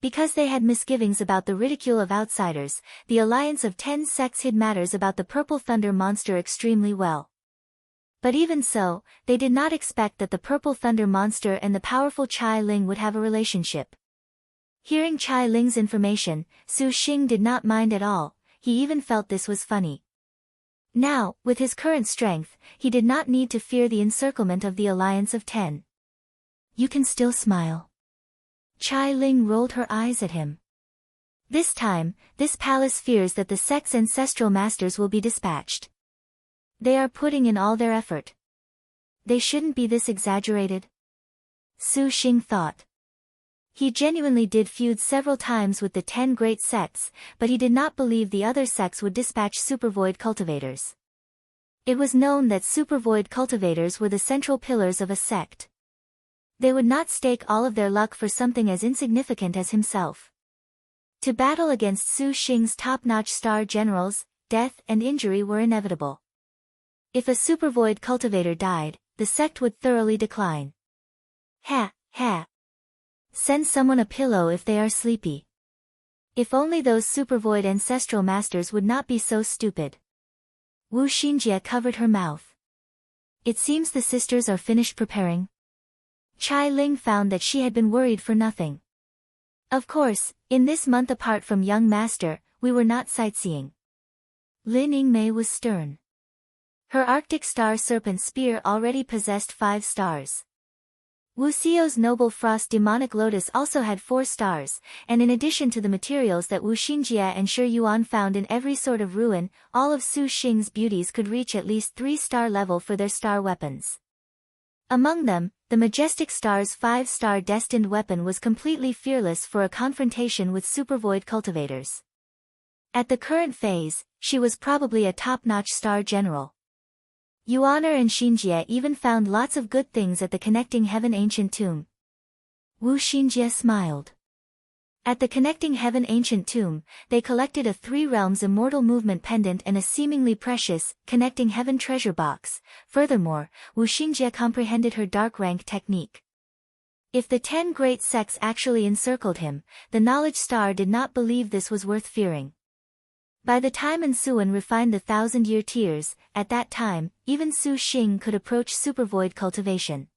Because they had misgivings about the ridicule of outsiders, the alliance of 10 sects hid matters about the Purple Thunder monster extremely well. But even so, they did not expect that the Purple Thunder monster and the powerful Chai Ling would have a relationship. Hearing Chai Ling's information, Su Xing did not mind at all, he even felt this was funny. Now, with his current strength, he did not need to fear the encirclement of the alliance of 10. You can still smile. Chai Ling rolled her eyes at him. This time, this palace fears that the sect's ancestral masters will be dispatched. They are putting in all their effort. They shouldn't be this exaggerated. Su Xing thought. He genuinely did feud several times with the 10 great sects, but he did not believe the other sects would dispatch supervoid cultivators. It was known that supervoid cultivators were the central pillars of a sect. They would not stake all of their luck for something as insignificant as himself. To battle against Su Xing's top-notch star generals, death and injury were inevitable. If a supervoid cultivator died, the sect would thoroughly decline. Ha, ha. Send someone a pillow if they are sleepy. If only those supervoid ancestral masters would not be so stupid. Wu Xinjie covered her mouth. It seems the sisters are finished preparing. Chai Ling found that she had been worried for nothing. Of course, in this month apart from young master, we were not sightseeing. Lin Yingmei was stern. Her Arctic Star Serpent Spear already possessed 5 stars. Wu Xiao's Noble Frost Demonic Lotus also had 4 stars, and in addition to the materials that Wu Xinjie and Shi Yuan found in every sort of ruin, all of Su Xing's beauties could reach at least 3-star level for their star weapons. Among them, the Majestic Star's 5-star destined weapon was completely fearless for a confrontation with supervoid cultivators. At the current phase, she was probably a top-notch star general. Yuaner and Xinjie even found lots of good things at the Connecting Heaven Ancient Tomb. Wu Xinjie smiled. At the Connecting Heaven Ancient Tomb, they collected a 3 Realms Immortal Movement Pendant and a seemingly precious, Connecting Heaven Treasure Box. Furthermore, Wu Xinjie comprehended her dark rank technique. If the 10 great sects actually encircled him, the Knowledge Star did not believe this was worth fearing. By the time Suwen refined the 1,000-year tears, at that time, even Su Xing could approach supervoid cultivation.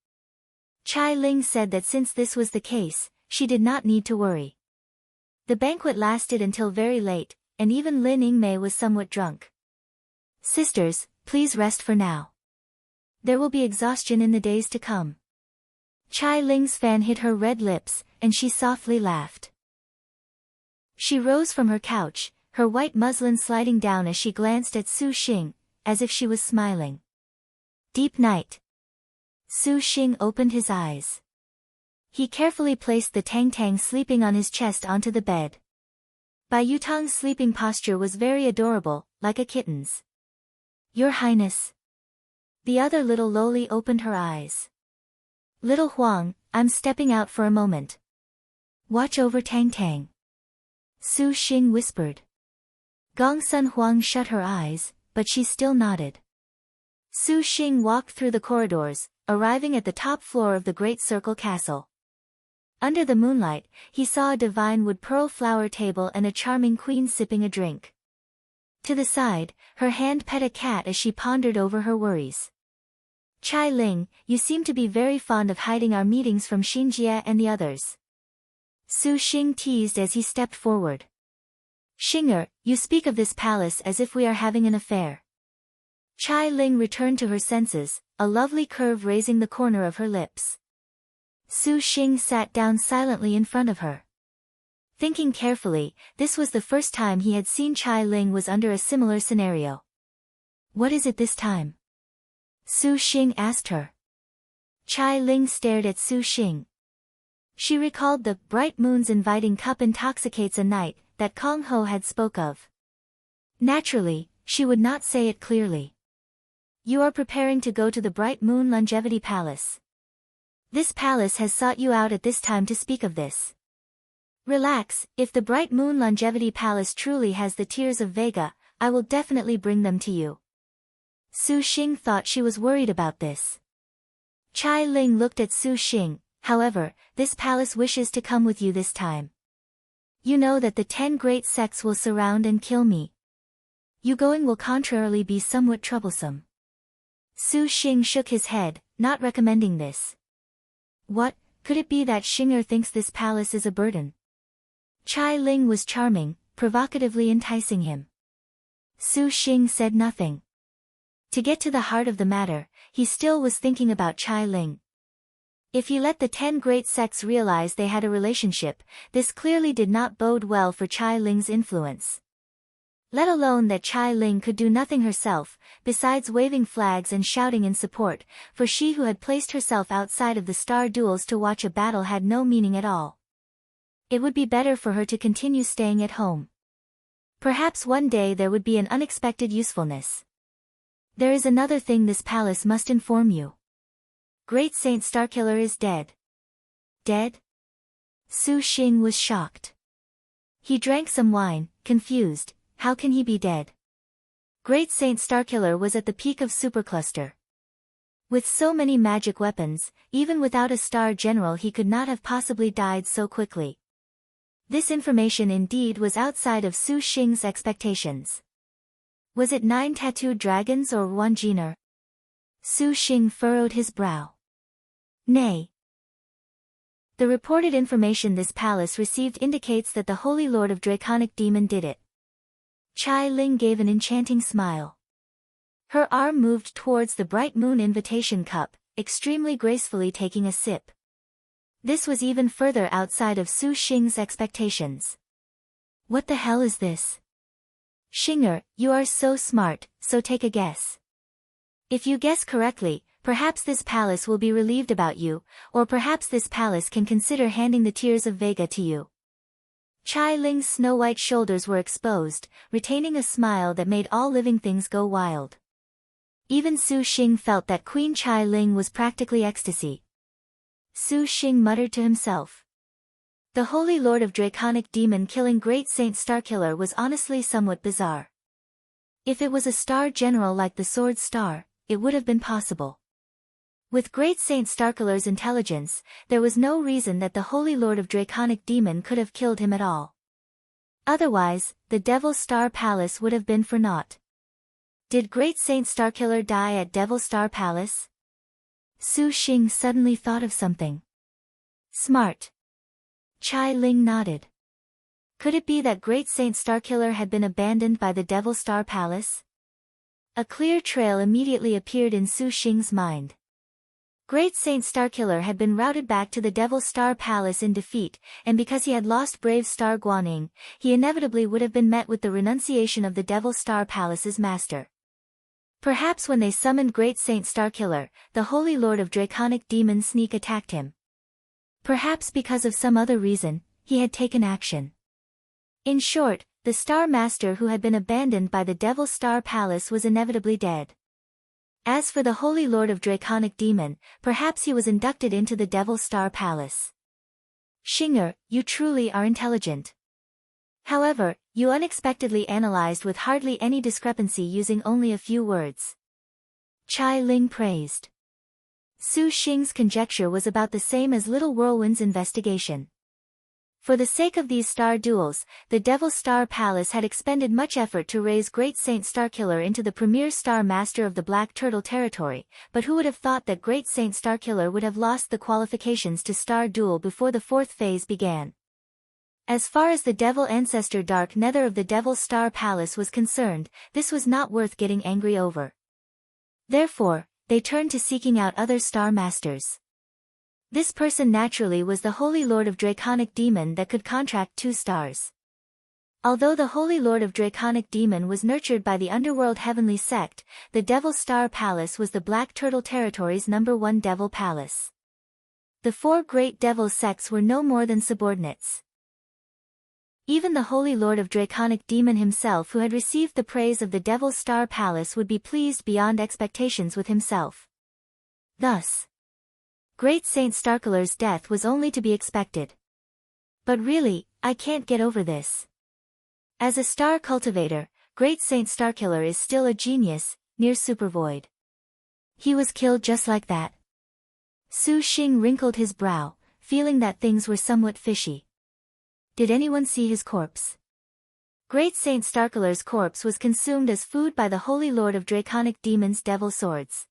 Chai Ling said that since this was the case, she did not need to worry. The banquet lasted until very late, and even Lin Yingmei was somewhat drunk. Sisters, please rest for now. There will be exhaustion in the days to come. Chai Ling's fan hit her red lips, and she softly laughed. She rose from her couch, her white muslin sliding down as she glanced at Su Xing, as if she was smiling. Deep night. Su Xing opened his eyes. He carefully placed the Tang sleeping on his chest onto the bed. Bai Yutang's sleeping posture was very adorable, like a kitten's. Your Highness. The other little loli opened her eyes. Little Huang, I'm stepping out for a moment. Watch over Tang. Su Xing whispered. Gongsun Huang shut her eyes, but she still nodded. Su Xing walked through the corridors, arriving at the top floor of the Great Circle Castle. Under the moonlight, he saw a divine wood pearl flower table and a charming queen sipping a drink. To the side, her hand pet a cat as she pondered over her worries. Chai Ling, you seem to be very fond of hiding our meetings from Xinjie and the others. Su Xing teased as he stepped forward. Xinger, you speak of this palace as if we are having an affair. Chai Ling returned to her senses, a lovely curve raising the corner of her lips. Su Xing sat down silently in front of her. Thinking carefully, this was the first time he had seen Chai Ling was under a similar scenario. What is it this time? Su Xing asked her. Chai Ling stared at Su Xing. She recalled the bright moon's inviting cup intoxicates a night that Kong Ho had spoke of. Naturally, she would not say it clearly. You are preparing to go to the Bright Moon Longevity Palace. This palace has sought you out at this time to speak of this. Relax, if the Bright Moon Longevity Palace truly has the tears of Vega, I will definitely bring them to you. Su Xing thought she was worried about this. Chai Ling looked at Su Xing, however, this palace wishes to come with you this time. You know that the 10 great sects will surround and kill me. You going will contrarily be somewhat troublesome. Su Xing shook his head, not recommending this. What, could it be that Xing'er thinks this palace is a burden? Chai Ling was charming, provocatively enticing him. Su Xing said nothing. To get to the heart of the matter, he still was thinking about Chai Ling. If he let the 10 great sects realize they had a relationship, this clearly did not bode well for Chai Ling's influence. Let alone that Chai Ling could do nothing herself, besides waving flags and shouting in support, for she who had placed herself outside of the star duels to watch a battle had no meaning at all. It would be better for her to continue staying at home. Perhaps one day there would be an unexpected usefulness. There is another thing this palace must inform you. Great Saint Starkiller is dead. Dead? Su Xing was shocked. He drank some wine, confused. How can he be dead? Great Saint Starkiller was at the peak of supercluster. With so many magic weapons, even without a star general he could not have possibly died so quickly. This information indeed was outside of Su Xing's expectations. Was it 9 tattooed dragons or one Jiner? Su Xing furrowed his brow. Nay. The reported information this palace received indicates that the Holy Lord of Draconic Demon did it. Chai Ling gave an enchanting smile. Her arm moved towards the bright moon invitation cup, extremely gracefully taking a sip. This was even further outside of Su Xing's expectations. What the hell is this? Xing'er, you are so smart, so take a guess. If you guess correctly, perhaps this palace will be relieved about you, or perhaps this palace can consider handing the Tears of Vega to you. Chai Ling's snow-white shoulders were exposed, retaining a smile that made all living things go wild. Even Su Xing felt that Queen Chai Ling was practically ecstasy. Su Xing muttered to himself. The Holy Lord of Draconic Demon killing Great Saint Starkiller was honestly somewhat bizarre. If it was a star general like the Sword Star, it would have been possible. With Great Saint Starkiller's intelligence, there was no reason that the Holy Lord of Draconic Demon could have killed him at all. Otherwise, the Devil Star Palace would have been for naught. Did Great Saint Starkiller die at Devil Star Palace? Su Xing suddenly thought of something. Smart. Chai Ling nodded. Could it be that Great Saint Starkiller had been abandoned by the Devil Star Palace? A clear trail immediately appeared in Su Xing's mind. Great Saint Starkiller had been routed back to the Devil Star Palace in defeat, and because he had lost brave Star Guaning, he inevitably would have been met with the renunciation of the Devil Star Palace's master. Perhaps when they summoned Great Saint Starkiller, the Holy Lord of Draconic Demon sneak attacked him. Perhaps because of some other reason, he had taken action. In short, the Star Master who had been abandoned by the Devil Star Palace was inevitably dead. As for the Holy Lord of Draconic Demon, perhaps he was inducted into the Devil Star Palace. Xing'er, you truly are intelligent. However, you unexpectedly analyzed with hardly any discrepancy using only a few words. Chai Ling praised. Su Xing's conjecture was about the same as Little Whirlwind's investigation. For the sake of these star duels, the Devil Star Palace had expended much effort to raise Great Saint Starkiller into the premier Star Master of the Black Turtle territory, but who would have thought that Great Saint Starkiller would have lost the qualifications to Star Duel before the fourth phase began? As far as the Devil Ancestor Dark Nether of the Devil Star Palace was concerned, this was not worth getting angry over. Therefore, they turned to seeking out other Star Masters. This person naturally was the Holy Lord of Draconic Demon that could contract 2 stars. Although the Holy Lord of Draconic Demon was nurtured by the Underworld Heavenly Sect, the Devil Star Palace was the Black Turtle Territory's #1 Devil Palace. The 4 great Devil sects were no more than subordinates. Even the Holy Lord of Draconic Demon himself, who had received the praise of the Devil Star Palace, would be pleased beyond expectations with himself. Thus, Great Saint Starkiller's death was only to be expected. But really, I can't get over this. As a star cultivator, Great Saint Starkiller is still a genius, near supervoid. He was killed just like that. Su Xing wrinkled his brow, feeling that things were somewhat fishy. Did anyone see his corpse? Great Saint Starkiller's corpse was consumed as food by the Holy Lord of Draconic Demons' devil swords.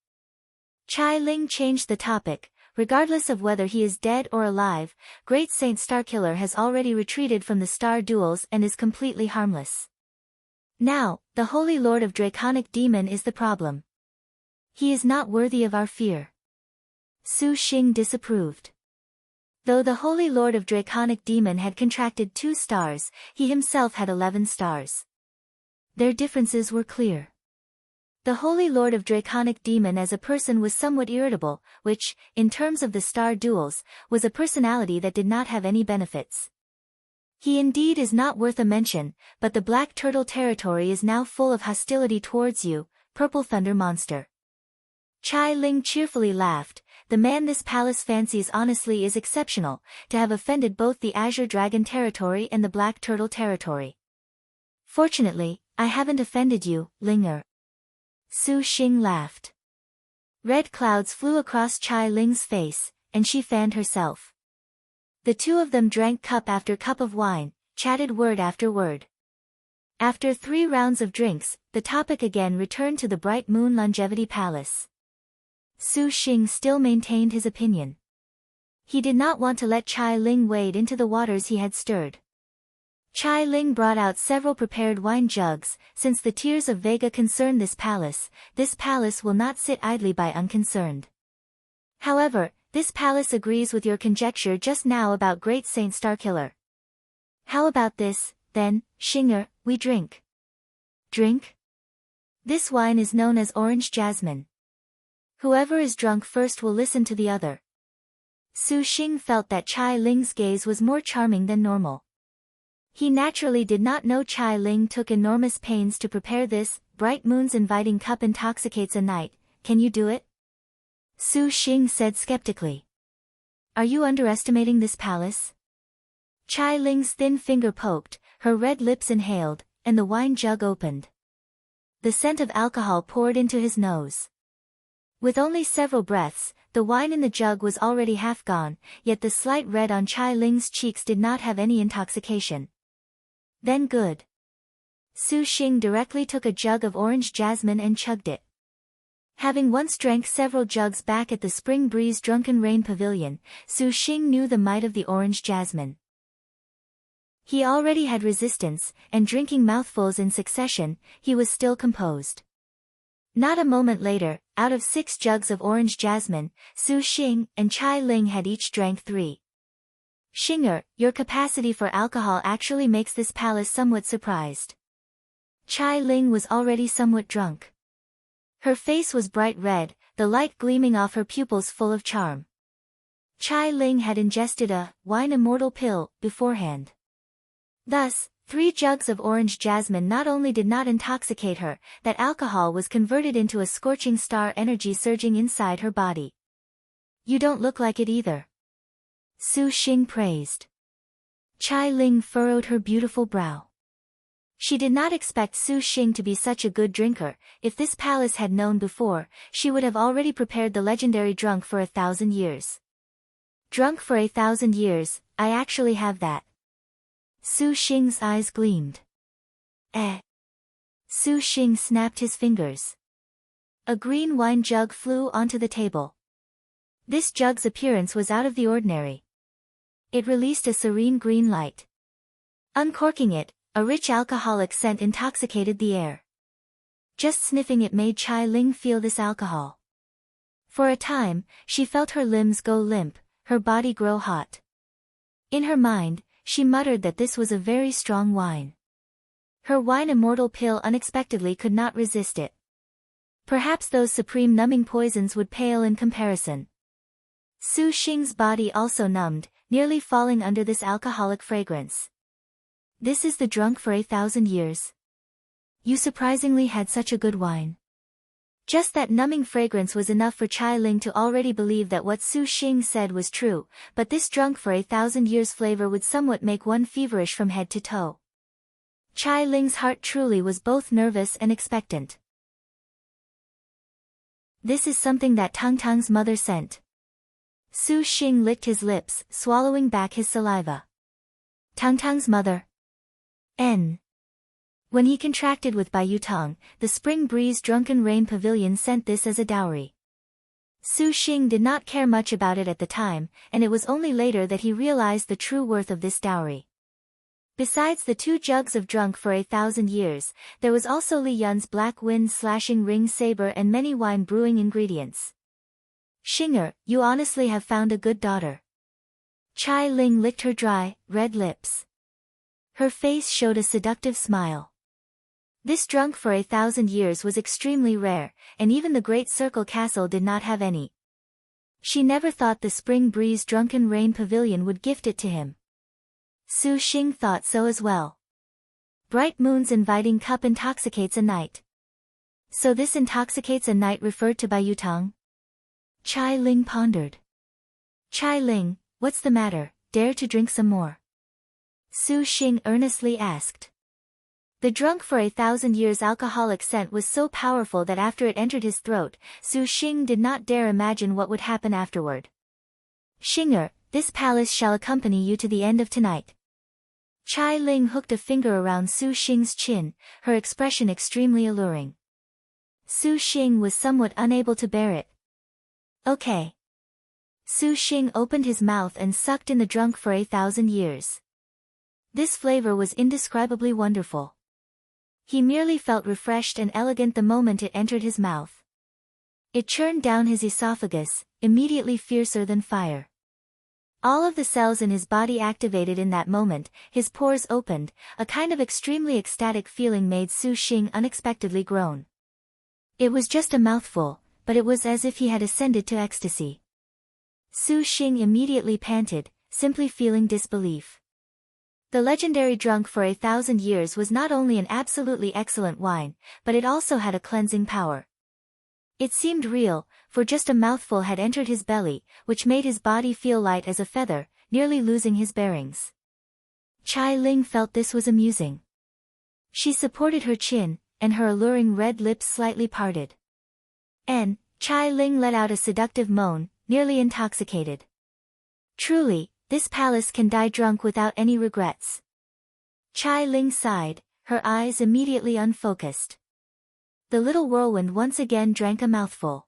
Chai Ling changed the topic. Regardless of whether he is dead or alive, Great Saint Starkiller has already retreated from the star duels and is completely harmless. Now, the Holy Lord of Draconic Demon is the problem. He is not worthy of our fear. Su Xing disapproved. Though the Holy Lord of Draconic Demon had contracted 2 stars, he himself had 11 stars. Their differences were clear. The Holy Lord of Draconic Demon as a person was somewhat irritable, which, in terms of the star duels, was a personality that did not have any benefits. He indeed is not worth a mention, but the Black Turtle territory is now full of hostility towards you, Purple Thunder monster. Chai Ling cheerfully laughed. The man this palace fancies honestly is exceptional, to have offended both the Azure Dragon territory and the Black Turtle territory. Fortunately, I haven't offended you, Linger. Su Xing laughed. Red clouds flew across Chai Ling's face, and she fanned herself. The two of them drank cup after cup of wine, chatted word after word. After 3 rounds of drinks, the topic again returned to the Bright Moon Longevity Palace. Su Xing still maintained his opinion. He did not want to let Chai Ling wade into the waters he had stirred. Chai Ling brought out several prepared wine jugs. Since the Tears of Vega concern this palace will not sit idly by unconcerned. However, this palace agrees with your conjecture just now about Great Saint Starkiller. How about this, then, Xinger, we drink? Drink? This wine is known as orange jasmine. Whoever is drunk first will listen to the other. Su Xing felt that Chai Ling's gaze was more charming than normal. He naturally did not know Chai Ling took enormous pains to prepare this. Bright Moon's inviting cup intoxicates a night. Can you do it? Su Xing said skeptically. Are you underestimating this palace? Chai Ling's thin finger poked, her red lips inhaled, and the wine jug opened. The scent of alcohol poured into his nose. With only several breaths, the wine in the jug was already half gone, yet the slight red on Chai Ling's cheeks did not have any intoxication. Then good. Su Xing directly took a jug of orange jasmine and chugged it. Having once drank several jugs back at the Spring Breeze Drunken Rain Pavilion, Su Xing knew the might of the orange jasmine. He already had resistance, and drinking mouthfuls in succession, he was still composed. Not a moment later, out of 6 jugs of orange jasmine, Su Xing and Chai Ling had each drank 3. Xinger, your capacity for alcohol actually makes this palace somewhat surprised. Chai Ling was already somewhat drunk. Her face was bright red, the light gleaming off her pupils full of charm. Chai Ling had ingested a wine immortal pill beforehand. Thus, 3 jugs of orange jasmine not only did not intoxicate her, that alcohol was converted into a scorching star energy surging inside her body. You don't look like it either. Su Xing praised. Chai Ling furrowed her beautiful brow. She did not expect Su Xing to be such a good drinker. If this palace had known before, she would have already prepared the legendary drunk for 1,000 years. Drunk for 1,000 years, I actually have that. Su Xing's eyes gleamed. Su Xing snapped his fingers. A green wine jug flew onto the table. This jug's appearance was out of the ordinary. It released a serene green light. Uncorking it, a rich alcoholic scent intoxicated the air. Just sniffing it made Chai Ling feel this alcohol. For a time, she felt her limbs go limp, her body grow hot. In her mind, she muttered that this was a very strong wine. Her wine immortal pill unexpectedly could not resist it. Perhaps those supreme numbing poisons would pale in comparison. Su Xing's body also numbed, nearly falling under this alcoholic fragrance. This is the drunk for 1,000 years. You surprisingly had such a good wine. Just that numbing fragrance was enough for Chai Ling to already believe that what Su Xing said was true, but this drunk for 1,000 years flavor would somewhat make one feverish from head to toe. Chai Ling's heart truly was both nervous and expectant. This is something that Tang Tang's mother sent. Su Xing licked his lips, swallowing back his saliva. Tangtang's mother. N. When he contracted with Bai Yutang, the Spring Breeze Drunken Rain Pavilion sent this as a dowry. Su Xing did not care much about it at the time, and it was only later that he realized the true worth of this dowry. Besides the 2 jugs of drunk for 1,000 years, there was also Li Yun's black wind slashing ring saber and many wine brewing ingredients. Xinger, you honestly have found a good daughter. Chai Ling licked her dry, red lips. Her face showed a seductive smile. This drunk for 1,000 years was extremely rare, and even the Great Circle Castle did not have any. She never thought the Spring Breeze Drunken Rain Pavilion would gift it to him. Su Xing thought so as well. Bright Moon's inviting cup intoxicates a night. So this intoxicates a night referred to Bai Yutang? Chai Ling pondered. Chai Ling, what's the matter, dare to drink some more? Su Xing earnestly asked. The drunk for 1,000 years alcoholic scent was so powerful that after it entered his throat, Su Xing did not dare imagine what would happen afterward. Xinger, this palace shall accompany you to the end of tonight. Chai Ling hooked a finger around Su Xing's chin, her expression extremely alluring. Su Xing was somewhat unable to bear it. Okay. Su Xing opened his mouth and sucked in the drunk for 1,000 years. This flavor was indescribably wonderful. He merely felt refreshed and elegant the moment it entered his mouth. It churned down his esophagus, immediately fiercer than fire. All of the cells in his body activated in that moment, his pores opened, a kind of extremely ecstatic feeling made Su Xing unexpectedly groan. It was just a mouthful, but it was as if he had ascended to ecstasy. Su Xing immediately panted, simply feeling disbelief. The legendary drunk for 1,000 years was not only an absolutely excellent wine, but it also had a cleansing power. It seemed real, for just a mouthful had entered his belly, which made his body feel light as a feather, nearly losing his bearings. Chai Ling felt this was amusing. She supported her chin, and her alluring red lips slightly parted. Chai Ling let out a seductive moan, nearly intoxicated. Truly, this palace can die drunk without any regrets. Chai Ling sighed, her eyes immediately unfocused. The little whirlwind once again drank a mouthful.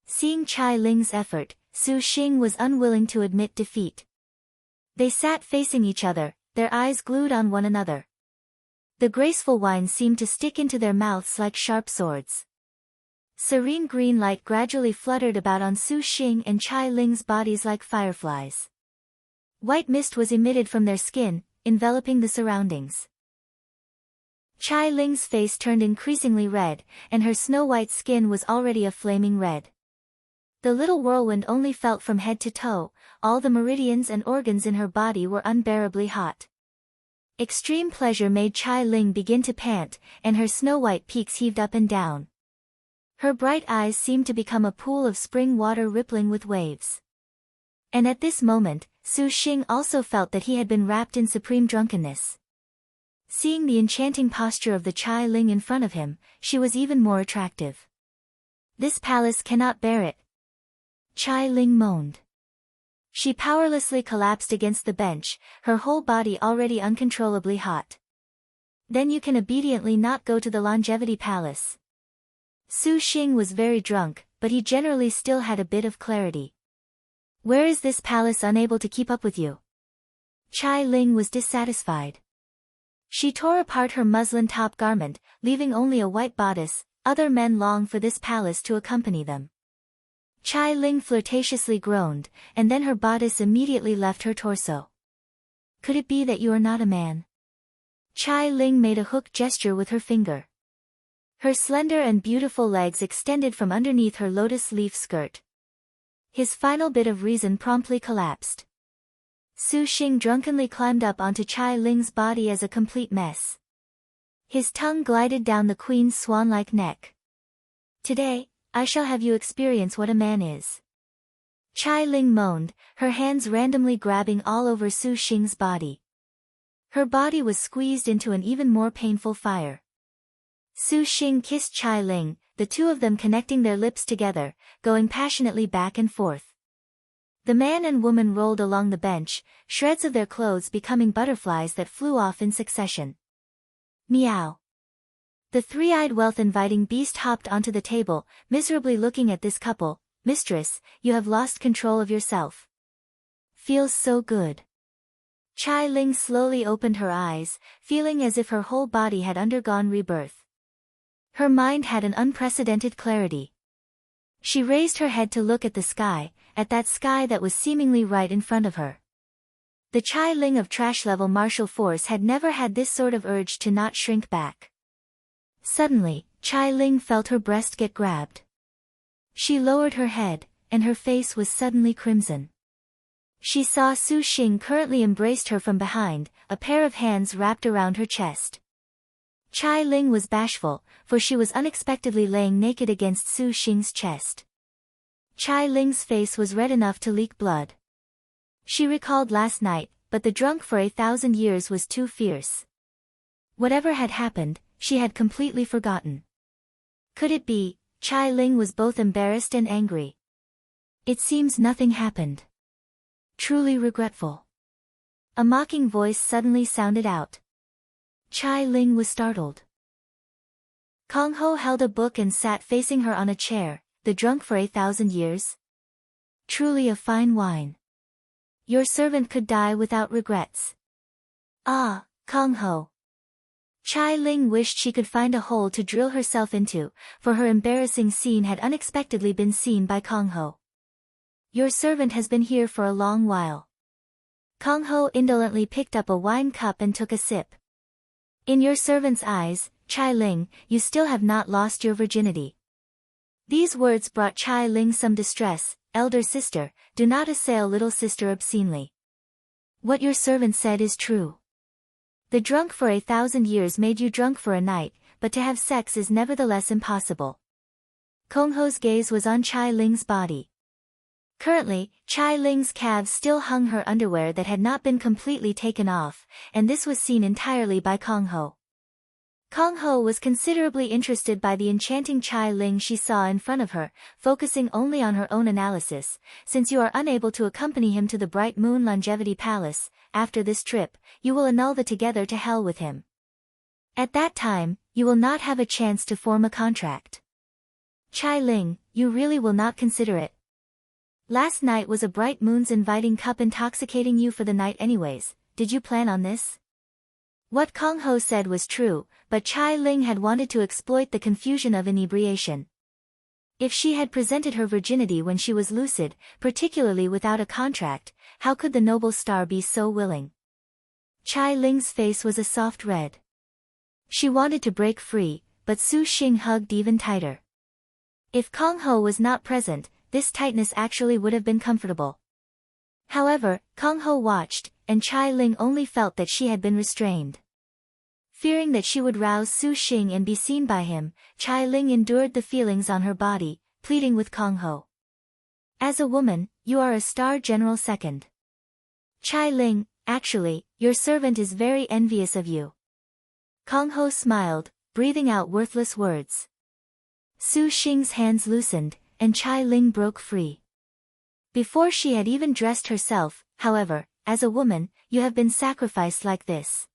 Seeing Chai Ling's effort, Su Xing was unwilling to admit defeat. They sat facing each other, their eyes glued on one another. The graceful wine seemed to stick into their mouths like sharp swords. Serene green light gradually fluttered about on Su Xing and Chai Ling's bodies like fireflies. White mist was emitted from their skin, enveloping the surroundings. Chai Ling's face turned increasingly red, and her snow-white skin was already a flaming red. The little whirlwind only felt from head to toe, all the meridians and organs in her body were unbearably hot. Extreme pleasure made Chai Ling begin to pant, and her snow-white peaks heaved up and down. Her bright eyes seemed to become a pool of spring water rippling with waves. And at this moment, Su Xing also felt that he had been wrapped in supreme drunkenness. Seeing the enchanting posture of the Chai Ling in front of him, she was even more attractive. This palace cannot bear it. Chai Ling moaned. She powerlessly collapsed against the bench, her whole body already uncontrollably hot. Then you can obediently not go to the Longevity Palace. Su Xing was very drunk, but he generally still had a bit of clarity. Where is this palace unable to keep up with you? Chai Ling was dissatisfied. She tore apart her muslin top garment, leaving only a white bodice. Other men long for this palace to accompany them. Chai Ling flirtatiously groaned, and then her bodice immediately left her torso. Could it be that you are not a man? Chai Ling made a hook gesture with her finger. Her slender and beautiful legs extended from underneath her lotus leaf skirt. His final bit of reason promptly collapsed. Su Xing drunkenly climbed up onto Chai Ling's body as a complete mess. His tongue glided down the queen's swan-like neck. Today, I shall have you experience what a man is. Chai Ling moaned, her hands randomly grabbing all over Su Xing's body. Her body was squeezed into an even more painful fire. Su Xing kissed Chai Ling, the two of them connecting their lips together, going passionately back and forth. The man and woman rolled along the bench, shreds of their clothes becoming butterflies that flew off in succession. Meow. The three-eyed wealth-inviting beast hopped onto the table, miserably looking at this couple. Mistress, you have lost control of yourself. Feels so good. Chai Ling slowly opened her eyes, feeling as if her whole body had undergone rebirth. Her mind had an unprecedented clarity. She raised her head to look at the sky, at that sky that was seemingly right in front of her. The Chai Ling of trash-level martial force had never had this sort of urge to not shrink back. Suddenly, Chai Ling felt her breast get grabbed. She lowered her head, and her face was suddenly crimson. She saw Su Xing currently embraced her from behind, a pair of hands wrapped around her chest. Chai Ling was bashful, for she was unexpectedly laying naked against Su Xing's chest. Chai Ling's face was red enough to leak blood. She recalled last night, but the drunk for 1,000 years was too fierce. Whatever had happened, she had completely forgotten. Could it be, Chai Ling was both embarrassed and angry? It seems nothing happened. Truly regretful. A mocking voice suddenly sounded out. Chai Ling was startled. Kong Ho held a book and sat facing her on a chair. The drunk for 1,000 years? Truly a fine wine. Your servant could die without regrets. Ah, Kong Ho. Chai Ling wished she could find a hole to drill herself into, for her embarrassing scene had unexpectedly been seen by Kong Ho. Your servant has been here for a long while. Kong Ho indolently picked up a wine cup and took a sip. In your servant's eyes, Chai Ling, you still have not lost your virginity. These words brought Chai Ling some distress. Elder sister, do not assail little sister obscenely. What your servant said is true. The drunk for 1,000 years made you drunk for a night, but to have sex is nevertheless impossible. Kong Ho's gaze was on Chai Ling's body. Currently, Chai Ling's calves still hung her underwear that had not been completely taken off, and this was seen entirely by Kong Ho. Kong Ho was considerably interested by the enchanting Chai Ling she saw in front of her, focusing only on her own analysis. Since you are unable to accompany him to the Bright Moon Longevity Palace, after this trip, you will annul the together to hell with him. At that time, you will not have a chance to form a contract. Chai Ling, you really will not consider it. Last night was a Bright Moon's inviting cup intoxicating you for the night anyways. Did you plan on this? What Kong Ho said was true, but Chai Ling had wanted to exploit the confusion of inebriation. If she had presented her virginity when she was lucid, particularly without a contract, how could the noble star be so willing? Chai Ling's face was a soft red. She wanted to break free, but Su Xing hugged even tighter. If Kong Ho was not present, this tightness actually would have been comfortable. However, Kong Ho watched, and Chai Ling only felt that she had been restrained. Fearing that she would rouse Su Xing and be seen by him, Chai Ling endured the feelings on her body, pleading with Kong Ho. As a woman, you are a star general second. Chai Ling, actually, your servant is very envious of you. Kong Ho smiled, breathing out worthless words. Su Xing's hands loosened, and Chai Ling broke free. Before she had even dressed herself, however, as a woman, you have been sacrificed like this.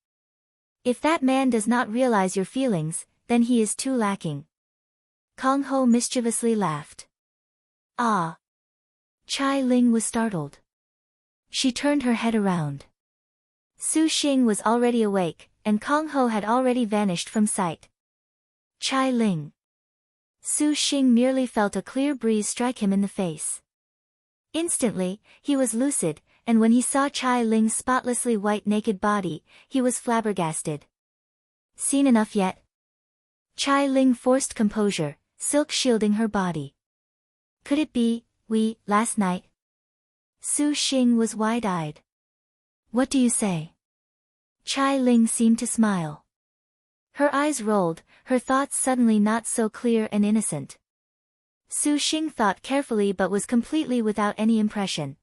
If that man does not realize your feelings, then he is too lacking. Kong Ho mischievously laughed. Ah! Chai Ling was startled. She turned her head around. Su Xing was already awake, and Kong Ho had already vanished from sight. Chai Ling. Su Xing merely felt a clear breeze strike him in the face. Instantly, he was lucid, and when he saw Chai Ling's spotlessly white naked body, he was flabbergasted. Seen enough yet? Chai Ling forced composure, silk shielding her body. Could it be, last night? Su Xing was wide-eyed. What do you say? Chai Ling seemed to smile. Her eyes rolled, her thoughts suddenly not so clear and innocent. Su Xing thought carefully but was completely without any impression.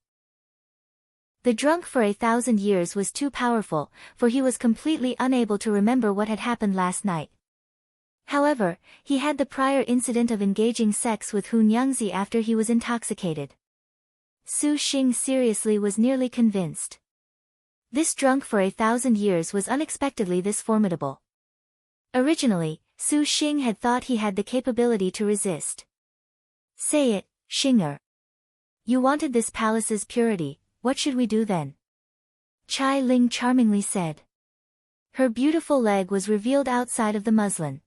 The drunk for 1,000 years was too powerful, for he was completely unable to remember what had happened last night. However, he had the prior incident of engaging sex with Hun Yangzi after he was intoxicated. Su Xing seriously was nearly convinced. This drunk for 1,000 years was unexpectedly this formidable. Originally, Su Xing had thought he had the capability to resist. Say it, Xinger. You wanted this palace's purity, what should we do then? Chai Ling charmingly said. Her beautiful leg was revealed outside of the muslin.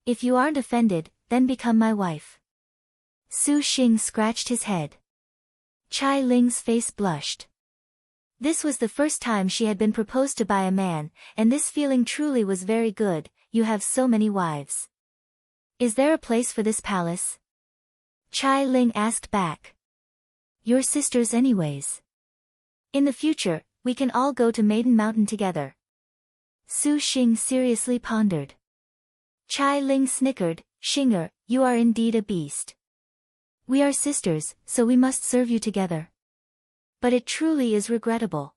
If you aren't offended, then become my wife. Su Xing scratched his head. Chai Ling's face blushed. This was the first time she had been proposed to by a man, and this feeling truly was very good. You have so many wives. Is there a place for this palace? Chai Ling asked back. Your sisters anyways. In the future, we can all go to Maiden Mountain together. Su Xing seriously pondered. Chai Ling snickered, Xinger, you are indeed a beast. We are sisters, so we must serve you together. But it truly is regrettable.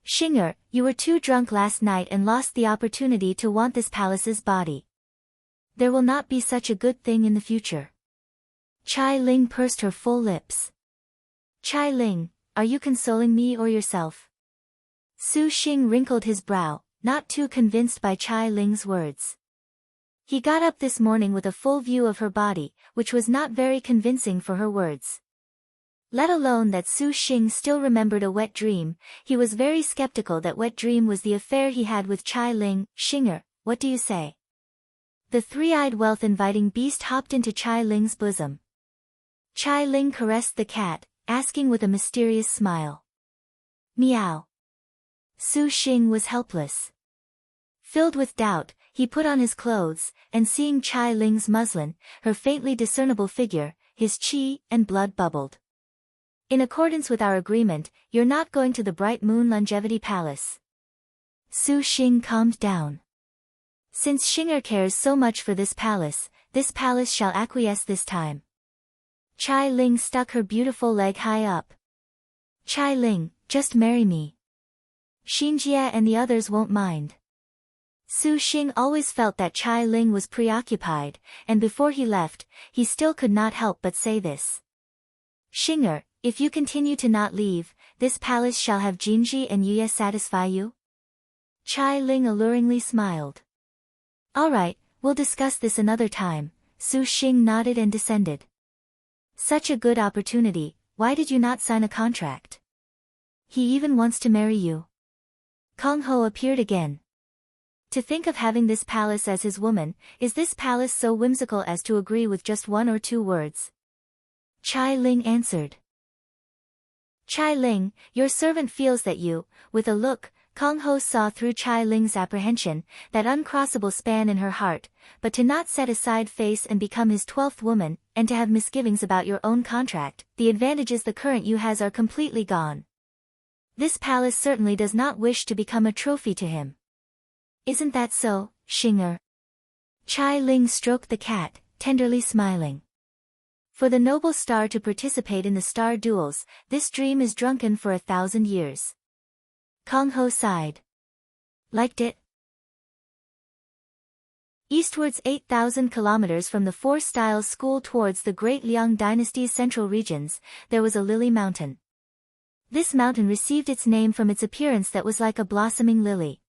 Xinger, you were too drunk last night and lost the opportunity to want this palace's body. There will not be such a good thing in the future. Chai Ling pursed her full lips. Chai Ling, are you consoling me or yourself? Su Xing wrinkled his brow, not too convinced by Chai Ling's words. He got up this morning with a full view of her body, which was not very convincing for her words. Let alone that Su Xing still remembered a wet dream, he was very skeptical that wet dream was the affair he had with Chai Ling. Xinger, what do you say? The three-eyed wealth-inviting beast hopped into Chai Ling's bosom. Chai Ling caressed the cat, asking with a mysterious smile. Meow. Su Xing was helpless. Filled with doubt, he put on his clothes, and seeing Chai Ling's muslin, her faintly discernible figure, his qi and blood bubbled. In accordance with our agreement, you're not going to the Bright Moon Longevity Palace. Su Xing calmed down. Since Xinger cares so much for this palace shall acquiesce this time. Chai Ling stuck her beautiful leg high up. Chai Ling, just marry me. Xinjie and the others won't mind. Su Xing always felt that Chai Ling was preoccupied, and before he left, he still could not help but say this. Xinger, if you continue to not leave, this palace shall have Jinji and Yuya satisfy you? Chai Ling alluringly smiled. All right, we'll discuss this another time. Su Xing nodded and descended. Such a good opportunity, why did you not sign a contract? He even wants to marry you. Kong Ho appeared again. To think of having this palace as his woman, is this palace so whimsical as to agree with just one or two words? Chai Ling answered. Chai Ling, your servant feels that you, with a look, Kong Ho saw through Chai Ling's apprehension, that uncrossable span in her heart, but to not set aside face and become his 12th woman, and to have misgivings about your own contract, the advantages the current you has are completely gone. This palace certainly does not wish to become a trophy to him. Isn't that so, Xinger? Chai Ling stroked the cat, tenderly smiling. For the noble star to participate in the star duels, this dream is drunken for 1,000 years. Kong Ho sighed. Liked it? Eastwards 8,000 kilometers from the Four Styles School towards the Great Liang Dynasty's central regions, there was a lily mountain. This mountain received its name from its appearance that was like a blossoming lily.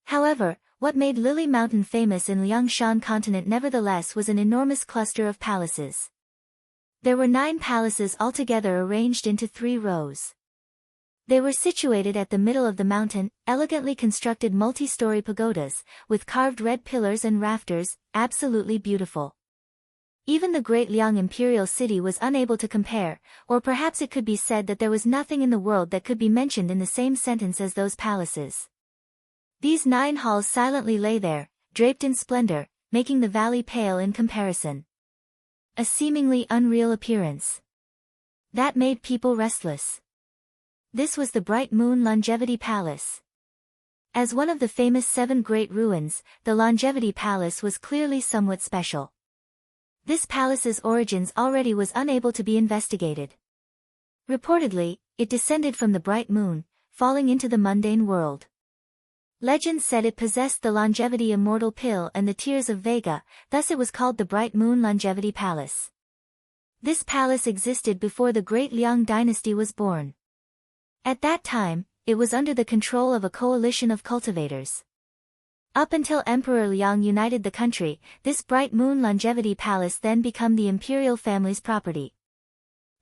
However, what made Lily Mountain famous in Lianxin continent nevertheless was an enormous cluster of palaces. There were 9 palaces altogether arranged into 3 rows. They were situated at the middle of the mountain, elegantly constructed multi-story pagodas, with carved red pillars and rafters, absolutely beautiful. Even the great Liang imperial city was unable to compare, or perhaps it could be said that there was nothing in the world that could be mentioned in the same sentence as those palaces. These 9 halls silently lay there, draped in splendor, making the valley pale in comparison. A seemingly unreal appearance. That made people restless. This was the Bright Moon Longevity Palace. As one of the famous 7 great ruins, the Longevity Palace was clearly somewhat special. This palace's origins already was unable to be investigated. Reportedly, it descended from the bright moon, falling into the mundane world. Legend said it possessed the longevity immortal pill and the tears of Vega, thus it was called the Bright Moon Longevity Palace. This palace existed before the Great Liang dynasty was born. At that time, it was under the control of a coalition of cultivators. Up until Emperor Liang united the country, this Bright Moon Longevity Palace then became the imperial family's property.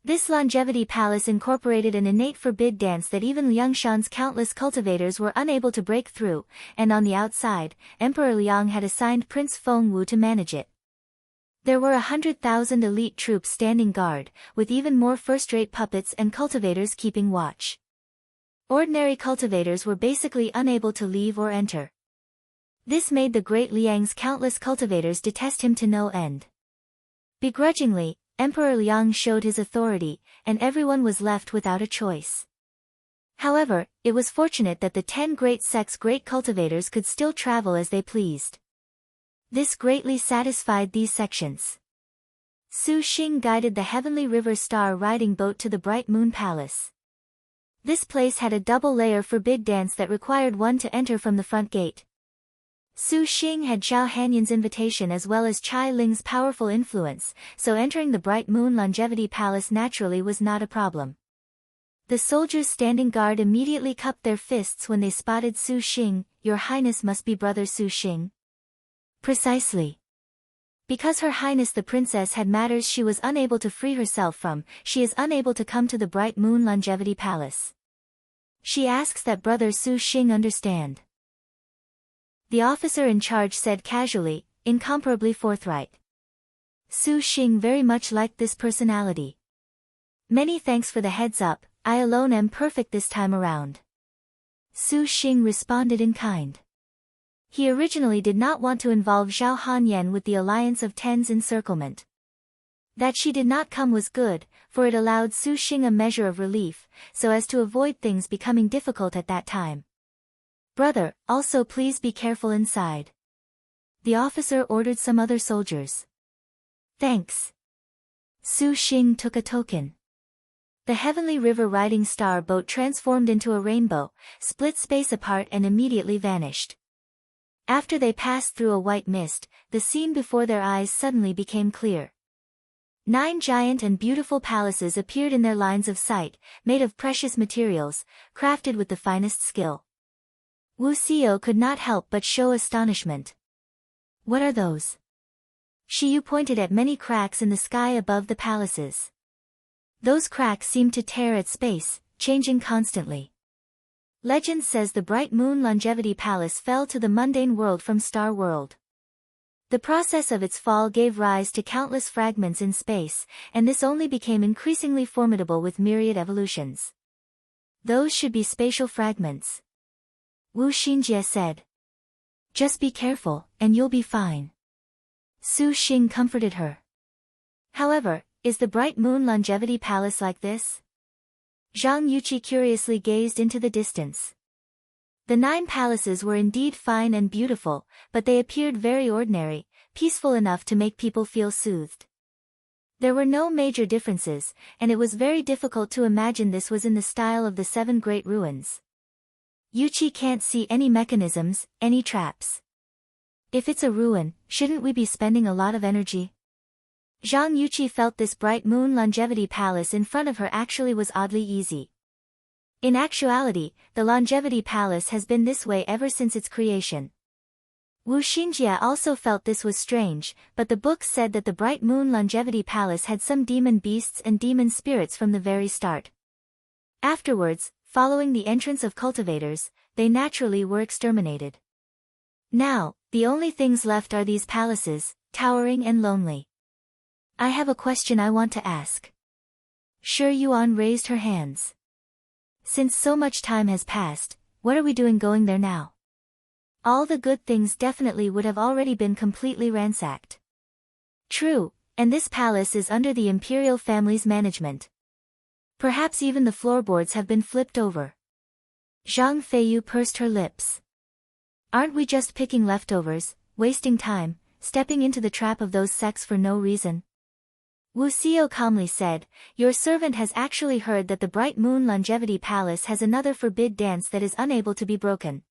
This Longevity Palace incorporated an innate forbid dance that even Liangshan's countless cultivators were unable to break through, and on the outside, Emperor Liang had assigned Prince Fengwu to manage it. There were 100,000 elite troops standing guard, with even more first-rate puppets and cultivators keeping watch. Ordinary cultivators were basically unable to leave or enter. This made the great Liang's countless cultivators detest him to no end. Begrudgingly, Emperor Liang showed his authority, and everyone was left without a choice. However, it was fortunate that the 10 great sects' great cultivators could still travel as they pleased. This greatly satisfied these sections. Su Xing guided the Heavenly River Star riding boat to the Bright Moon Palace. This place had a double-layer forbid dance that required one to enter from the front gate. Su Xing had Zhao Hanyan's invitation as well as Chai Ling's powerful influence, so entering the Bright Moon Longevity Palace naturally was not a problem. The soldiers standing guard immediately cupped their fists when they spotted Su Xing. "Your Highness must be Brother Su Xing." Precisely. Because Her Highness the Princess had matters she was unable to free herself from, she is unable to come to the Bright Moon Longevity Palace. She asks that Brother Su Xing understand. The officer in charge said casually, incomparably forthright. Su Xing very much liked this personality. "Many thanks for the heads up, I alone am perfect this time around." Su Xing responded in kind. He originally did not want to involve Zhao Hanyan with the Alliance of Ten's encirclement. That she did not come was good, for it allowed Su Xing a measure of relief, so as to avoid things becoming difficult at that time. "Brother, also please be careful inside." The officer ordered some other soldiers. "Thanks." Su Xing took a token. The Heavenly River riding star boat transformed into a rainbow, split space apart and immediately vanished. After they passed through a white mist, the scene before their eyes suddenly became clear. 9 giant and beautiful palaces appeared in their lines of sight, made of precious materials, crafted with the finest skill. Wu Xiao could not help but show astonishment. "What are those?" Shiyu pointed at many cracks in the sky above the palaces. Those cracks seemed to tear at space, changing constantly. Legend says the Bright Moon Longevity Palace fell to the mundane world from Star World. The process of its fall gave rise to countless fragments in space, and this only became increasingly formidable with myriad evolutions. "Those should be spatial fragments," Wu Xinjie said. "Just be careful, and you'll be fine." Su Xing comforted her. However, is the Bright Moon Longevity Palace like this? Zhang Yuqi curiously gazed into the distance. The 9 palaces were indeed fine and beautiful, but they appeared very ordinary, peaceful enough to make people feel soothed. There were no major differences, and it was very difficult to imagine this was in the style of the 7 great ruins. Yuqi can't see any mechanisms, any traps. If it's a ruin, shouldn't we be spending a lot of energy? Zhang Yuqi felt this Bright Moon Longevity Palace in front of her actually was oddly easy. In actuality, the Longevity Palace has been this way ever since its creation. Wu Xinjie also felt this was strange, but the books said that the Bright Moon Longevity Palace had some demon beasts and demon spirits from the very start. Afterwards, following the entrance of cultivators, they naturally were exterminated. Now, the only things left are these palaces, towering and lonely. "I have a question I want to ask." Shi Yuan raised her hands. "Since so much time has passed, what are we doing going there now? All the good things definitely would have already been completely ransacked." "True, and this palace is under the imperial family's management. Perhaps even the floorboards have been flipped over." Zhang Feiyu pursed her lips. "Aren't we just picking leftovers, wasting time, stepping into the trap of those sects for no reason?" Wu Xiao calmly said, "Your servant has actually heard that the Bright Moon Longevity Palace has another forbid dance that is unable to be broken.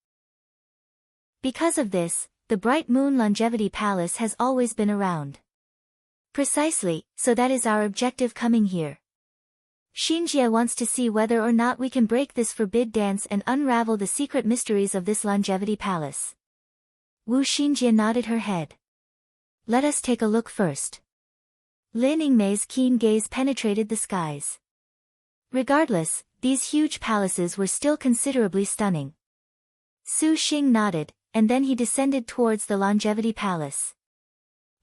Because of this, the Bright Moon Longevity Palace has always been around. Precisely, so that is our objective coming here. Xinjie wants to see whether or not we can break this forbid dance and unravel the secret mysteries of this longevity palace. Wu Xinjie nodded her head. Let us take a look first. Lin Yingmei's keen gaze penetrated the skies. Regardless, these huge palaces were still considerably stunning. Su Xing nodded, and then he descended towards the longevity palace.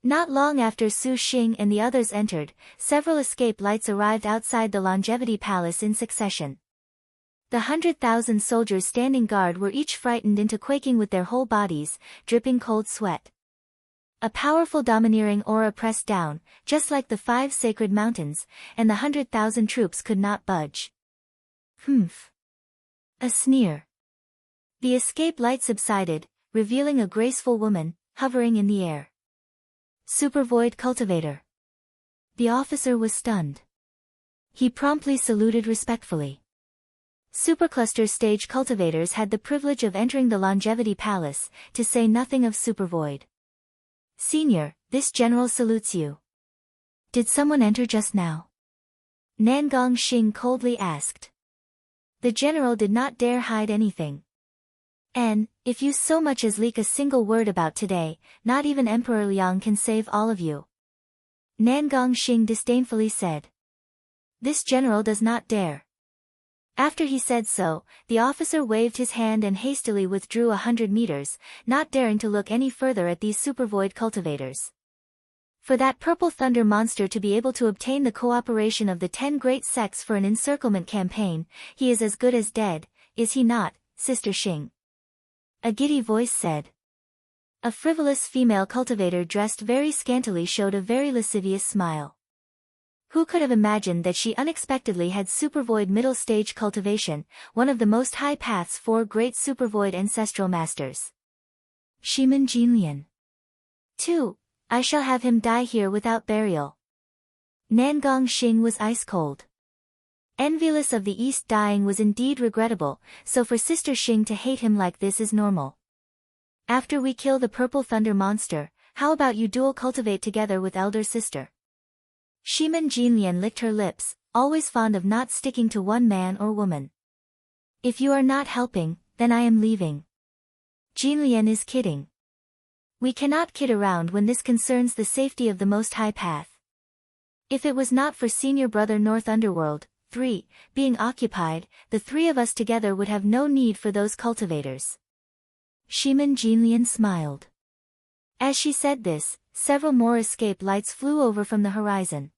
Not long after Su Xing and the others entered, several escape lights arrived outside the longevity palace in succession. The 100,000 soldiers standing guard were each frightened into quaking with their whole bodies, dripping cold sweat. A powerful domineering aura pressed down, just like the 5 sacred mountains, and the 100,000 troops could not budge. Humph. A sneer. The escape light subsided, revealing a graceful woman, hovering in the air. Supervoid cultivator. The officer was stunned. He promptly saluted respectfully. Supercluster stage cultivators had the privilege of entering the longevity palace, to say nothing of supervoid. Senior, this general salutes you. Did someone enter just now? Nangong Xing coldly asked. The general did not dare hide anything. And, if you so much as leak a single word about today, not even Emperor Liang can save all of you. Nangong Xing disdainfully said. This general does not dare. After he said so, the officer waved his hand and hastily withdrew 100 meters, not daring to look any further at these supervoid cultivators. For that purple thunder monster to be able to obtain the cooperation of the 10 great sects for an encirclement campaign, he is as good as dead, is he not, Sister Xing? A giddy voice said. A frivolous female cultivator dressed very scantily showed a very lascivious smile. Who could have imagined that she unexpectedly had supervoid middle stage cultivation, one of the most high paths 4 great supervoid ancestral masters? Shimen Jinlian. 2. I shall have him die here without burial. Nangong Xing was ice cold. Envious of the East dying was indeed regrettable, so for Sister Xing to hate him like this is normal. After we kill the purple thunder monster, how about you dual cultivate together with elder sister? Shimen Jinlian licked her lips, always fond of not sticking to one man or woman. If you are not helping, then I am leaving. Jinlian is kidding. We cannot kid around when this concerns the safety of the most high path. If it was not for senior brother North Underworld, 3, being occupied, the 3 of us together would have no need for those cultivators. Shimen Jinlian smiled. As she said this, several more escape lights flew over from the horizon.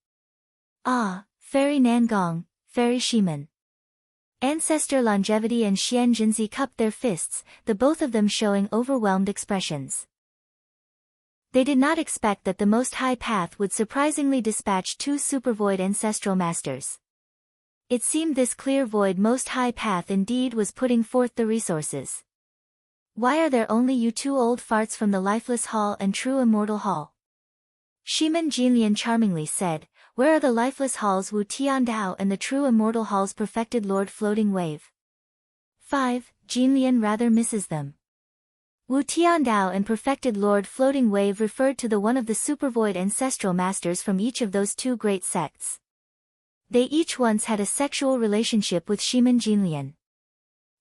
Ah, Fairy Nangong, Fairy Shimen. Ancestor Longevity and Xian Jinzi cupped their fists, the both of them showing overwhelmed expressions. They did not expect that the Most High Path would surprisingly dispatch 2 supervoid ancestral masters. It seemed this clear void Most High Path indeed was putting forth the resources. Why are there only you 2 old farts from the Lifeless Hall and True Immortal Hall? Shimen Jinlian charmingly said, where are the Lifeless Halls Wu Tiandao and the True Immortal Hall's Perfected Lord Floating Wave? 5. Jinlian rather misses them. Wu Tiandao and Perfected Lord Floating Wave referred to the one of the supervoid ancestral masters from each of those 2 great sects. They each once had a sexual relationship with Shimen Jinlian.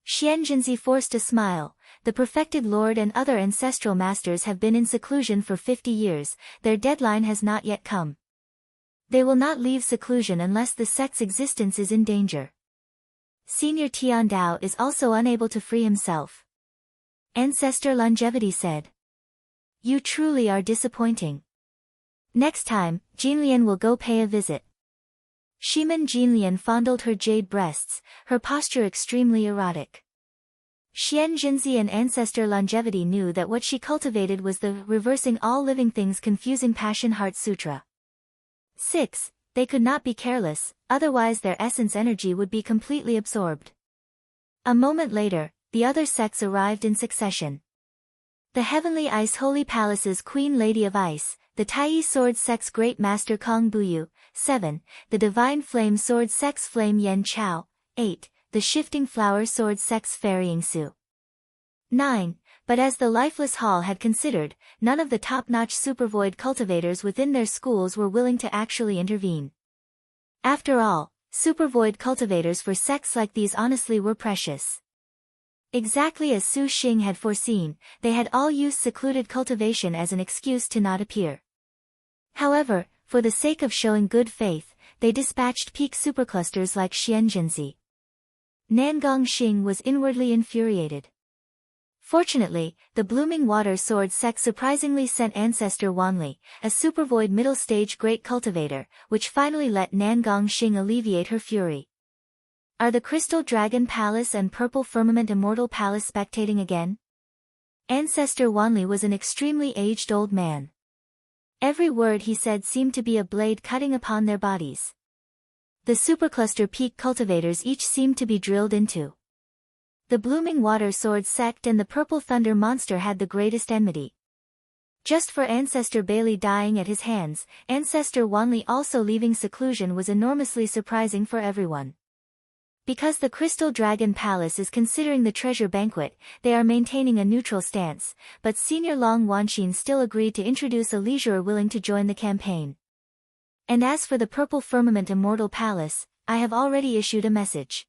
Xian Jinzi forced a smile. The Perfected Lord and other ancestral masters have been in seclusion for 50 years, their deadline has not yet come. They will not leave seclusion unless the sect's existence is in danger. Senior Tiandao is also unable to free himself. Ancestor Longevity said. You truly are disappointing. Next time, Jinlian will go pay a visit. Shimen Jinlian fondled her jade breasts, her posture extremely erotic. Xian Jinzi and Ancestor Longevity knew that what she cultivated was the reversing all living things confusing passion heart sutra. 6. They could not be careless, otherwise their essence energy would be completely absorbed. A moment later, the other sects arrived in succession. The Heavenly Ice Holy Palace's Queen Lady of Ice, the Tai Sword Sect's Great Master Kong Buyu, 7, the Divine Flame Sword Sect's Flame Yen Chao, 8, the Shifting Flower Sword Sect's Fairy Yingsu. 9, But as the lifeless hall had considered, none of the top-notch supervoid cultivators within their schools were willing to actually intervene. After all, supervoid cultivators for sects like these honestly were precious. Exactly as Su Xing had foreseen, they had all used secluded cultivation as an excuse to not appear. However, for the sake of showing good faith, they dispatched peak superclusters like Xianzhenzi. Nangong Xing was inwardly infuriated. Fortunately, the Blooming Water Sword sect surprisingly sent Ancestor Wanli, a supervoid middle-stage great cultivator, which finally let Nangong Xing alleviate her fury. Are the Crystal Dragon Palace and Purple Firmament Immortal Palace spectating again? Ancestor Wanli was an extremely aged old man. Every word he said seemed to be a blade cutting upon their bodies. The supercluster peak cultivators each seemed to be drilled into. The Blooming Water Sword sect and the Purple Thunder monster had the greatest enmity. Just for Ancestor Bailey dying at his hands, Ancestor Wanli also leaving seclusion was enormously surprising for everyone. Because the Crystal Dragon Palace is considering the treasure banquet, they are maintaining a neutral stance, but Senior Long Wanxin still agreed to introduce a leisurer willing to join the campaign. And as for the Purple Firmament Immortal Palace, I have already issued a message.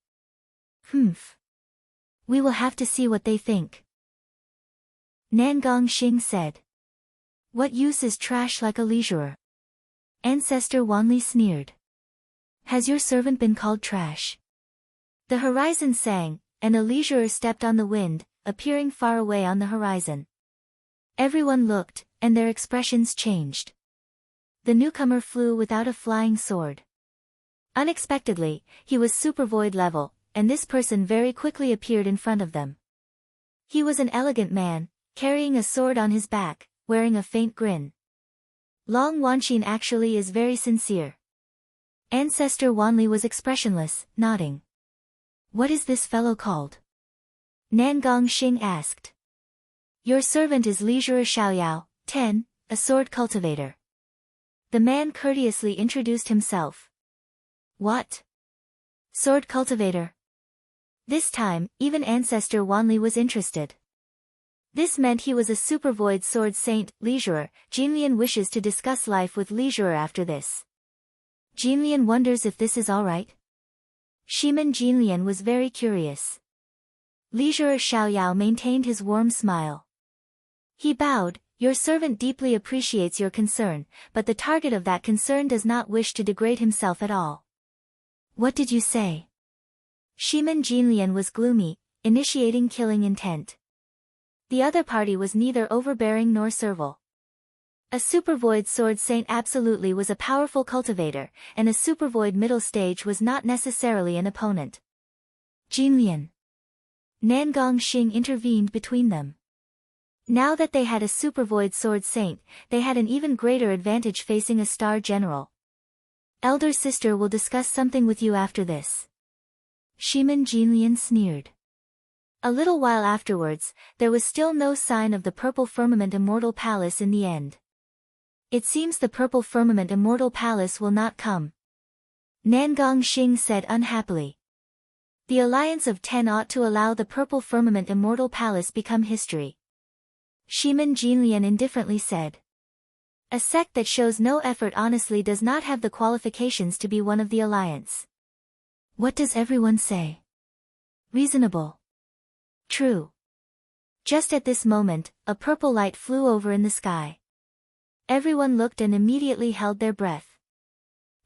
We will have to see what they think. Nangong Xing said. What use is trash like a leisurer? Ancestor Wanli sneered. Has your servant been called trash? The horizon sang, and a leisurer stepped on the wind, appearing far away on the horizon. Everyone looked, and their expressions changed. The newcomer flew without a flying sword. Unexpectedly, he was supervoid level, and this person very quickly appeared in front of them. He was an elegant man, carrying a sword on his back, wearing a faint grin. Long Wanxin actually is very sincere. Ancestor Wanli was expressionless, nodding. What is this fellow called? Nangong Xing asked. Your servant is Leisurer Xiaoyao, 10, a sword cultivator. The man courteously introduced himself. What? Sword cultivator? This time, even Ancestor Wanli was interested. This meant he was a supervoid sword saint, Leisurer. Jinlian wishes to discuss life with Leisurer after this. Jinlian wonders if this is alright. Shiman Jinlian was very curious. Leisurer Xiaoyao maintained his warm smile. He bowed. Your servant deeply appreciates your concern, but the target of that concern does not wish to degrade himself at all. What did you say? Shiman Jinlian was gloomy, initiating killing intent. The other party was neither overbearing nor servile. A supervoid sword saint absolutely was a powerful cultivator, and a supervoid middle stage was not necessarily an opponent. Jinlian. Nangong Xing intervened between them. Now that they had a supervoid sword saint, they had an even greater advantage facing a star general. Elder sister will discuss something with you after this. Shiman Jinlian sneered. A little while afterwards, there was still no sign of the Purple Firmament Immortal Palace in the end. It seems the Purple Firmament Immortal Palace will not come. Nangong Xing said unhappily. The Alliance of 10 ought to allow the Purple Firmament Immortal Palace become history. Shiman Jinlian indifferently said. A sect that shows no effort honestly does not have the qualifications to be one of the Alliance. What does everyone say? Reasonable. True. Just at this moment, a purple light flew over in the sky. Everyone looked and immediately held their breath.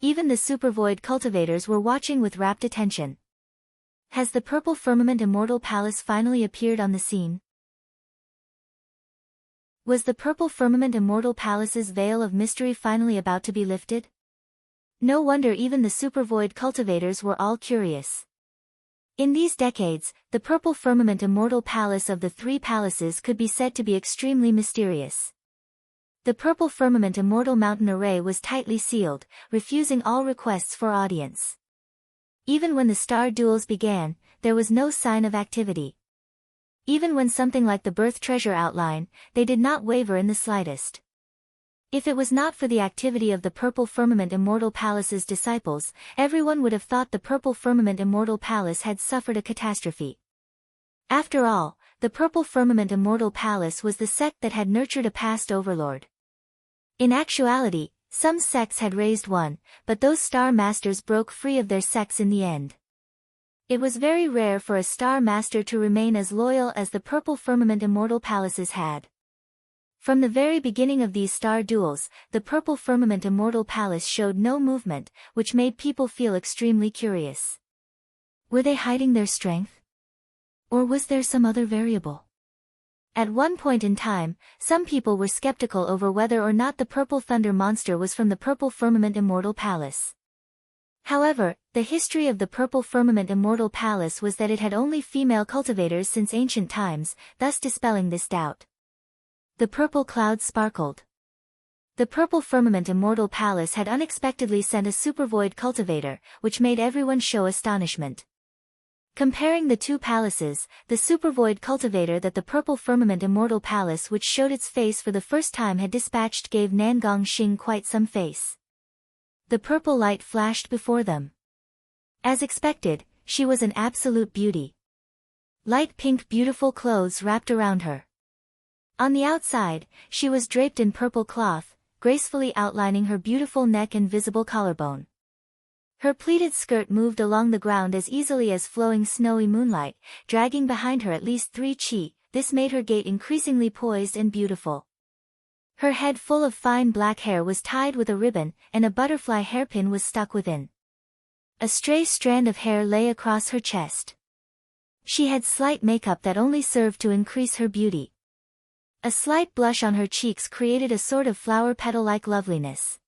Even the supervoid cultivators were watching with rapt attention. Has the Purple Firmament Immortal Palace finally appeared on the scene? Was the Purple Firmament Immortal Palace's veil of mystery finally about to be lifted? No wonder even the supervoid cultivators were all curious. In these decades, the Purple Firmament Immortal Palace of the Three Palaces could be said to be extremely mysterious. The Purple Firmament Immortal Mountain Array was tightly sealed, refusing all requests for audience. Even when the star duels began, there was no sign of activity. Even when something like the birth treasure outline, they did not waver in the slightest. If it was not for the activity of the Purple Firmament Immortal Palace's disciples, everyone would have thought the Purple Firmament Immortal Palace had suffered a catastrophe. After all, the Purple Firmament Immortal Palace was the sect that had nurtured a past overlord. In actuality, some sects had raised one, but those star masters broke free of their sects in the end. It was very rare for a star master to remain as loyal as the Purple Firmament Immortal Palaces had. From the very beginning of these star duels, the Purple Firmament Immortal Palace showed no movement, which made people feel extremely curious. Were they hiding their strength? Or was there some other variable? At one point in time, some people were skeptical over whether or not the Purple Thunder monster was from the Purple Firmament Immortal Palace. However, the history of the Purple Firmament Immortal Palace was that it had only female cultivators since ancient times, thus dispelling this doubt. The purple clouds sparkled. The Purple Firmament Immortal Palace had unexpectedly sent a supervoid cultivator, which made everyone show astonishment. Comparing the two palaces, the supervoid cultivator that the Purple Firmament Immortal Palace which showed its face for the first time had dispatched gave Lianxin quite some face. The purple light flashed before them. As expected, she was an absolute beauty. Light pink beautiful clothes wrapped around her. On the outside, she was draped in purple cloth, gracefully outlining her beautiful neck and visible collarbone. Her pleated skirt moved along the ground as easily as flowing snowy moonlight, dragging behind her at least 3 chi. This made her gait increasingly poised and beautiful. Her head full of fine black hair was tied with a ribbon, and a butterfly hairpin was stuck within. A stray strand of hair lay across her chest. She had slight makeup that only served to increase her beauty. A slight blush on her cheeks created a sort of flower petal-like loveliness.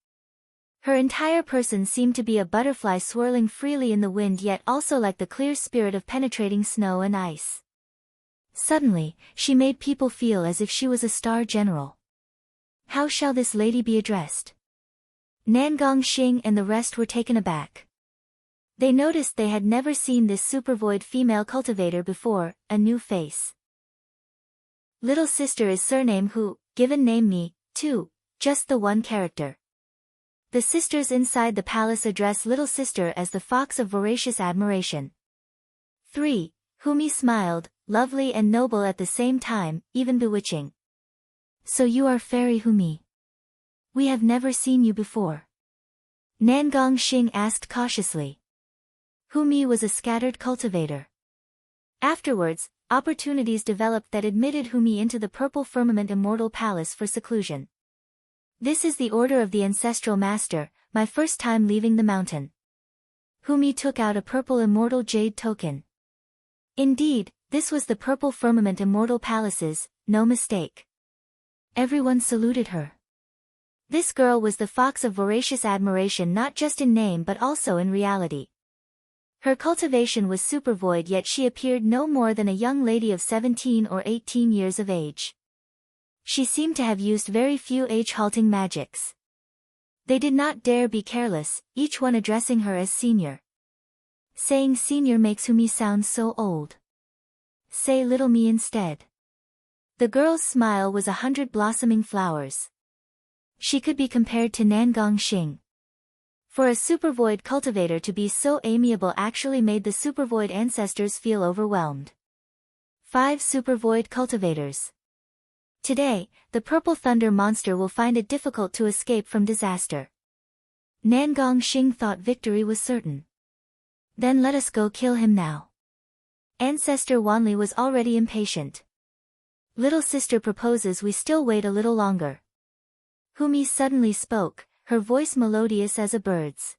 Her entire person seemed to be a butterfly swirling freely in the wind, yet also like the clear spirit of penetrating snow and ice. Suddenly, she made people feel as if she was a star general. How shall this lady be addressed? Lianxin and the rest were taken aback. They noticed they had never seen this supervoid female cultivator before, a new face. Little sister is surname Hu, given name Mi, too, just the one character. The sisters inside the palace address little sister as the fox of voracious admiration. 3. Humi smiled, lovely and noble at the same time, even bewitching. So you are Fairy Humi. We have never seen you before. Lianxin asked cautiously. Humi was a scattered cultivator. Afterwards, opportunities developed that admitted Humi into the Purple Firmament Immortal Palace for seclusion. This is the order of the Ancestral Master, my first time leaving the mountain. Humi took out a purple immortal jade token. Indeed, this was the Purple Firmament Immortal Palace's, no mistake. Everyone saluted her. This girl was the fox of voracious admiration not just in name but also in reality. Her cultivation was supervoid, yet she appeared no more than a young lady of 17 or 18 years of age. She seemed to have used very few age-halting magics. They did not dare be careless, each one addressing her as senior. Saying senior makes Humi sound so old. Say little me instead. The girl's smile was 100 blossoming flowers. She could be compared to Lianxin. For a supervoid cultivator to be so amiable actually made the supervoid ancestors feel overwhelmed. 5 supervoid cultivators. Today, the Purple Thunder monster will find it difficult to escape from disaster. Lianxin thought victory was certain. Then let us go kill him now. Ancestor Wanli was already impatient. Little sister proposes we still wait a little longer. Humi suddenly spoke, her voice melodious as a bird's.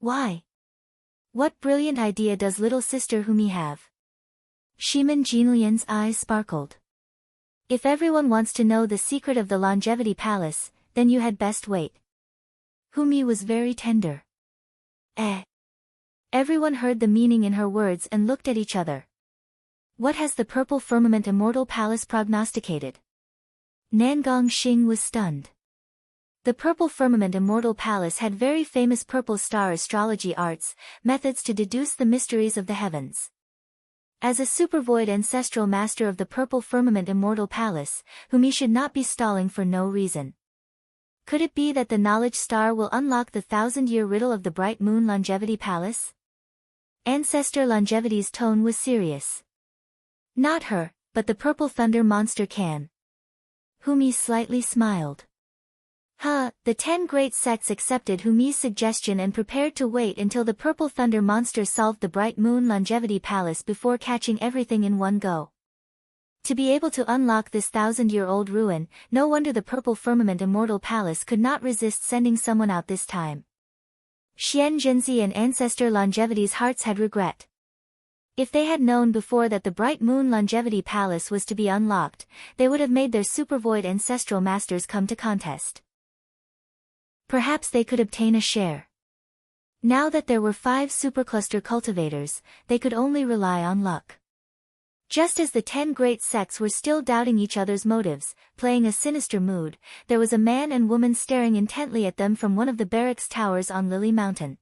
Why? What brilliant idea does little sister Humi have? Shiman Jinlian's eyes sparkled. If everyone wants to know the secret of the Longevity Palace, then you had best wait. Humi was very tender. Everyone heard the meaning in her words and looked at each other. What has the Purple Firmament Immortal Palace prognosticated? Lianxin was stunned. The Purple Firmament Immortal Palace had very famous purple star astrology arts, methods to deduce the mysteries of the heavens. As a supervoid ancestral master of the Purple Firmament Immortal Palace, Humi should not be stalling for no reason. Could it be that the knowledge star will unlock the 1,000-year riddle of the Bright Moon Longevity Palace? Ancestor Longevity's tone was serious. Not her, but the purple thunder monster can. Humi slightly smiled. The 10 great sects accepted Humi's suggestion and prepared to wait until the purple thunder monster solved the Bright Moon Longevity Palace before catching everything in one go. To be able to unlock this 1,000-year-old ruin, no wonder the Purple Firmament Immortal Palace could not resist sending someone out this time. Xian Zhenzi and Ancestor Longevity's hearts had regret. If they had known before that the Bright Moon Longevity Palace was to be unlocked, they would have made their Supervoid Ancestral Masters come to contest. Perhaps they could obtain a share. Now that there were 5 supercluster cultivators, they could only rely on luck. Just as the 10 great sects were still doubting each other's motives, playing a sinister mood, there was a man and woman staring intently at them from one of the barracks towers on Lily Mountain.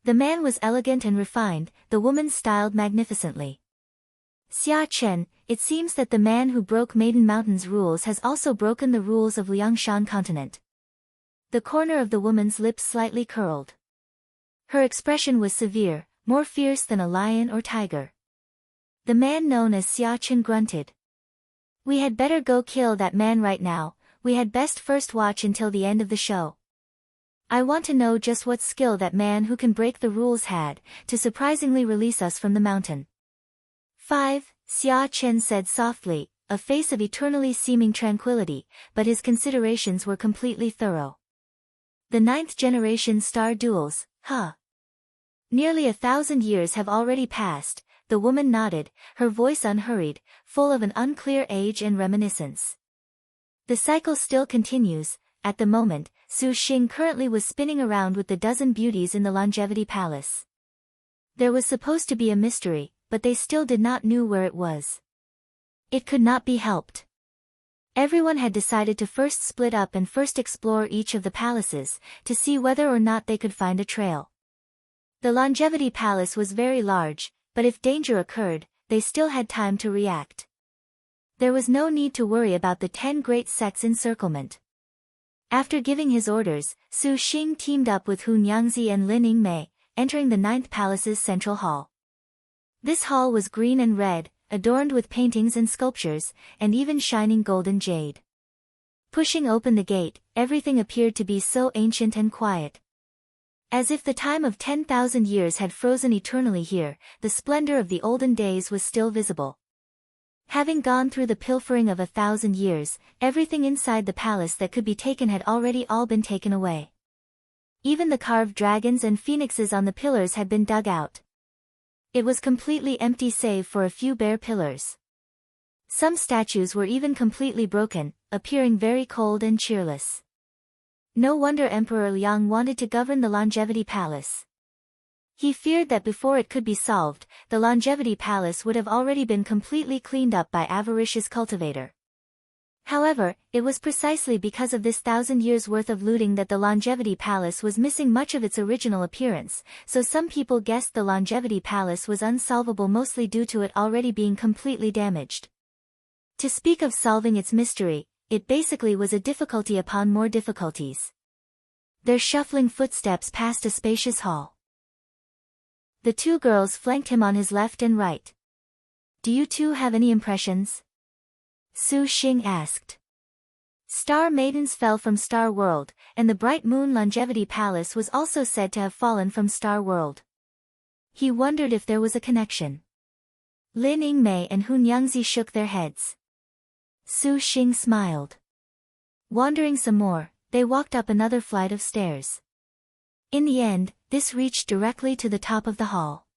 The man was elegant and refined, the woman styled magnificently. Xia Chen, it seems that the man who broke Maiden Mountain's rules has also broken the rules of Lianxin continent. The corner of the woman's lips slightly curled. Her expression was severe, more fierce than a lion or tiger. The man known as Xia Chen grunted. We had better go kill that man right now, we had best first watch until the end of the show. I want to know just what skill that man who can break the rules had, to surprisingly release us from the mountain. 5, Xia Chen said softly, a face of eternally seeming tranquility, but his considerations were completely thorough. The 9th generation star duels, Nearly 1,000 years have already passed, the woman nodded, her voice unhurried, full of an unclear age and reminiscence. The cycle still continues. At the moment, Su Xing currently was spinning around with the dozen beauties in the Longevity Palace. There was supposed to be a mystery, but they still did not know where it was. It could not be helped. Everyone had decided to first split up and first explore each of the palaces, to see whether or not they could find a trail. The Longevity Palace was very large, but if danger occurred, they still had time to react. There was no need to worry about the 10 great sects' encirclement. After giving his orders, Su Xing teamed up with Hun Yangzi and Lin Yingmei, entering the 9th Palace's central hall. This hall was green and red, adorned with paintings and sculptures, and even shining golden jade. Pushing open the gate, everything appeared to be so ancient and quiet. As if the time of 10,000 years had frozen eternally here, the splendor of the olden days was still visible. Having gone through the pilfering of 1,000 years, everything inside the palace that could be taken had already all been taken away. Even the carved dragons and phoenixes on the pillars had been dug out. It was completely empty save for a few bare pillars. Some statues were even completely broken, appearing very cold and cheerless. No wonder Emperor Liang wanted to govern the Longevity Palace. He feared that before it could be solved, the Longevity Palace would have already been completely cleaned up by avaricious cultivator. However, it was precisely because of this 1,000 years' worth of looting that the Longevity Palace was missing much of its original appearance, so some people guessed the Longevity Palace was unsolvable mostly due to it already being completely damaged. To speak of solving its mystery, it basically was a difficulty upon more difficulties. Their shuffling footsteps passed a spacious hall. The 2 girls flanked him on his left and right. Do you two have any impressions? Su Xing asked. Star Maidens fell from Star World, and the Bright Moon Longevity Palace was also said to have fallen from Star World. He wondered if there was a connection. Lin Yingmei and Hun Yangzi shook their heads. Su Xing smiled. Wandering some more, they walked up another flight of stairs. In the end, this reached directly to the top of the hall.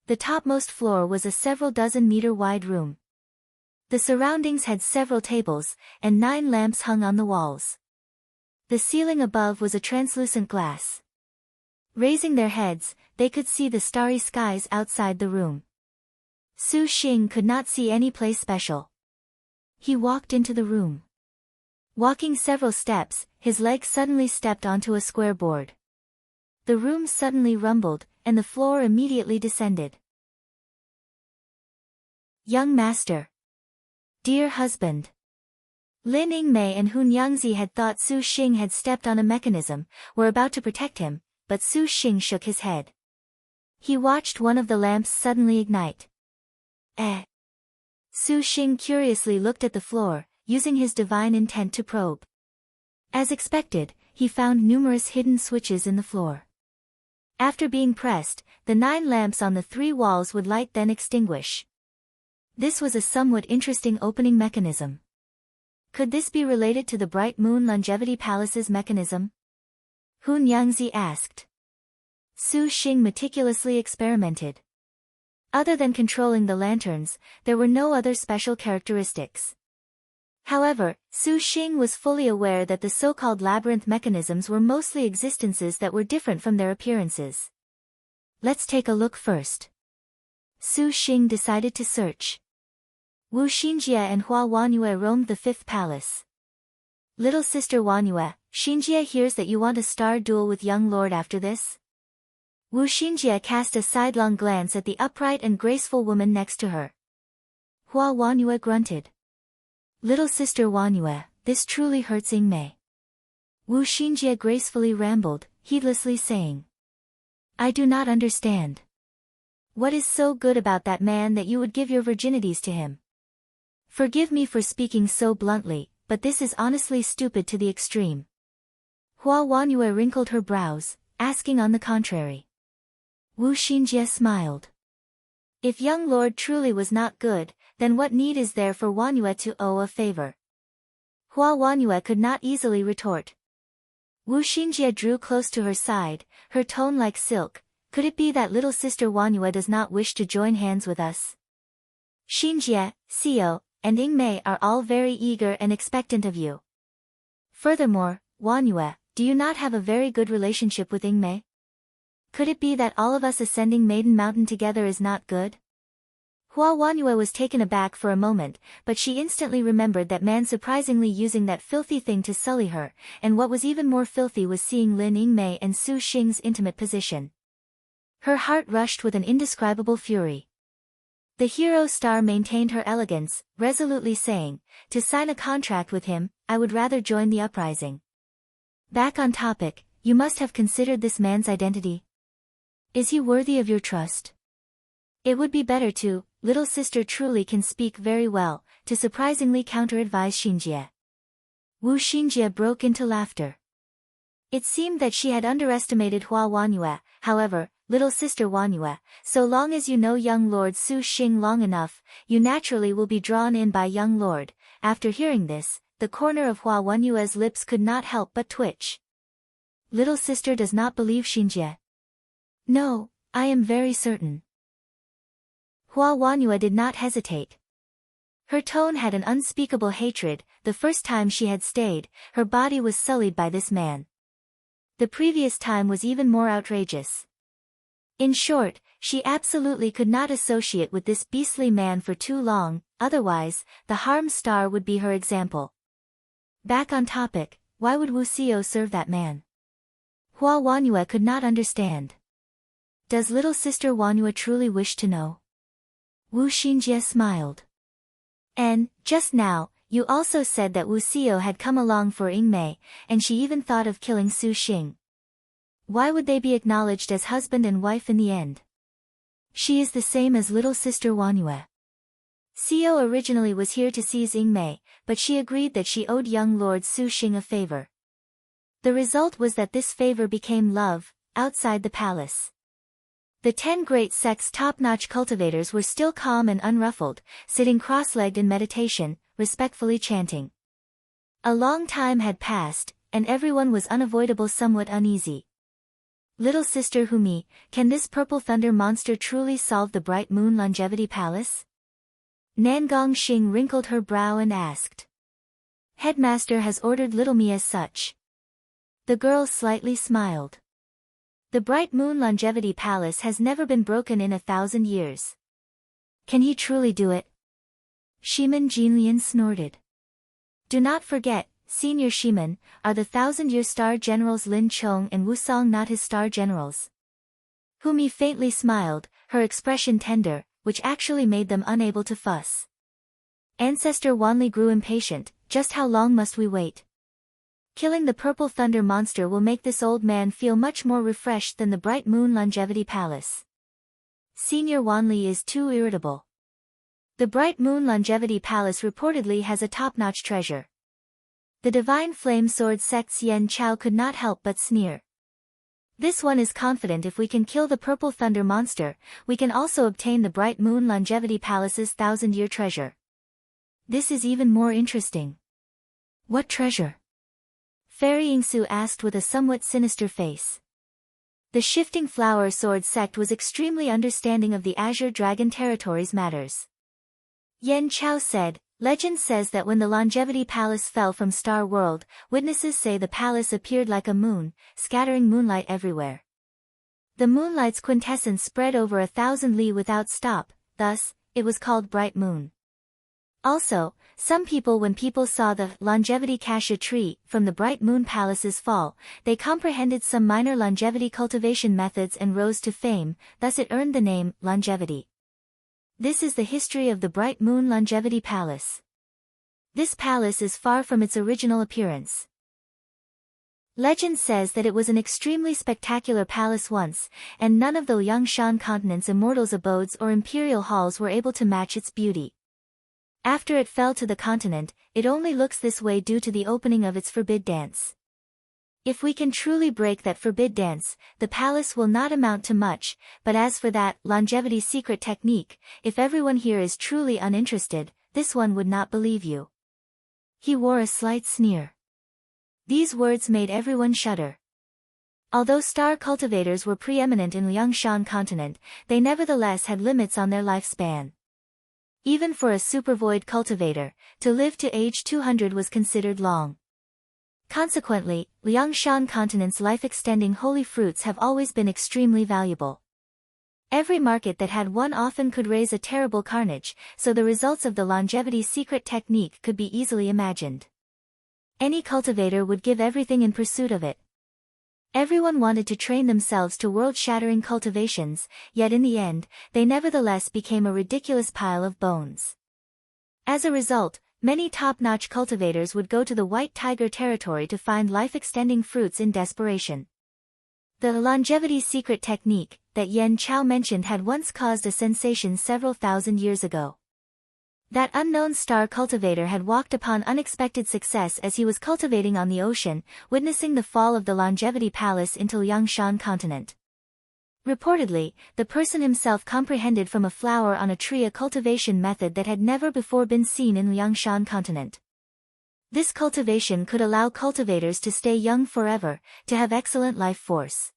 The topmost floor was a several dozen meter wide room. The surroundings had several tables, and 9 lamps hung on the walls. The ceiling above was a translucent glass. Raising their heads, they could see the starry skies outside the room. Su Xing could not see any place special. He walked into the room. Walking several steps, his leg suddenly stepped onto a square board. The room suddenly rumbled, and the floor immediately descended. Young master. Dear husband. Lin Yingmei and Hun Yangzi had thought Su Xing had stepped on a mechanism, were about to protect him, but Su Xing shook his head. He watched one of the lamps suddenly ignite. Su Xing curiously looked at the floor, using his divine intent to probe. As expected, he found numerous hidden switches in the floor. After being pressed, the 9 lamps on the 3 walls would light then extinguish. This was a somewhat interesting opening mechanism. Could this be related to the Bright Moon Longevity Palace's mechanism? Hun Yangzi asked. Su Xing meticulously experimented. Other than controlling the lanterns, there were no other special characteristics. However, Su Xing was fully aware that the so-called labyrinth mechanisms were mostly existences that were different from their appearances. Let's take a look first. Su Xing decided to search. Wu Xinjie and Hua Wanyue roamed the 5th palace. Little sister Wanyue, Xinjie hears that you want a star duel with young lord after this? Wu Xinjie cast a sidelong glance at the upright and graceful woman next to her. Hua Wanyue grunted. Little sister Wanyue, this truly hurts Yingmei. Wu Xinjie gracefully rambled, heedlessly saying. I do not understand. What is so good about that man that you would give your virginities to him? Forgive me for speaking so bluntly, but this is honestly stupid to the extreme. Hua Wanyue wrinkled her brows, asking on the contrary. Wu Xinjie smiled. If young lord truly was not good, then what need is there for Wanyue to owe a favor? Hua Wanyue could not easily retort. Wu Xinjie drew close to her side, her tone like silk. Could it be that little sister Wanyue does not wish to join hands with us? Xinjie, Xiao, and Yingmei are all very eager and expectant of you. Furthermore, Wanyue, do you not have a very good relationship with Yingmei? Could it be that all of us ascending Maiden Mountain together is not good? Hua Wanyue was taken aback for a moment, but she instantly remembered that man surprisingly using that filthy thing to sully her, and what was even more filthy was seeing Lin Yingmei and Su Xing's intimate position. Her heart rushed with an indescribable fury. The hero star maintained her elegance, resolutely saying, to sign a contract with him, I would rather join the uprising. Back on topic, you must have considered this man's identity. Is he worthy of your trust? It would be better to, little sister truly can speak very well, to surprisingly counter-advise Xinjie. Wu Xinjie broke into laughter. It seemed that she had underestimated Hua Wanyue, however, little sister Wanyue, so long as you know young lord Su Xing long enough, you naturally will be drawn in by young lord. After hearing this, the corner of Hua Wanyue's lips could not help but twitch. Little sister does not believe Xinjie. No, I am very certain. Hua Wanyue did not hesitate. Her tone had an unspeakable hatred. The first time she had stayed, her body was sullied by this man. The previous time was even more outrageous. In short, she absolutely could not associate with this beastly man for too long, otherwise, the harm star would be her example. Back on topic, why would Wu Xiao serve that man? Hua Wanyue could not understand. Does little sister Wanyue truly wish to know? Wu Xinjie smiled. And, just now, you also said that Wu Xiao had come along for Yingmei, and she even thought of killing Su Xing. Why would they be acknowledged as husband and wife in the end? She is the same as little sister Wanyue. Xiao originally was here to seize Yingmei, but she agreed that she owed young lord Su Xing a favor. The result was that this favor became love, outside the palace. The 10 great sect's top-notch cultivators were still calm and unruffled, sitting cross-legged in meditation, respectfully chanting. A long time had passed, and everyone was unavoidable somewhat uneasy. Little sister Humi, can this purple thunder monster truly solve the Bright Moon Longevity Palace? Nangong Xing wrinkled her brow and asked. Headmaster has ordered little me as such. The girl slightly smiled. The Bright Moon Longevity Palace has never been broken in 1,000 years. Can he truly do it? Shiman Jinlian snorted. Do not forget, Senior Shiman, are the 1,000-year star generals Lin Chong and Wu Song not his star generals? Humi faintly smiled, her expression tender, which actually made them unable to fuss. Ancestor Wanli grew impatient. Just how long must we wait? Killing the purple thunder monster will make this old man feel much more refreshed than the Bright Moon Longevity Palace. Senior Wanli is too irritable. The Bright Moon Longevity Palace reportedly has a top-notch treasure. The Divine Flame Sword sect's Yen Chao could not help but sneer. This one is confident if we can kill the Purple Thunder monster, we can also obtain the Bright Moon Longevity Palace's 1,000-year treasure. This is even more interesting. What treasure? Fairy Yingsu asked with a somewhat sinister face. The Shifting Flower Sword sect was extremely understanding of the Azure Dragon Territory's matters. Yen Chao said, legend says that when the Longevity Palace fell from Star World, witnesses say the palace appeared like a moon, scattering moonlight everywhere. The moonlight's quintessence spread over 1,000 li without stop, thus, it was called Bright Moon. Also, some people when people saw the longevity cassia tree from the Bright Moon Palace's fall, they comprehended some minor longevity cultivation methods and rose to fame, thus it earned the name longevity. This is the history of the Bright Moon Longevity Palace. This palace is far from its original appearance. Legend says that it was an extremely spectacular palace once, and none of the Lianxin continent's immortals' abodes or imperial halls were able to match its beauty. After it fell to the continent, it only looks this way due to the opening of its forbid dance. If we can truly break that forbid dance, the palace will not amount to much, but as for that longevity secret technique, if everyone here is truly uninterested, this one would not believe you. He wore a slight sneer. These words made everyone shudder. Although star cultivators were preeminent in Lianxin continent, they nevertheless had limits on their lifespan. Even for a supervoid cultivator, to live to age 200 was considered long. Consequently, Lianxin continent's life-extending holy fruits have always been extremely valuable. Every market that had one often could raise a terrible carnage, so the results of the longevity secret technique could be easily imagined. Any cultivator would give everything in pursuit of it. Everyone wanted to train themselves to world-shattering cultivations, yet in the end, they nevertheless became a ridiculous pile of bones. As a result, many top-notch cultivators would go to the White Tiger territory to find life-extending fruits in desperation. The longevity secret technique that Yen Chao mentioned had once caused a sensation several thousand years ago. That unknown star cultivator had walked upon unexpected success as he was cultivating on the ocean, witnessing the fall of the longevity palace into Lianxin continent. Reportedly, the person himself comprehended from a flower on a tree a cultivation method that had never before been seen in Lianxin continent. This cultivation could allow cultivators to stay young forever, to have excellent life force.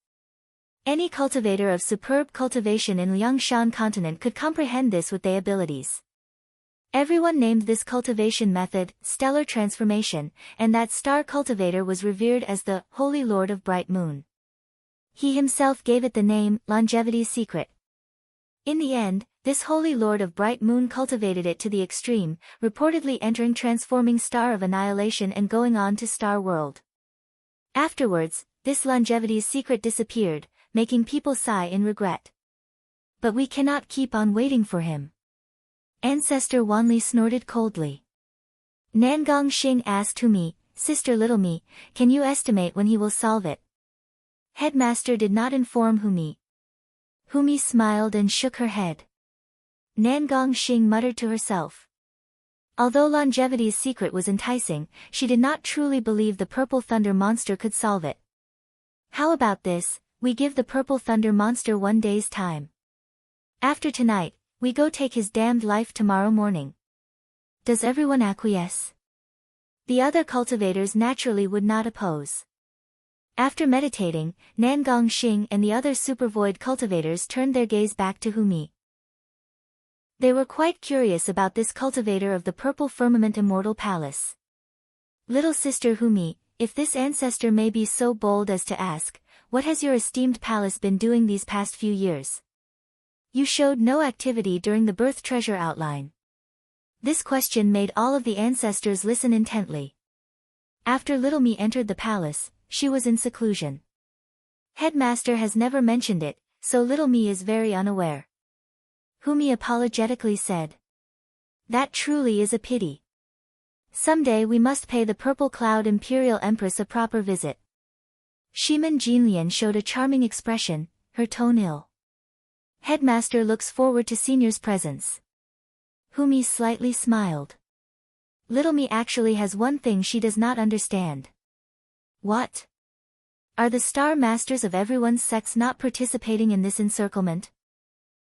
Any cultivator of superb cultivation in Lianxin continent could comprehend this with their abilities. Everyone named this cultivation method stellar transformation, and that star cultivator was revered as the Holy Lord of Bright Moon. He himself gave it the name longevity secret. In the end, this Holy Lord of Bright Moon cultivated it to the extreme, reportedly entering transforming Star of Annihilation and going on to Star World. Afterwards, this longevity's secret disappeared, making people sigh in regret. But we cannot keep on waiting for him. Ancestor Wanli snorted coldly. Nangong Xing asked Humi, Sister Little Me, can you estimate when he will solve it? Headmaster did not inform Humi. Humi smiled and shook her head. Nangong Xing muttered to herself. Although longevity's secret was enticing, she did not truly believe the Purple Thunder monster could solve it. How about this, we give the Purple Thunder monster 1 day's time. After tonight, we go take his damned life tomorrow morning. Does everyone acquiesce? The other cultivators naturally would not oppose. After meditating, Nangong Xing and the other supervoid cultivators turned their gaze back to Humi. They were quite curious about this cultivator of the Purple Firmament Immortal Palace. Little sister Humi, if this ancestor may be so bold as to ask, what has your esteemed palace been doing these past few years? You showed no activity during the birth treasure outline. This question made all of the ancestors listen intently. After Little Me entered the palace, she was in seclusion. Headmaster has never mentioned it, so Little Me is very unaware. Humi apologetically said. That truly is a pity. Someday we must pay the Purple Cloud Imperial Empress a proper visit. Shiman Jinlian showed a charming expression, her tone ill. Headmaster looks forward to senior's presence. Humi slightly smiled. Little me actually has one thing she does not understand. What? Are the star masters of everyone's sects not participating in this encirclement?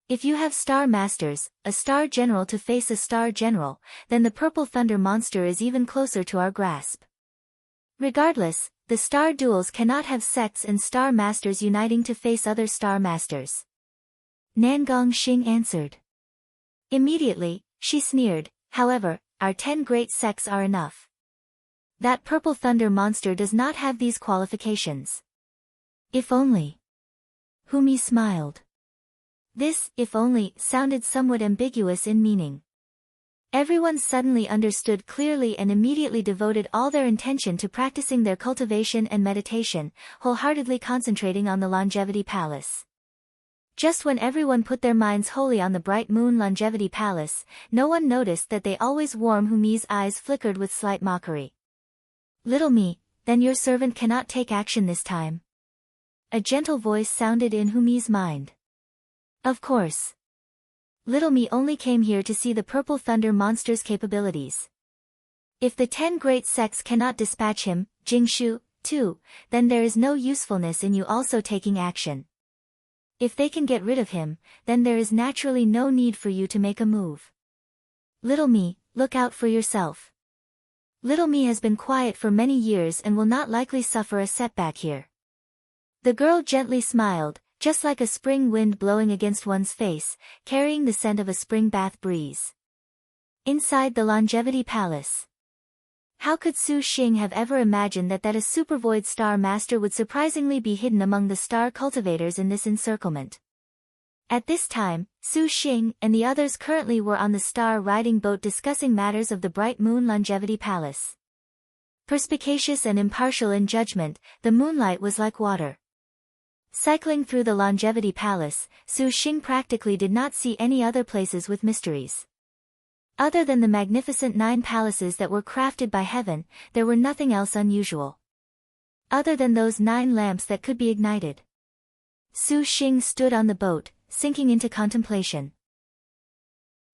If you have star masters, a star general to face a star general, then the purple thunder monster is even closer to our grasp. Regardless, the star duels cannot have sects and star masters uniting to face other star masters. Nangong Xing answered. Immediately, she sneered, however, our 10 great sects are enough. That purple thunder monster does not have these qualifications. If only. Humi smiled. This, if only, sounded somewhat ambiguous in meaning. Everyone suddenly understood clearly and immediately devoted all their intention to practicing their cultivation and meditation, wholeheartedly concentrating on the Longevity Palace. Just when everyone put their minds wholly on the bright moon Longevity Palace, no one noticed that they always warm Humi's eyes flickered with slight mockery. Little me, then your servant cannot take action this time. A gentle voice sounded in Humi's mind. Of course. Little me only came here to see the purple thunder monster's capabilities. If the 10 great sects cannot dispatch him, Jingshu, too, then there is no usefulness in you also taking action. If they can get rid of him, then there is naturally no need for you to make a move. Little me, look out for yourself. Little me has been quiet for many years and will not likely suffer a setback here. The girl gently smiled, just like a spring wind blowing against one's face, carrying the scent of a spring bath breeze. Inside the Longevity Palace. How could Su Xing have ever imagined that a supervoid star master would surprisingly be hidden among the star cultivators in this encirclement? At this time, Su Xing and the others currently were on the star riding boat discussing matters of the bright moon Longevity Palace. Perspicacious and impartial in judgment, the moonlight was like water. Cycling through the Longevity Palace, Su Xing practically did not see any other places with mysteries. Other than the magnificent 9 palaces that were crafted by heaven, there were nothing else unusual. Other than those 9 lamps that could be ignited. Su Xing stood on the boat, sinking into contemplation.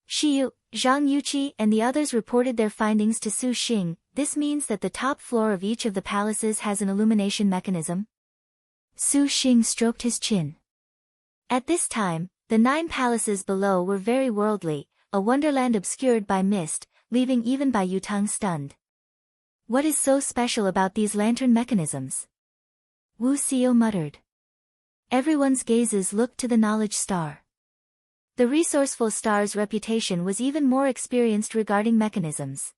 Shiyu, Zhang Yuqi and the others reported their findings to Su Xing. This means that the top floor of each of the palaces has an illumination mechanism? Su Xing stroked his chin. At this time, the 9 palaces below were very worldly, a wonderland obscured by mist, leaving even Bai Yutang stunned. What is so special about these lantern mechanisms? Wu Xiao muttered. Everyone's gazes looked to the knowledge star. The resourceful star's reputation was even more experienced regarding mechanisms.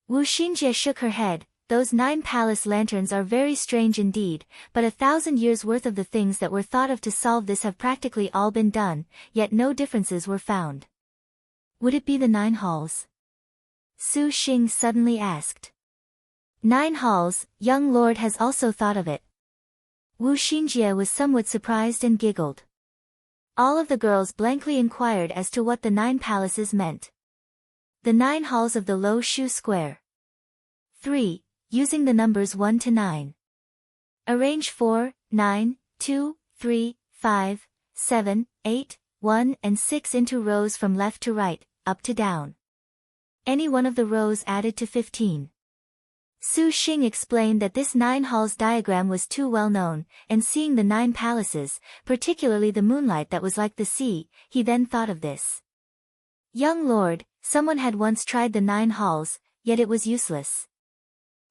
Wu Xinjie shook her head. Those 9 palace lanterns are very strange indeed, but 1,000 years worth of the things that were thought of to solve this have practically all been done, yet no differences were found. Would it be the 9 halls? Su Xing suddenly asked. 9 halls, young lord has also thought of it. Wu Xinjie was somewhat surprised and giggled. All of the girls blankly inquired as to what the 9 palaces meant. The 9 halls of the Lo Shu Square. 3. Using the numbers 1 to 9. Arrange 4, 9, 2, 3, 5, 7, 8, 1 and 6 into rows from left to right, up to down. Any one of the rows added to 15. Su Xing explained that this 9 halls diagram was too well known, and seeing the 9 palaces, particularly the moonlight that was like the sea, he then thought of this. Young lord, someone had once tried the 9 halls, yet it was useless.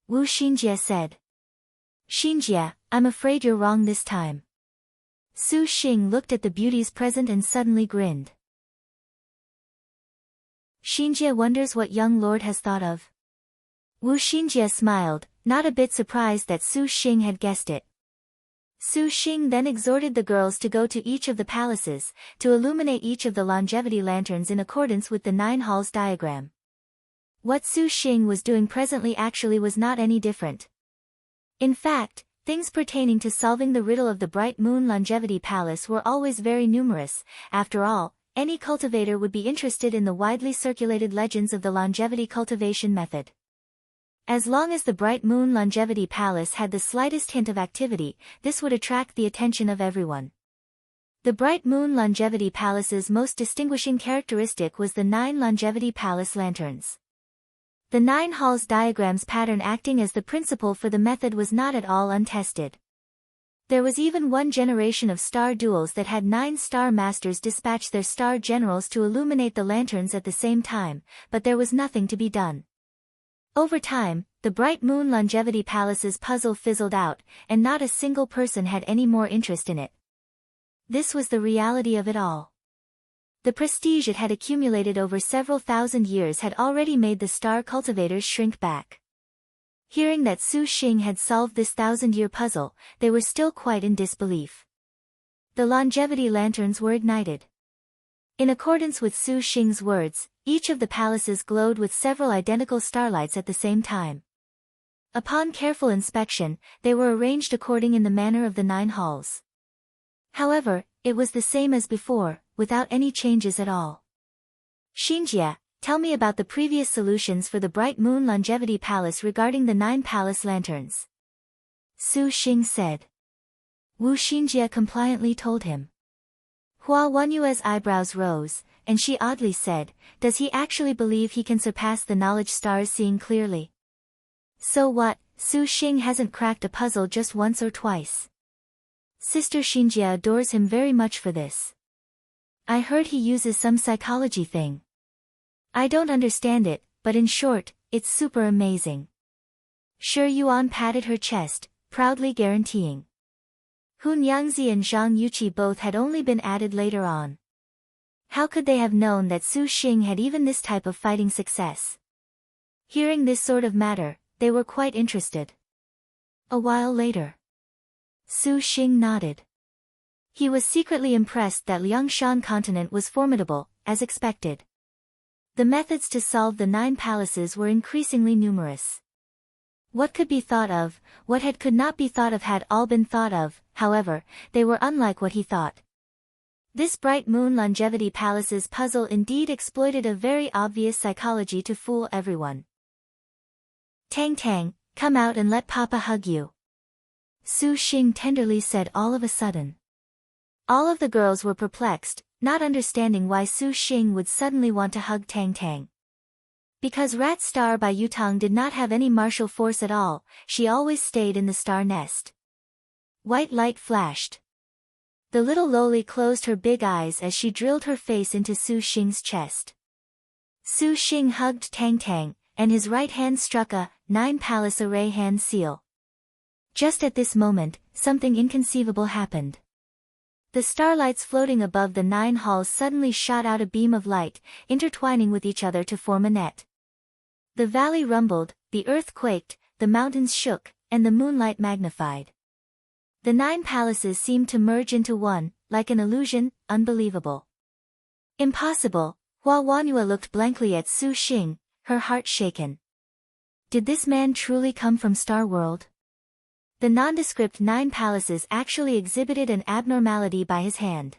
Wu Xinjie said. Xinjie, I'm afraid you're wrong this time. Su Xing looked at the beauties present and suddenly grinned. Xinjie wonders what young lord has thought of. Wu Xinjie smiled, not a bit surprised that Su Xing had guessed it. Su Xing then exhorted the girls to go to each of the palaces, to illuminate each of the longevity lanterns in accordance with the 9 halls diagram. What Su Xing was doing presently actually was not any different. In fact, things pertaining to solving the riddle of the Bright Moon Longevity Palace were always very numerous. After all, any cultivator would be interested in the widely circulated legends of the longevity cultivation method. As long as the Bright Moon Longevity Palace had the slightest hint of activity, this would attract the attention of everyone. The Bright Moon Longevity Palace's most distinguishing characteristic was the 9 Longevity Palace lanterns. The 9 halls diagram's pattern acting as the principle for the method was not at all untested. There was even one generation of star duels that had 9 star masters dispatch their star generals to illuminate the lanterns at the same time, but there was nothing to be done. Over time, the Bright Moon Longevity Palace's puzzle fizzled out, and not a single person had any more interest in it. This was the reality of it all. The prestige it had accumulated over several thousand years had already made the star cultivators shrink back. Hearing that Su Xing had solved this thousand-year puzzle, they were still quite in disbelief. The longevity lanterns were ignited. In accordance with Su Xing's words, each of the palaces glowed with several identical starlights at the same time. Upon careful inspection, they were arranged according in the manner of the 9 halls. However, it was the same as before, without any changes at all. Xinjie, tell me about the previous solutions for the Bright Moon Longevity Palace regarding the 9 palace lanterns. Su Xing said. Wu Xinjie compliantly told him. Hua Wenyue's eyebrows rose, and she oddly said, does he actually believe he can surpass the knowledge stars seeing clearly? So what, Su Xing hasn't cracked a puzzle just once or twice. Sister Xinjie adores him very much for this. I heard he uses some psychology thing. I don't understand it, but in short, it's super amazing. Shi Yuan patted her chest, proudly guaranteeing. Hun Yangzi and Zhang Yuqi both had only been added later on. How could they have known that Su Xing had even this type of fighting success? Hearing this sort of matter, they were quite interested. A while later, Su Xing nodded. He was secretly impressed that Lianxin continent was formidable, as expected. The methods to solve the 9 palaces were increasingly numerous. What could be thought of, what could not be thought of had all been thought of, however, they were unlike what he thought. This Bright Moon Longevity Palace's puzzle indeed exploited a very obvious psychology to fool everyone. Tang Tang, come out and let Papa hug you. Su Xing tenderly said all of a sudden. All of the girls were perplexed, not understanding why Su Xing would suddenly want to hug Tang Tang. Because Rat Star by Yutang did not have any martial force at all, she always stayed in the star nest. White light flashed. The little loli closed her big eyes as she drilled her face into Su Xing's chest. Su Xing hugged Tang Tang, and his right hand struck a 9 palace array hand seal. Just at this moment, something inconceivable happened. The starlights floating above the 9 halls suddenly shot out a beam of light, intertwining with each other to form a net. The valley rumbled, the earth quaked, the mountains shook, and the moonlight magnified. The 9 palaces seemed to merge into one, like an illusion, unbelievable. Impossible, Hua Wenyue looked blankly at Su Xing, her heart shaken. Did this man truly come from Star World? The nondescript 9 palaces actually exhibited an abnormality by his hand.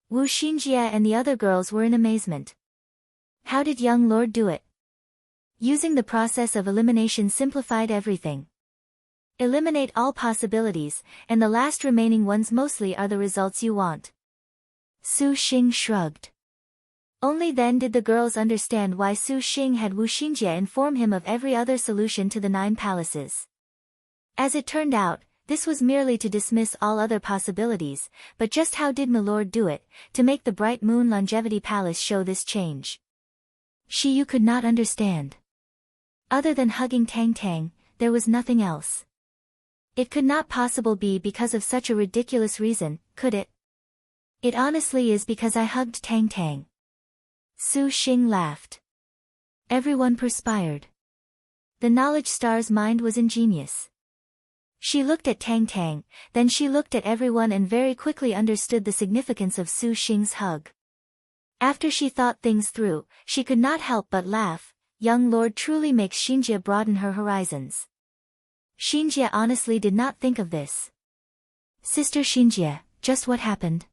Wu Xinjie and the other girls were in amazement. How did young lord do it? Using the process of elimination simplified everything. Eliminate all possibilities, and the last remaining ones mostly are the results you want. Su Xing shrugged. Only then did the girls understand why Su Xing had Wu Xinjie inform him of every other solution to the 9 palaces. As it turned out, this was merely to dismiss all other possibilities, but just how did Milord do it, to make the Bright Moon Longevity Palace show this change? Shiyu could not understand. Other than hugging Tang Tang, there was nothing else. It could not possibly be because of such a ridiculous reason, could it? It honestly is because I hugged Tang Tang. Su Xing laughed. Everyone perspired. The knowledge star's mind was ingenious. She looked at Tang Tang, then she looked at everyone and very quickly understood the significance of Su Xing's hug. After she thought things through, she could not help but laugh. Young lord truly makes Xinjie broaden her horizons. Xinjie honestly did not think of this. Sister Xinjie, just what happened?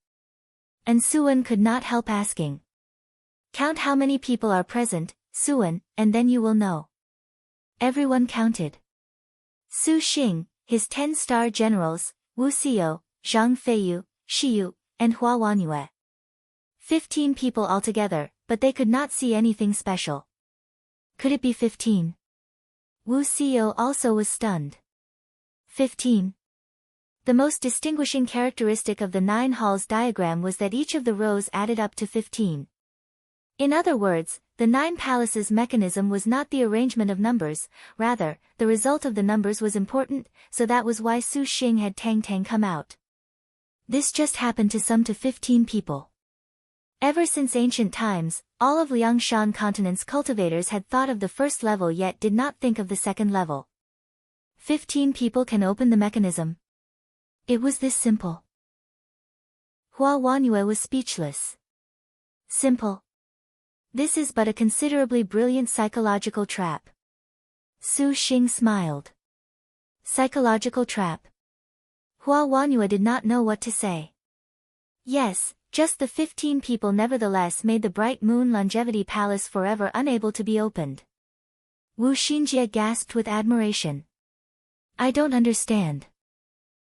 And Suwen could not help asking. Count how many people are present, Suwen, and then you will know. Everyone counted. Su Xing, his 10 star generals, Wu Xiu, Zhang Feiyu, Shiyu, and Hua Wanyue. 15 people altogether, but they could not see anything special. Could it be 15? Wu Xiao also was stunned. 15. The most distinguishing characteristic of the 9 halls diagram was that each of the rows added up to 15. In other words, the 9 palaces mechanism was not the arrangement of numbers, rather, the result of the numbers was important, so that was why Su Xing had Tang Tang come out. This just happened to sum to 15 people. Ever since ancient times, all of Lianxin continent's cultivators had thought of the first level yet did not think of the second level. 15 people can open the mechanism. It was this simple. Hua Wanyue was speechless. Simple. This is but a considerably brilliant psychological trap. Su Xing smiled. Psychological trap. Hua Wanyue did not know what to say. Yes, just the 15 people nevertheless made the Bright Moon Longevity Palace forever unable to be opened. Wu Xinjie gasped with admiration. I don't understand.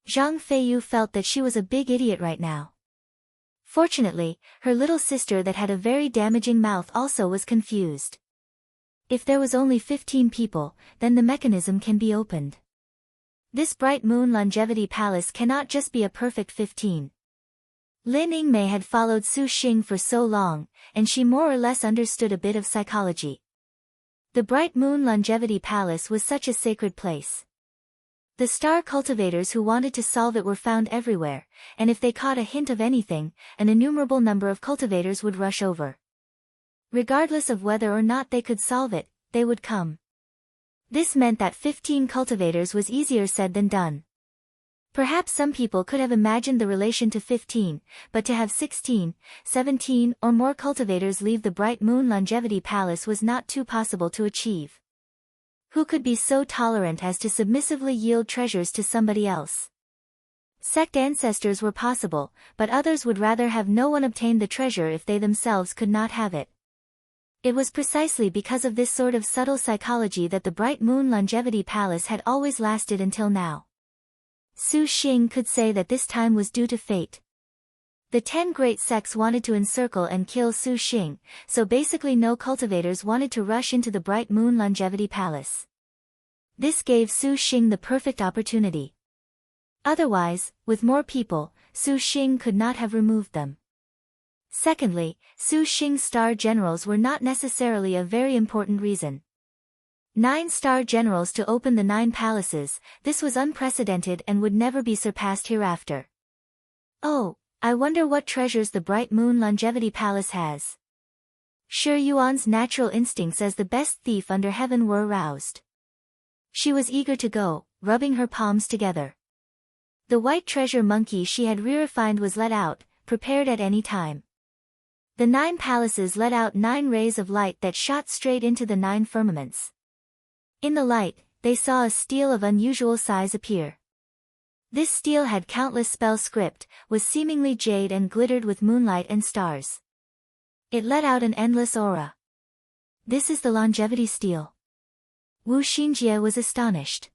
Zhang Feiyu felt that she was a big idiot right now. Fortunately, her little sister that had a very damaging mouth also was confused. If there was only 15 people, then the mechanism can be opened. This Bright Moon Longevity Palace cannot just be a perfect 15. Lin Yingmei had followed Su Xing for so long, and she more or less understood a bit of psychology. The Bright Moon Longevity Palace was such a sacred place. The star cultivators who wanted to solve it were found everywhere, and if they caught a hint of anything, an innumerable number of cultivators would rush over. Regardless of whether or not they could solve it, they would come. This meant that 15 cultivators was easier said than done. Perhaps some people could have imagined the relation to 15, but to have 16, 17 or more cultivators leave the Bright Moon Longevity Palace was not too possible to achieve. Who could be so tolerant as to submissively yield treasures to somebody else? Sect ancestors were possible, but others would rather have no one obtain the treasure if they themselves could not have it. It was precisely because of this sort of subtle psychology that the Bright Moon Longevity Palace had always lasted until now. Su Xing could say that this time was due to fate. The 10 great sects wanted to encircle and kill Su Xing, so basically no cultivators wanted to rush into the Bright Moon Longevity Palace. This gave Su Xing the perfect opportunity. Otherwise, with more people, Su Xing could not have removed them. Secondly, Su Xing's star generals were not necessarily a very important reason. 9 star generals to open the 9 palaces, this was unprecedented and would never be surpassed hereafter. Oh, I wonder what treasures the Bright Moon Longevity Palace has. Shi Yuan's natural instincts as the best thief under heaven were aroused. She was eager to go, rubbing her palms together. The white treasure monkey she had refined was let out, prepared at any time. The 9 palaces let out 9 rays of light that shot straight into the 9 firmaments. In the light, they saw a stele of unusual size appear. This stele had countless spell script, was seemingly jade and glittered with moonlight and stars. It let out an endless aura. This is the longevity stele. Wu Xinjie was astonished.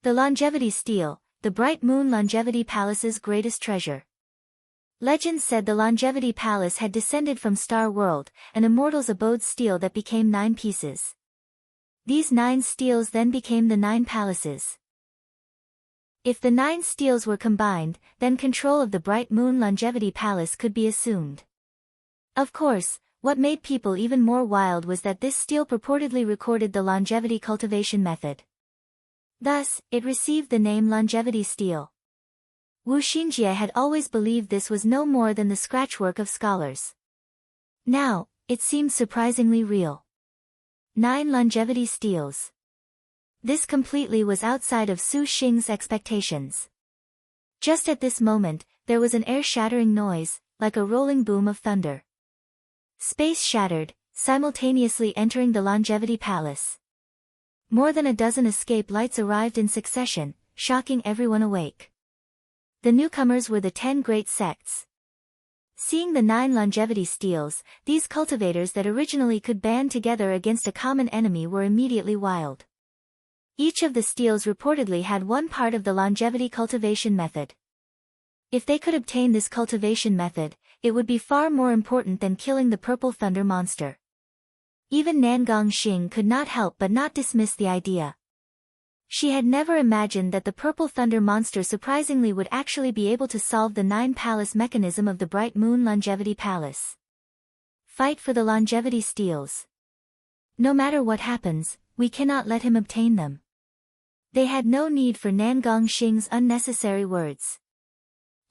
The longevity stele, the Bright Moon Longevity Palace's greatest treasure. Legend said the Longevity Palace had descended from Star World, an immortal's abode stele that became 9 pieces. These 9 steles then became the 9 palaces. If the 9 steles were combined, then control of the Bright Moon Longevity Palace could be assumed. Of course, what made people even more wild was that this stele purportedly recorded the longevity cultivation method. Thus, it received the name Longevity Stele. Wu Xinjie had always believed this was no more than the scratchwork of scholars. Now, it seemed surprisingly real. 9 longevity steles. This completely was outside of Su Xing's expectations. Just at this moment, there was an air-shattering noise, like a rolling boom of thunder. Space shattered, simultaneously entering the Longevity Palace. More than a dozen escape lights arrived in succession, shocking everyone awake. The newcomers were the 10 great sects. Seeing the 9 longevity steles, these cultivators that originally could band together against a common enemy were immediately wild. Each of the steles reportedly had one part of the longevity cultivation method. If they could obtain this cultivation method, it would be far more important than killing the purple thunder monster. Even Lianxin could not help but not dismiss the idea. She had never imagined that the purple thunder monster surprisingly would actually be able to solve the 9-palace mechanism of the Bright Moon Longevity Palace. Fight for the longevity steles. No matter what happens, we cannot let him obtain them. They had no need for Lianxin's unnecessary words.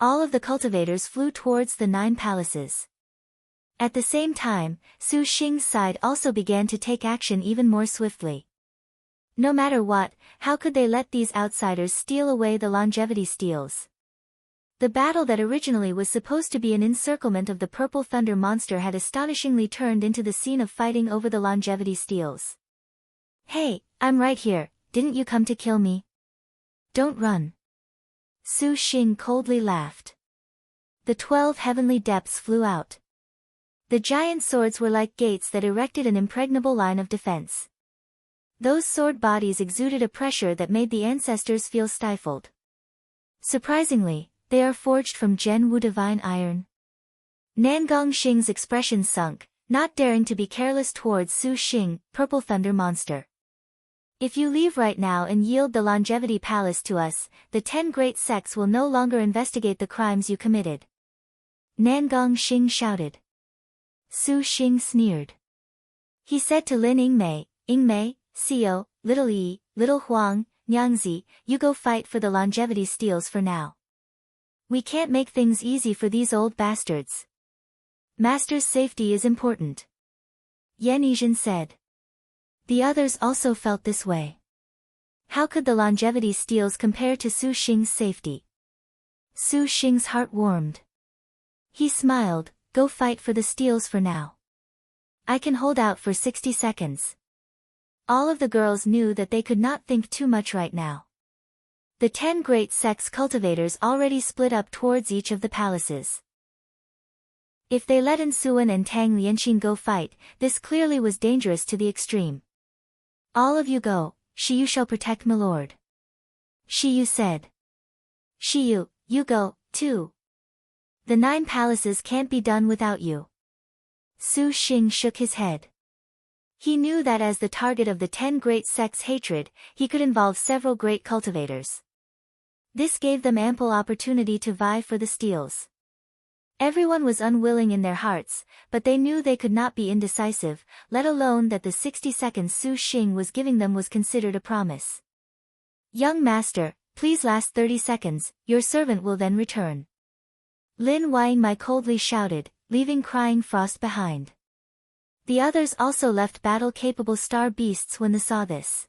All of the cultivators flew towards the 9 palaces. At the same time, Su Xing's side also began to take action even more swiftly. No matter what, how could they let these outsiders steal away the longevity steles? The battle that originally was supposed to be an encirclement of the purple thunder monster had astonishingly turned into the scene of fighting over the longevity steles. Hey, I'm right here, didn't you come to kill me? Don't run. Su Xing coldly laughed. The 12 heavenly depths flew out. The giant swords were like gates that erected an impregnable line of defense. Those sword bodies exuded a pressure that made the ancestors feel stifled. Surprisingly, they are forged from Zhenwu divine iron. Lianxin's expression sunk, not daring to be careless towards Su Xing, purple thunder monster. If you leave right now and yield the longevity palace to us, the 10 great sects will no longer investigate the crimes you committed. Lianxin shouted. Su Xing sneered. He said to Lin Yingmei, Xiao, Little Yi, Little Huang, Nyangzi, you go fight for the longevity steles for now. We can't make things easy for these old bastards. Master's safety is important. Yizhen said. The others also felt this way. How could the longevity steles compare to Su Xing's safety? Su Xing's heart warmed. He smiled, go fight for the steles for now. I can hold out for 60 seconds. All of the girls knew that they could not think too much right now. The 10 great sects cultivators already split up towards each of the palaces. If they let Suwen and Tang Lianxin go fight, this clearly was dangerous to the extreme. All of you go, Shiyu shall protect my lord. Shiyu said. Shiyu, you go, too. The 9 palaces can't be done without you. Su Xing shook his head. He knew that as the target of the 10 great sects' hatred, he could involve several great cultivators. This gave them ample opportunity to vie for the steles. Everyone was unwilling in their hearts, but they knew they could not be indecisive, let alone that the 60 seconds Su Xing was giving them was considered a promise. Young master, please last 30 seconds, your servant will then return. Lin Yingmei coldly shouted, leaving crying Frost behind. The others also left battle-capable star beasts when they saw this.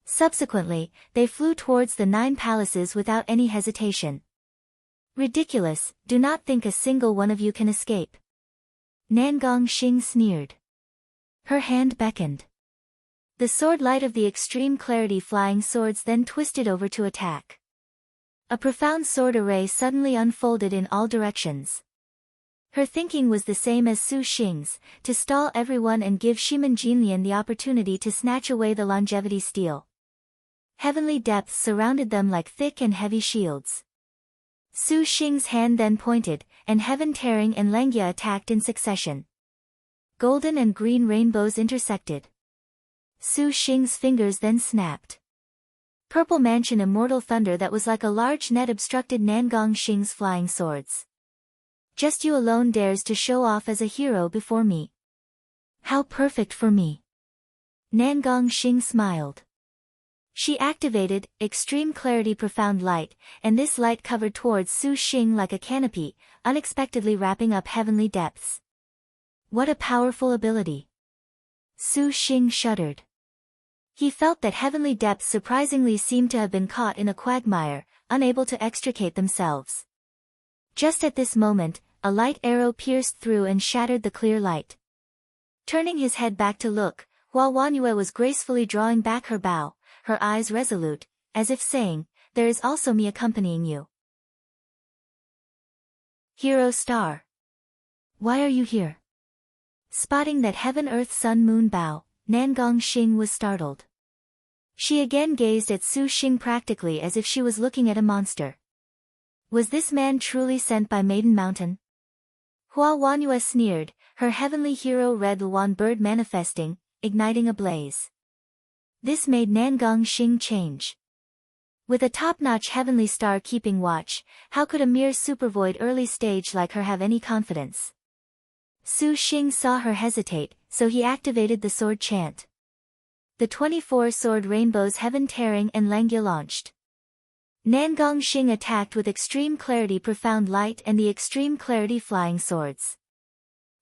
Subsequently, they flew towards the 9 palaces without any hesitation. Ridiculous, do not think a single one of you can escape. Lianxin sneered. Her hand beckoned. The sword light of the extreme clarity flying swords then twisted over to attack. A profound sword array suddenly unfolded in all directions. Her thinking was the same as Su Xing's, to stall everyone and give Shiman Jinlian the opportunity to snatch away the longevity steel. Heavenly depths surrounded them like thick and heavy shields. Su Xing's hand then pointed, and Heaven Tearing and Lengia attacked in succession. Golden and green rainbows intersected. Su Xing's fingers then snapped. Purple Mansion Immortal Thunder that was like a large net obstructed Lianxin's flying swords. Just you alone dares to show off as a hero before me. How perfect for me. Lianxin smiled. She activated Extreme Clarity Profound Light, and this light covered towards Su Xing like a canopy, unexpectedly wrapping up heavenly depths. What a powerful ability. Su Xing shuddered. He felt that heavenly depths surprisingly seemed to have been caught in a quagmire, unable to extricate themselves. Just at this moment, a light arrow pierced through and shattered the clear light. Turning his head back to look, while Wanyue was gracefully drawing back her bow, her eyes resolute, as if saying, there is also me accompanying you. Hero Star. Why are you here? Spotting that heaven earth sun moon bow, Lianxin was startled. She again gazed at Su Xing practically as if she was looking at a monster. Was this man truly sent by Maiden Mountain? Hua Wanyu sneered, her heavenly hero Red Luan bird manifesting, igniting a blaze. This made Nangong Xing change. With a top-notch heavenly star keeping watch, how could a mere supervoid early stage like her have any confidence? Su Xing saw her hesitate, so he activated the sword chant. The 24 sword rainbows heaven tearing and Langya launched. Nangong Xing attacked with extreme clarity profound light and the extreme clarity flying swords.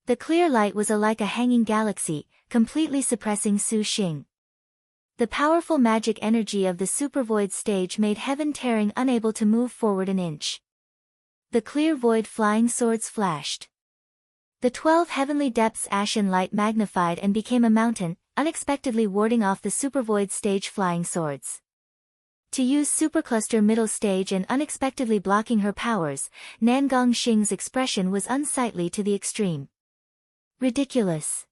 The clear light was like a hanging galaxy, completely suppressing Su Xing. The powerful magic energy of the supervoid stage made heaven tearing unable to move forward an inch. The clear void flying swords flashed. The 12 heavenly depths ashen light magnified and became a mountain, unexpectedly warding off the supervoid stage flying swords. To use supercluster middle stage and unexpectedly blocking her powers, Nangong Xing's expression was unsightly to the extreme. Ridiculous.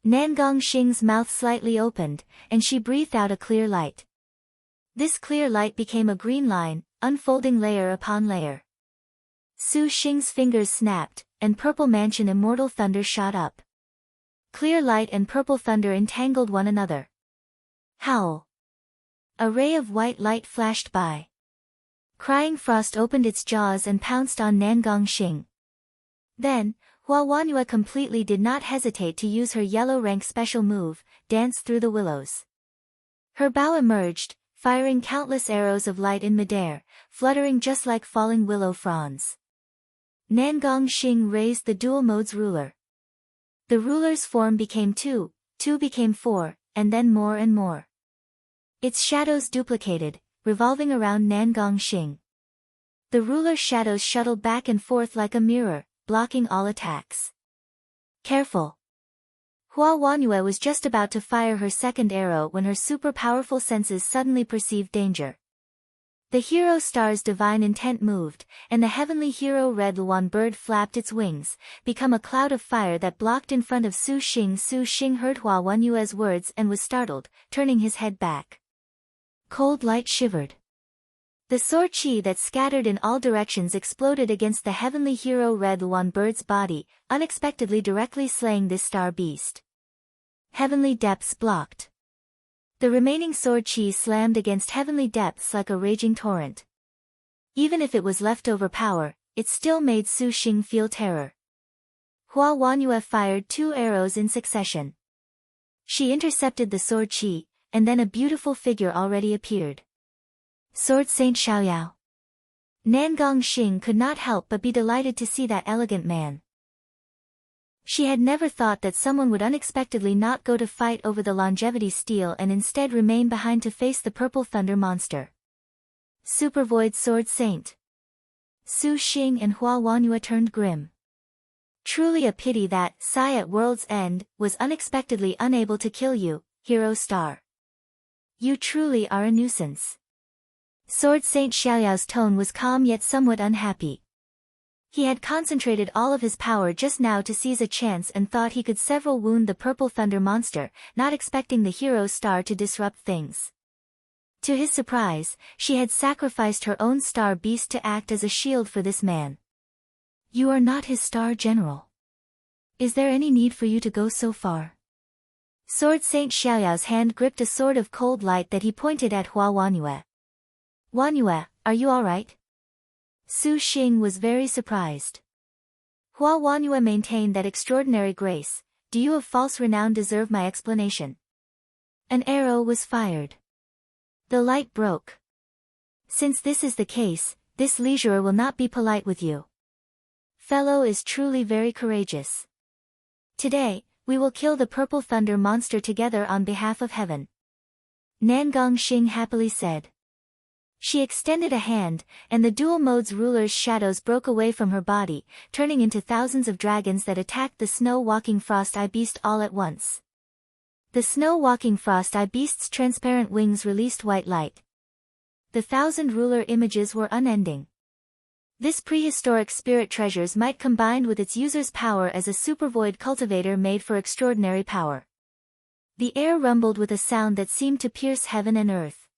Nangong Xing's mouth slightly opened, and she breathed out a clear light. This clear light became a green line, unfolding layer upon layer. Su Xing's fingers snapped, and purple mansion immortal thunder shot up. Clear light and purple thunder entangled one another. Howl. A ray of white light flashed by. Crying Frost opened its jaws and pounced on Nangong Xing. Then, Hua Wanyu completely did not hesitate to use her yellow rank special move, Dance Through the Willows. Her bow emerged, firing countless arrows of light in midair, fluttering just like falling willow fronds. Nangong Xing raised the dual modes ruler. The ruler's form became 2, 2 became 4, and then more and more. Its shadows duplicated, revolving around Nangong Xing. The ruler's shadows shuttled back and forth like a mirror, blocking all attacks. Careful! Hua Wanyu was just about to fire her second arrow when her super-powerful senses suddenly perceived danger. The hero star's divine intent moved, and the heavenly hero Red Luan bird flapped its wings, become a cloud of fire that blocked in front of Su Xing. Su Xing heard Hua Wanyu's words and was startled, turning his head back. Cold light shivered. The sword chi that scattered in all directions exploded against the heavenly hero Red Luan bird's body, unexpectedly directly slaying this star beast. Heavenly depths blocked. The remaining sword chi slammed against heavenly depths like a raging torrent. Even if it was leftover power, it still made Su Xing feel terror. Hua Wanyu fired 2 arrows in succession. She intercepted the sword chi, and then a beautiful figure already appeared. Sword Saint Xiaoyao. Nangong Xing could not help but be delighted to see that elegant man. She had never thought that someone would unexpectedly not go to fight over the longevity stele and instead remain behind to face the purple thunder monster. Supervoid Sword Saint. Su Xing and Hua Wanyu turned grim. Truly a pity that Sai at World's End was unexpectedly unable to kill you, Hero Star. You truly are a nuisance. Sword Saint Xiaoyao's tone was calm yet somewhat unhappy. He had concentrated all of his power just now to seize a chance and thought he could several wound the purple thunder monster, not expecting the hero star to disrupt things. To his surprise, she had sacrificed her own star beast to act as a shield for this man. You are not his star general. Is there any need for you to go so far? Sword Saint Xiaoyao's hand gripped a sword of cold light that he pointed at Hua Wanyu. Wanyu, are you alright? Su Xing was very surprised. Hua Wanyu maintained that extraordinary grace. Do you of false renown deserve my explanation? An arrow was fired. The light broke. Since this is the case, this leisurer will not be polite with you. Fellow is truly very courageous. Today, we will kill the purple thunder monster together on behalf of heaven. Nangong Xing happily said. She extended a hand, and the dual modes ruler's shadows broke away from her body, turning into thousands of dragons that attacked the snow-walking frost-eye beast all at once. The snow-walking frost-eye beast's transparent wings released white light. The 1,000 ruler images were unending. This prehistoric spirit treasures might combine with its user's power as a supervoid cultivator made for extraordinary power. The air rumbled with a sound that seemed to pierce heaven and earth.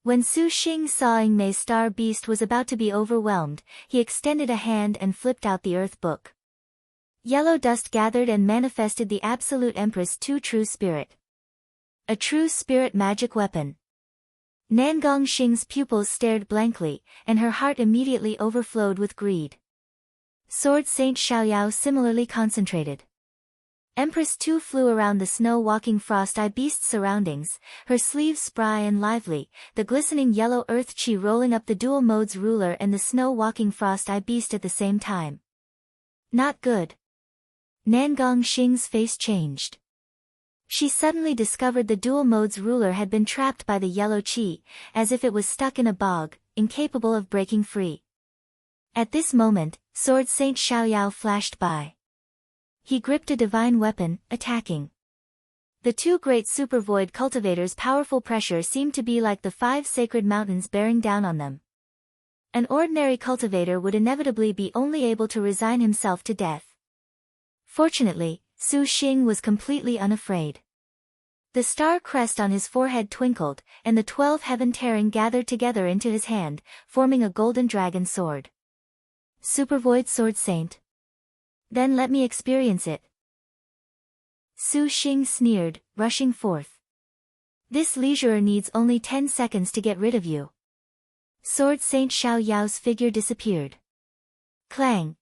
When Su Xing saw Mei's star beast was about to be overwhelmed, he extended a hand and flipped out the earth book. Yellow dust gathered and manifested the absolute Empress Tu True Spirit. A true spirit magic weapon. Nangong Xing's pupils stared blankly, and her heart immediately overflowed with greed. Sword Saint Xiaoyao similarly concentrated. Empress Tu flew around the snow-walking frost-eye beast's surroundings, her sleeves spry and lively, the glistening yellow earth chi rolling up the dual modes ruler and the snow-walking frost-eye beast at the same time. Not good. Nangong Xing's face changed. She suddenly discovered the dual modes ruler had been trapped by the yellow chi, as if it was stuck in a bog, incapable of breaking free. At this moment, Sword Saint Xiaoyao flashed by. He gripped a divine weapon, attacking. The two great supervoid cultivators' powerful pressure seemed to be like the 5 sacred mountains bearing down on them. An ordinary cultivator would inevitably be only able to resign himself to death. Fortunately, Su Xing was completely unafraid. The star crest on his forehead twinkled, and the 12 heaven tearing gathered together into his hand, forming a golden dragon sword. Supervoid Sword Saint. Then let me experience it. Su Xing sneered, rushing forth. This leisurer needs only 10 seconds to get rid of you. Sword Saint Xiaoyao's figure disappeared. Clang.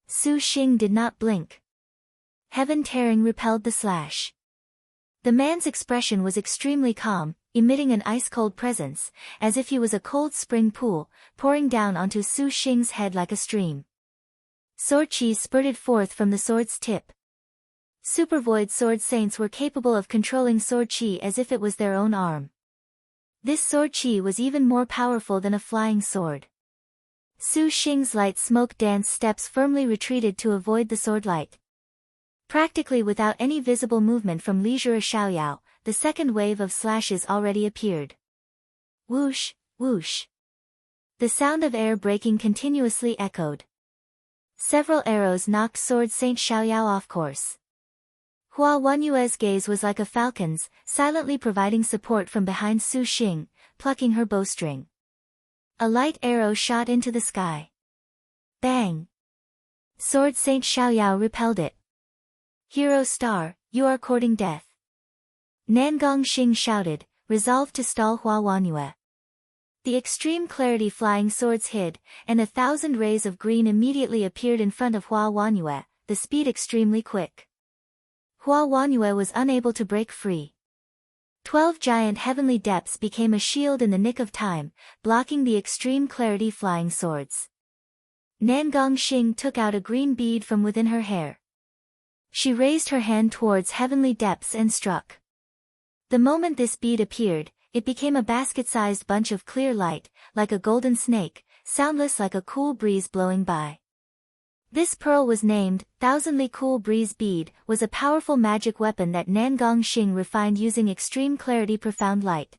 Su Xing did not blink. Heaven tearing repelled the slash. The man's expression was extremely calm, emitting an ice-cold presence, as if he was a cold spring pool, pouring down onto Su Xing's head like a stream. Sword chi spurted forth from the sword's tip. Supervoid sword saints were capable of controlling sword chi as if it was their own arm. This sword chi was even more powerful than a flying sword. Su Xing's light smoke dance steps firmly retreated to avoid the sword light. Practically without any visible movement from Leisure Xiaoyao, the second wave of slashes already appeared. Whoosh, whoosh. The sound of air breaking continuously echoed. Several arrows knocked Sword Saint Xiaoyao off course. Hua Wanyue's gaze was like a falcon's, silently providing support from behind Su Xing, plucking her bowstring. A light arrow shot into the sky. Bang! Sword Saint Xiaoyao repelled it. Hero Star, you are courting death. Nangong Xing shouted, resolved to stall Hua Wanyue. The extreme clarity flying swords hid, and 1,000 rays of green immediately appeared in front of Hua Wanyue, the speed extremely quick. Hua Wanyue was unable to break free. 12 giant heavenly depths became a shield in the nick of time, blocking the extreme clarity flying swords. Nangong Xing took out a green bead from within her hair. She raised her hand towards heavenly depths and struck. The moment this bead appeared, it became a basket-sized bunch of clear light, like a golden snake, soundless like a cool breeze blowing by. This pearl was named, Thousandly Cool Breeze Bead, was a powerful magic weapon that Nangong Xing refined using extreme clarity profound light.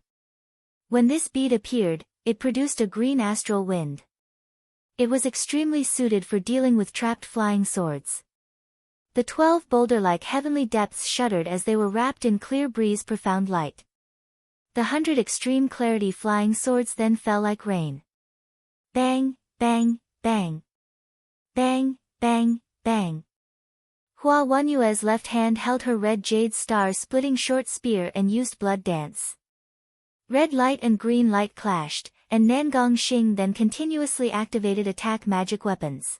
When this bead appeared, it produced a green astral wind. It was extremely suited for dealing with trapped flying swords. The 12 boulder-like heavenly depths shuddered as they were wrapped in clear breeze profound light. The 100 extreme clarity flying swords then fell like rain. Bang, bang, bang. Bang, bang, bang. Hua Wanyue's left hand held her red jade star-splitting short spear and used blood dance. Red light and green light clashed, and Nangong Xing then continuously activated attack magic weapons.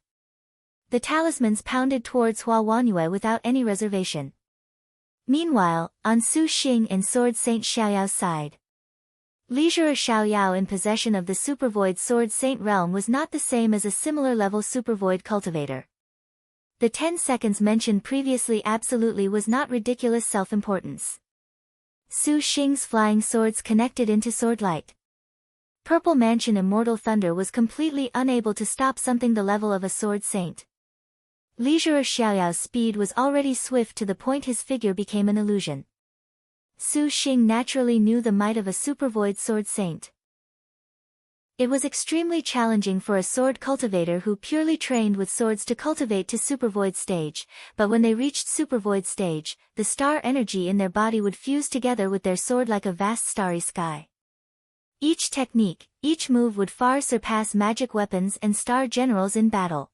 The talismans pounded towards Hua Wanyue without any reservation. Meanwhile, on Su Xing and Sword Saint Xiaoyao's side, Leisure Xiaoyao in possession of the Supervoid Sword Saint realm was not the same as a similar level Supervoid cultivator. The 10 seconds mentioned previously absolutely was not ridiculous self-importance. Su Xing's flying swords connected into sword light. Purple Mansion Immortal Thunder was completely unable to stop something the level of a Sword Saint. Leisure Xiaoyao's speed was already swift to the point his figure became an illusion. Su Xing naturally knew the might of a Supervoid Sword Saint. It was extremely challenging for a sword cultivator who purely trained with swords to cultivate to Supervoid stage, but when they reached Supervoid stage, the star energy in their body would fuse together with their sword like a vast starry sky. Each technique, each move would far surpass magic weapons and star generals in battle.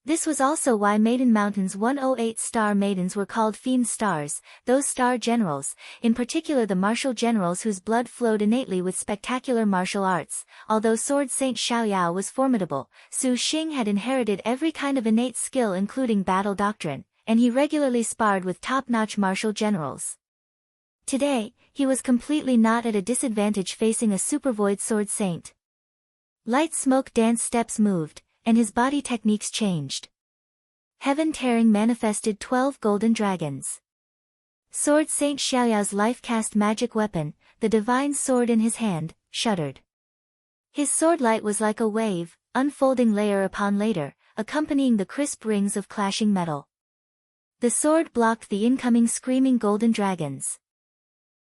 This was also why Maiden Mountain's 108-star maidens were called Fiend Stars, those star generals, in particular the martial generals whose blood flowed innately with spectacular martial arts. Although Sword Saint Xiaoyao was formidable, Su Xing had inherited every kind of innate skill including battle doctrine, and he regularly sparred with top-notch martial generals. Today, he was completely not at a disadvantage facing a supervoid sword saint. Light smoke dance steps moved, and his body techniques changed. Heaven tearing manifested 12 golden dragons. Sword Saint Xiaoyao's life-cast magic weapon, the divine sword in his hand, shuddered. His sword light was like a wave, unfolding layer upon layer, accompanying the crisp rings of clashing metal. The sword blocked the incoming screaming golden dragons.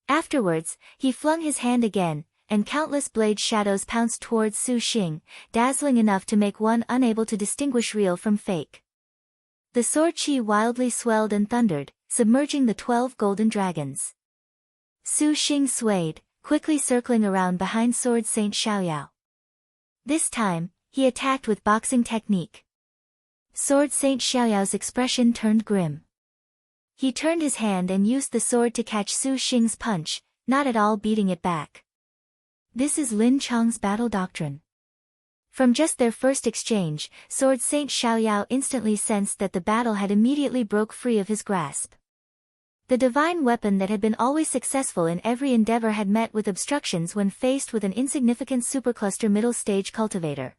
Afterwards, he flung his hand again, and countless blade shadows pounced towards Su Xing, dazzling enough to make one unable to distinguish real from fake. The sword chi wildly swelled and thundered, submerging the 12 golden dragons. Su Xing swayed, quickly circling around behind Sword Saint Xiaoyao. This time, he attacked with boxing technique. Sword Saint Xiaoyao's expression turned grim. He turned his hand and used the sword to catch Su Xing's punch, not at all beating it back. This is Lin Chang's battle doctrine. From just their first exchange, Sword Saint Xiaoyao instantly sensed that the battle had immediately broke free of his grasp. The divine weapon that had been always successful in every endeavor had met with obstructions when faced with an insignificant supercluster middle stage cultivator.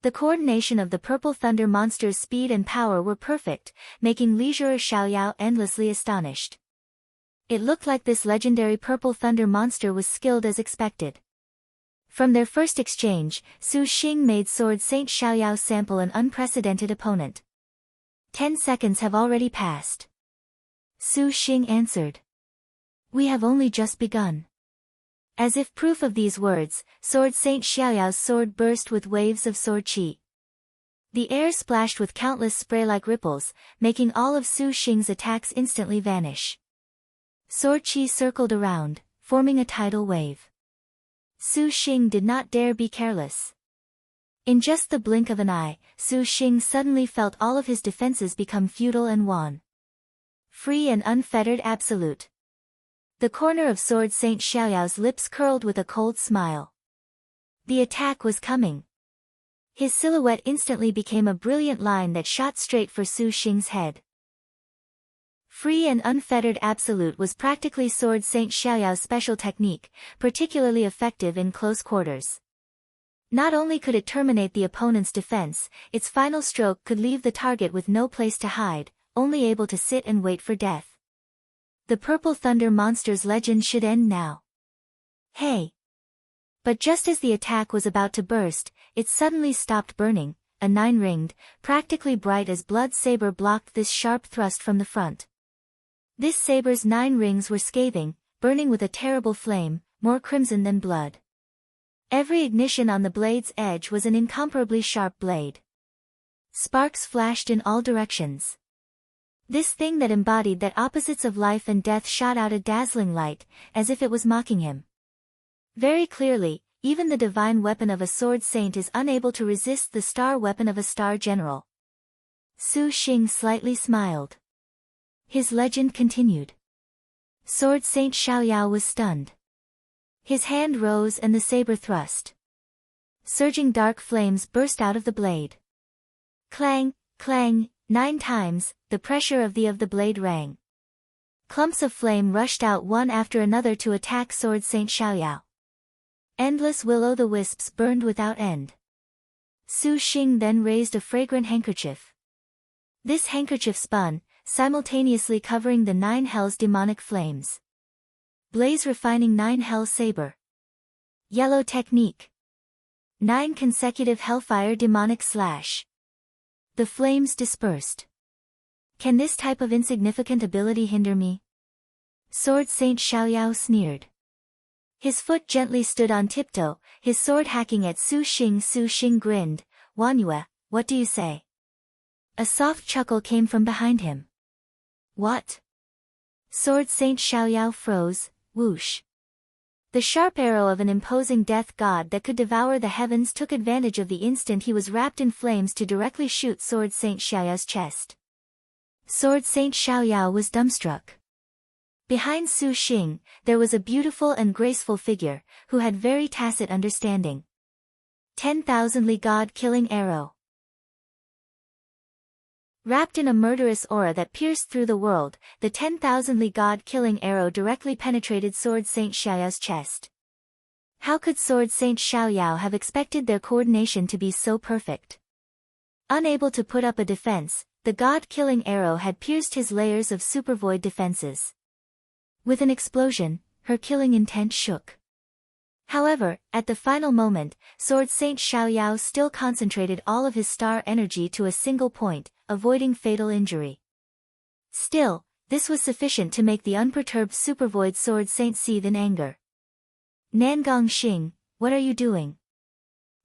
The coordination of the Purple Thunder monster's speed and power were perfect, making Leisurer Xiaoyao endlessly astonished. It looked like this legendary Purple Thunder monster was skilled as expected. From their first exchange, Su Xing made Sword Saint Xiaoyao sample an unprecedented opponent. 10 seconds have already passed. Su Xing answered. We have only just begun. As if proof of these words, Sword Saint Xiaoyao's sword burst with waves of sword chi. The air splashed with countless spray-like ripples, making all of Su Xing's attacks instantly vanish. Sword chi circled around, forming a tidal wave. Su Xing did not dare be careless. In just the blink of an eye, Su Xing suddenly felt all of his defenses become futile and wan. Free and unfettered absolute. The corner of Sword Saint Xiaoyao's lips curled with a cold smile. The attack was coming. His silhouette instantly became a brilliant line that shot straight for Su Xing's head. Free and unfettered absolute was practically Sword Saint Xiaoyao's special technique, particularly effective in close quarters. Not only could it terminate the opponent's defense, its final stroke could leave the target with no place to hide, only able to sit and wait for death. The Purple Thunder monster's legend should end now. Hey! But just as the attack was about to burst, it suddenly stopped burning. A 9-ringed, practically bright as blood saber blocked this sharp thrust from the front. This saber's 9 rings were scathing, burning with a terrible flame, more crimson than blood. Every ignition on the blade's edge was an incomparably sharp blade. Sparks flashed in all directions. This thing that embodied that opposites of life and death shot out a dazzling light, as if it was mocking him. Very clearly, even the divine weapon of a sword saint is unable to resist the star weapon of a star general. Su Xing slightly smiled. His legend continued. Sword Saint Xiaoyao was stunned. His hand rose and the saber thrust. Surging dark flames burst out of the blade. Clang, clang, 9 times, the pressure of the blade rang. Clumps of flame rushed out one after another to attack Sword Saint Xiaoyao. Endless will-o'-the-wisps burned without end. Su Xing then raised a fragrant handkerchief. This handkerchief spun, simultaneously covering the 9 hells' demonic flames. Blaze refining 9 hell saber. Yellow technique. 9 consecutive hellfire demonic slash. The flames dispersed. Can this type of insignificant ability hinder me? Sword Saint Xiaoyao sneered. His foot gently stood on tiptoe, his sword hacking at Su Xing. Su Xing grinned. Wanyue, what do you say? A soft chuckle came from behind him. What? Sword Saint Xiaoyao froze. Whoosh. The sharp arrow of an imposing death god that could devour the heavens took advantage of the instant he was wrapped in flames to directly shoot Sword Saint Xiaoyao's chest. Sword Saint Xiaoyao was dumbstruck. Behind Su Xing, there was a beautiful and graceful figure, who had very tacit understanding. 10,000-li god-killing arrow. Wrapped in a murderous aura that pierced through the world, the 10,000-li god-killing arrow directly penetrated Sword Saint Xiaoyao's chest. How could Sword Saint Xiaoyao have expected their coordination to be so perfect? Unable to put up a defense, the god-killing arrow had pierced his layers of supervoid defenses. With an explosion, her killing intent shook. However, at the final moment, Sword Saint Xiaoyao still concentrated all of his star energy to a single point, avoiding fatal injury. Still, this was sufficient to make the unperturbed supervoid Sword Saint seethe in anger. Nangong Xing, what are you doing?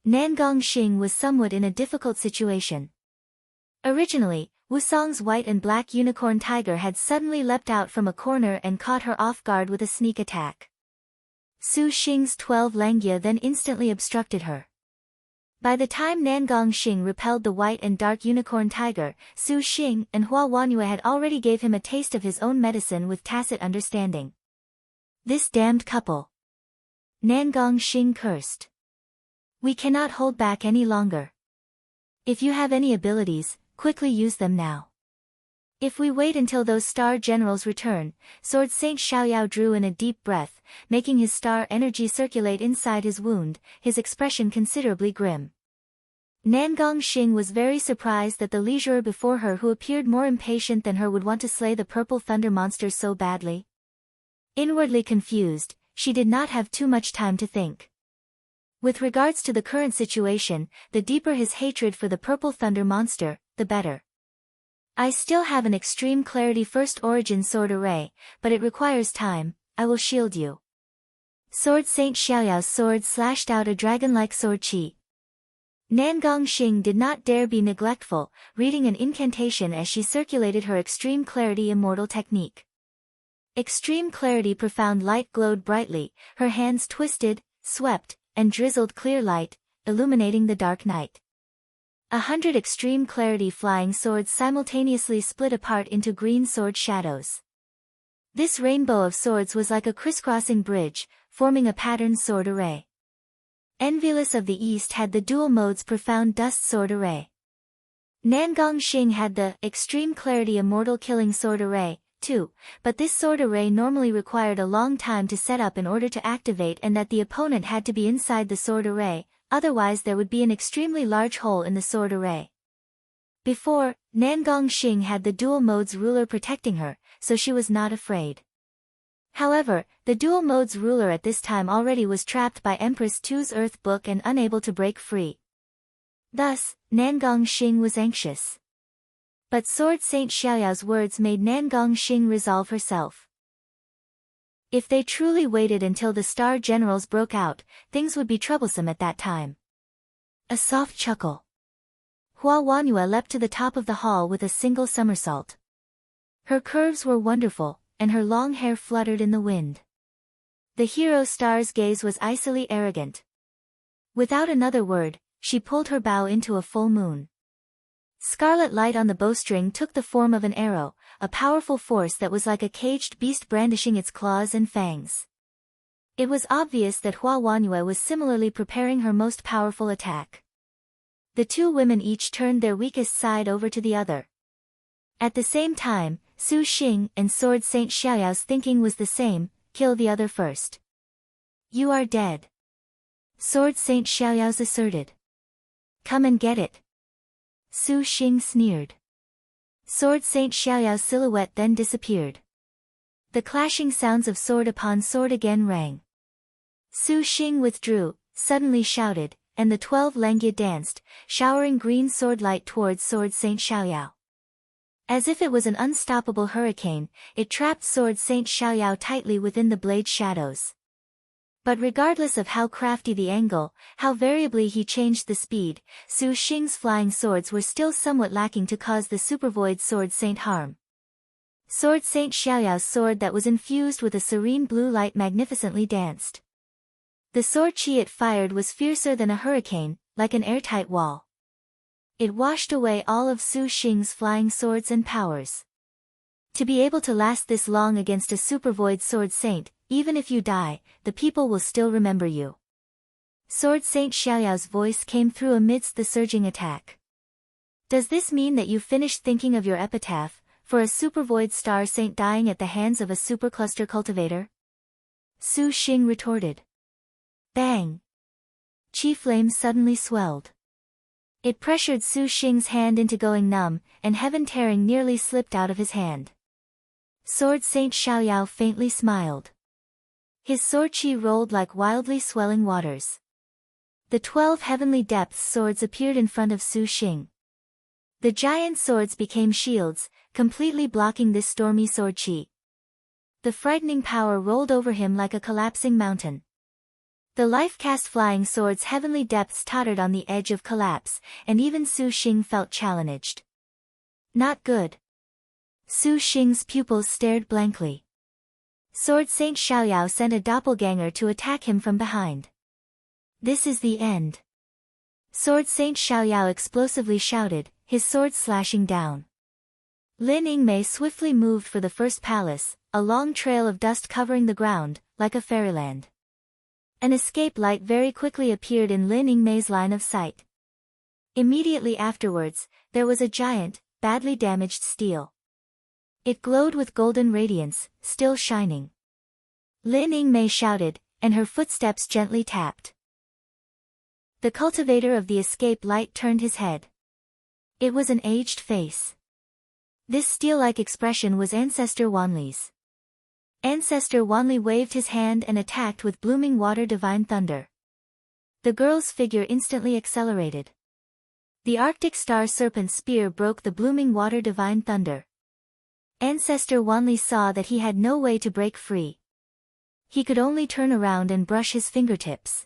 Nangong Xing was somewhat in a difficult situation. Originally, Wusong's white and black unicorn tiger had suddenly leapt out from a corner and caught her off guard with a sneak attack. Su Xing's 12 Langia then instantly obstructed her. By the time Nangong Xing repelled the white and dark unicorn tiger, Su Xing and Hua Wanyue had already gave him a taste of his own medicine with tacit understanding. This damned couple! Nangong Xing cursed. We cannot hold back any longer. If you have any abilities, quickly use them now. If we wait until those star generals return, Sword Saint Xiaoyao drew in a deep breath, making his star energy circulate inside his wound, his expression considerably grim. Nangong Xing was very surprised that the leisurer before her who appeared more impatient than her would want to slay the purple thunder monster so badly. Inwardly confused, she did not have too much time to think. With regards to the current situation, the deeper his hatred for the purple thunder monster, the better. I still have an extreme clarity first origin sword array, but it requires time. I will shield you. Sword Saint Xiaoyao's sword slashed out a dragon-like sword chi. Nangong Xing did not dare be neglectful, reading an incantation as she circulated her extreme clarity immortal technique. Extreme clarity profound light glowed brightly, her hands twisted, swept, and drizzled clear light, illuminating the dark night. 100 extreme clarity flying swords simultaneously split apart into green sword shadows. This rainbow of swords was like a crisscrossing bridge, forming a patterned sword array. Envious of the East had the dual modes profound dust sword array. Nangong Xing had the extreme clarity immortal killing sword array, too, but this sword array normally required a long time to set up in order to activate and that the opponent had to be inside the sword array, otherwise there would be an extremely large hole in the sword array. Before, Nangong Xing had the dual modes ruler protecting her, so she was not afraid. However, the dual modes ruler at this time already was trapped by Empress Tu's Earth Book and unable to break free. Thus, Nangong Xing was anxious. But Sword Saint Xiaoyao's words made Nangong Xing resolve herself. If they truly waited until the star generals broke out, things would be troublesome at that time. A soft chuckle. Hua Wanyue leapt to the top of the hall with a single somersault. Her curves were wonderful, and her long hair fluttered in the wind. The hero star's gaze was icily arrogant. Without another word, she pulled her bow into a full moon. Scarlet light on the bowstring took the form of an arrow, a powerful force that was like a caged beast brandishing its claws and fangs. It was obvious that Hua Wanyue was similarly preparing her most powerful attack. The two women each turned their weakest side over to the other. At the same time, Su Xing and Sword Saint Xiaoyao's thinking was the same, kill the other first. You are dead. Sword Saint Xiaoyao's asserted. Come and get it. Su Xing sneered. Sword Saint Xiaoyao's silhouette then disappeared. The clashing sounds of sword upon sword again rang. Su Xing withdrew, suddenly shouted, and the 12 Langia danced, showering green sword light towards Sword Saint Xiaoyao. As if it was an unstoppable hurricane, it trapped Sword Saint Xiaoyao tightly within the blade's shadows. But regardless of how crafty the angle, how variably he changed the speed, Su Xing's flying swords were still somewhat lacking to cause the supervoid Sword Saint harm. Sword Saint Xiaoyao's sword that was infused with a serene blue light magnificently danced. The sword chi it fired was fiercer than a hurricane, like an airtight wall. It washed away all of Su Xing's flying swords and powers. To be able to last this long against a supervoid sword saint, even if you die, the people will still remember you. Sword Saint Xiaoyao's voice came through amidst the surging attack. Does this mean that you finished thinking of your epitaph, for a supervoid star saint dying at the hands of a supercluster cultivator? Su Xing retorted. Bang! Chi flame suddenly swelled. It pressured Su Xing's hand into going numb, and heaven tearing nearly slipped out of his hand. Sword Saint Xiaoyao faintly smiled. His sword chi rolled like wildly swelling waters. The 12 heavenly depths swords appeared in front of Su Xing. The giant swords became shields, completely blocking this stormy sword chi. The frightening power rolled over him like a collapsing mountain. The life-cast flying sword's heavenly depths tottered on the edge of collapse, and even Su Xing felt challenged. Not good. Su Xing's pupils stared blankly. Sword Saint Xiaoyao sent a doppelganger to attack him from behind. This is the end. Sword Saint Xiaoyao explosively shouted, his sword slashing down. Lin Yingmei swiftly moved for the first palace, a long trail of dust covering the ground, like a fairyland. An escape light very quickly appeared in Lin Yingmei's line of sight. Immediately afterwards, there was a giant, badly damaged stele. It glowed with golden radiance, still shining. Lin Yingmei shouted, and her footsteps gently tapped. The cultivator of the escape light turned his head. It was an aged face. This steel-like expression was Ancestor Wanli's. Ancestor Wanli waved his hand and attacked with blooming water divine thunder. The girl's figure instantly accelerated. The Arctic star serpent spear broke the blooming water divine thunder. Ancestor Wanli saw that he had no way to break free. He could only turn around and brush his fingertips.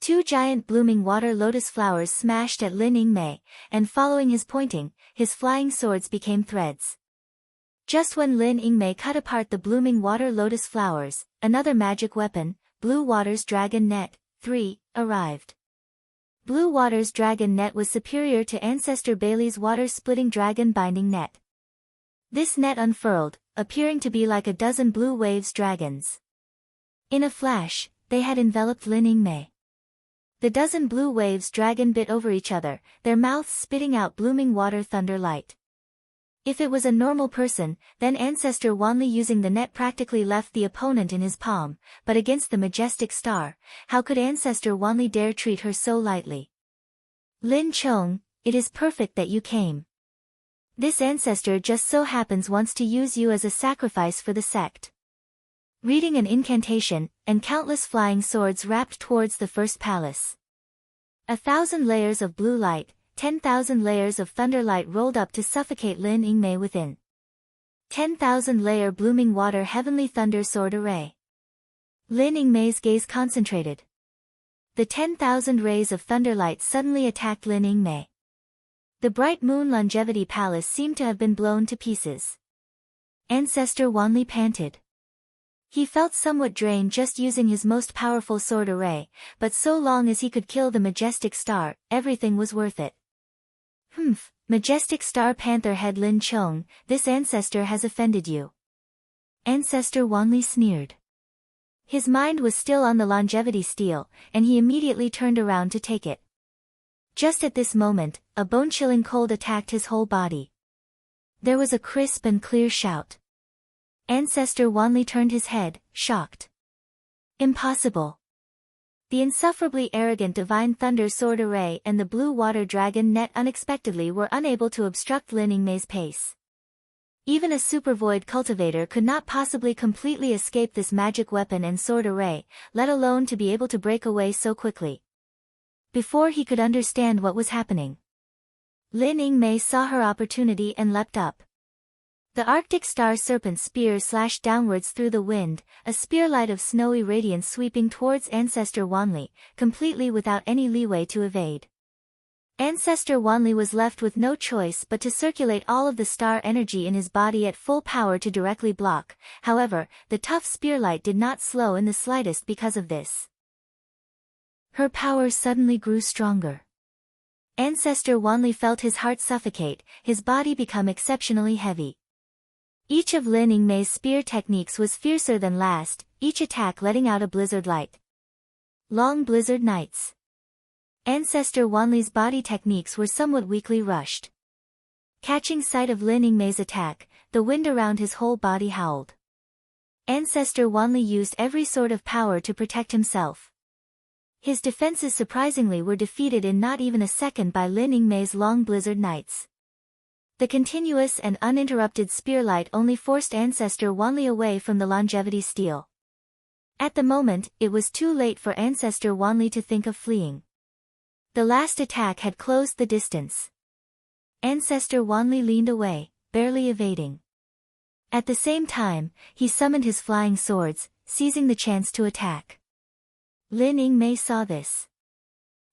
2 giant blooming water lotus flowers smashed at Lin Yingmei, and following his pointing, his flying swords became threads. Just when Lin Yingmei cut apart the blooming water lotus flowers, another magic weapon, Blue Water's Dragon Net, 3, arrived. Blue Water's Dragon Net was superior to Ancestor Bailey's water-splitting dragon binding net. This net unfurled, appearing to be like a dozen blue waves dragons. In a flash, they had enveloped Lin Yingmei. The dozen blue waves dragon bit over each other, their mouths spitting out blooming water thunder light. If it was a normal person, then Ancestor Wanli using the net practically left the opponent in his palm, but against the majestic star, how could Ancestor Wanli dare treat her so lightly? Lin Chong, it is perfect that you came. This ancestor just so happens wants to use you as a sacrifice for the sect. Reading an incantation, and countless flying swords wrapped towards the first palace. 1,000 layers of blue light, 10,000 layers of thunderlight rolled up to suffocate Lin Yingmei within. 10,000 layer blooming water heavenly thunder sword array. Lin Yingmei's gaze concentrated. The 10,000 rays of thunderlight suddenly attacked Lin Yingmei. The bright moon longevity palace seemed to have been blown to pieces. Ancestor Wanli panted. He felt somewhat drained just using his most powerful sword array, but so long as he could kill the majestic star, everything was worth it. Humph, majestic star panther head Lin Chong, this ancestor has offended you. Ancestor Wanli sneered. His mind was still on the longevity steel, and he immediately turned around to take it. Just at this moment, a bone-chilling cold attacked his whole body. There was a crisp and clear shout. Ancestor Wanli turned his head, shocked. Impossible. The insufferably arrogant Divine Thunder Sword Array and the Blue Water Dragon Net unexpectedly were unable to obstruct Lin Yingmei's pace. Even a supervoid cultivator could not possibly completely escape this magic weapon and sword array, let alone to be able to break away so quickly. Before he could understand what was happening, Lin Yingmei saw her opportunity and leapt up. The Arctic Star Serpent spear slashed downwards through the wind, a spearlight of snowy radiance sweeping towards Ancestor Wanli, completely without any leeway to evade. Ancestor Wanli was left with no choice but to circulate all of the star energy in his body at full power to directly block. However, the tough spearlight did not slow in the slightest because of this. Her power suddenly grew stronger. Ancestor Wanli felt his heart suffocate, his body become exceptionally heavy. Each of Lin Yingmei's spear techniques was fiercer than last, each attack letting out a blizzard light. Long blizzard nights. Ancestor Wanli's body techniques were somewhat weakly rushed. Catching sight of Lin Yingmei's attack, the wind around his whole body howled. Ancestor Wanli used every sort of power to protect himself. His defenses surprisingly were defeated in not even a second by Lin Yingmei's long blizzard nights. The continuous and uninterrupted spearlight only forced Ancestor Wanli away from the longevity stele. At the moment, it was too late for Ancestor Wanli to think of fleeing. The last attack had closed the distance. Ancestor Wanli leaned away, barely evading. At the same time, he summoned his flying swords, seizing the chance to attack. Lin Yingmei saw this.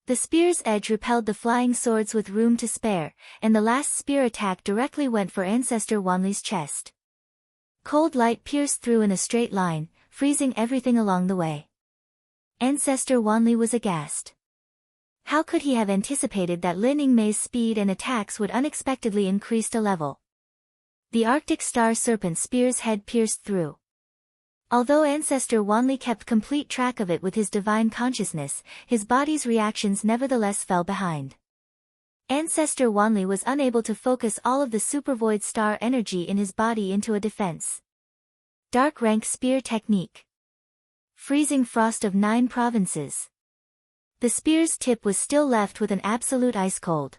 The spear's edge repelled the flying swords with room to spare, and the last spear attack directly went for Ancestor Wanli's chest. Cold light pierced through in a straight line, freezing everything along the way. Ancestor Wanli was aghast. How could he have anticipated that Lin Yingmei's speed and attacks would unexpectedly increase a level? The Arctic Star Serpent spear's head pierced through. Although Ancestor Wanli kept complete track of it with his divine consciousness, his body's reactions nevertheless fell behind. Ancestor Wanli was unable to focus all of the supervoid star energy in his body into a defense. Dark Rank Spear Technique. Freezing Frost of 9 Provinces. The spear's tip was still left with an absolute ice cold.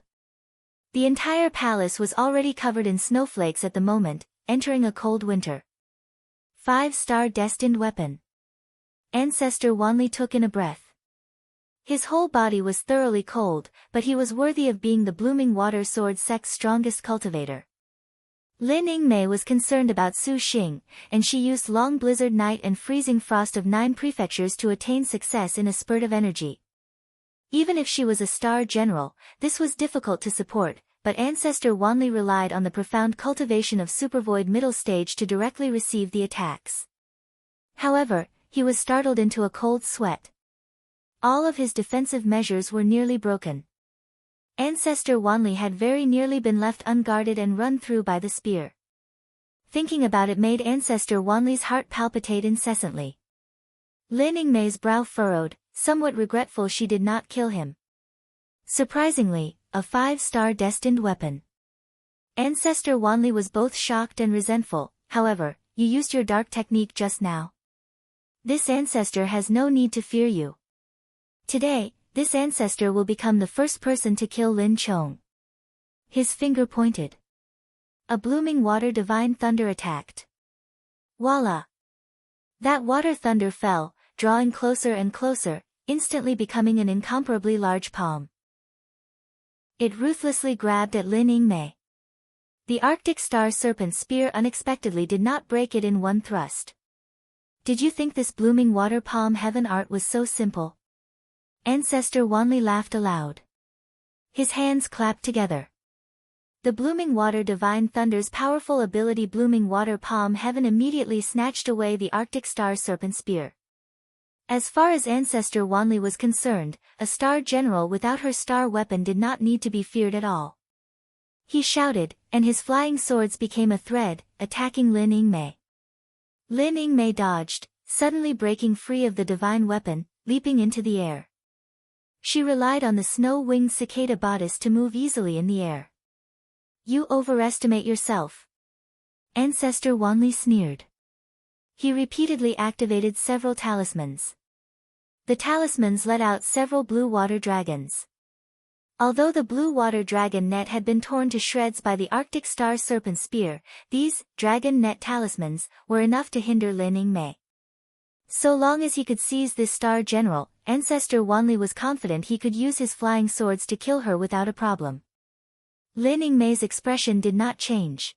The entire palace was already covered in snowflakes at the moment, entering a cold winter. 5-star destined weapon. Ancestor Wanli took in a breath. His whole body was thoroughly cold, but he was worthy of being the blooming water sword sect's strongest cultivator. Lin Yingmei was concerned about Su Xing, and she used Long Blizzard Night and Freezing Frost of 9 prefectures to attain success in a spurt of energy. Even if she was a star general, this was difficult to support, but Ancestor Wanli relied on the profound cultivation of Supervoid middle stage to directly receive the attacks. However, he was startled into a cold sweat. All of his defensive measures were nearly broken. Ancestor Wanli had very nearly been left unguarded and run through by the spear. Thinking about it made Ancestor Wanli's heart palpitate incessantly. Lin Yingmei's brow furrowed, somewhat regretful she did not kill him. Surprisingly, a 5-star destined weapon. Ancestor Wanli was both shocked and resentful. However, you used your dark technique just now. This ancestor has no need to fear you. Today, this ancestor will become the first person to kill Lin Chong. His finger pointed. A blooming water divine thunder attacked. Voila! That water thunder fell, drawing closer and closer, instantly becoming an incomparably large palm. It ruthlessly grabbed at Lin Yingmei. The Arctic Star Serpent spear unexpectedly did not break it in one thrust. Did you think this blooming water palm heaven art was so simple? Ancestor Wanli laughed aloud. His hands clapped together. The blooming water divine thunder's powerful ability blooming water palm heaven immediately snatched away the Arctic Star Serpent spear. As far as Ancestor Wanli was concerned, a star general without her star weapon did not need to be feared at all. He shouted, and his flying swords became a thread, attacking Lin Yingmei. Lin Yingmei dodged, suddenly breaking free of the divine weapon, leaping into the air. She relied on the snow-winged cicada bodice to move easily in the air. You overestimate yourself. Ancestor Wanli sneered. He repeatedly activated several talismans. The talismans let out several blue water dragons. Although the blue water dragon net had been torn to shreds by the Arctic Star Serpent spear, these dragon net talismans were enough to hinder Lin Yingmei. So long as he could seize this star general, Ancestor Wanli was confident he could use his flying swords to kill her without a problem. Lin Yingmei's expression did not change.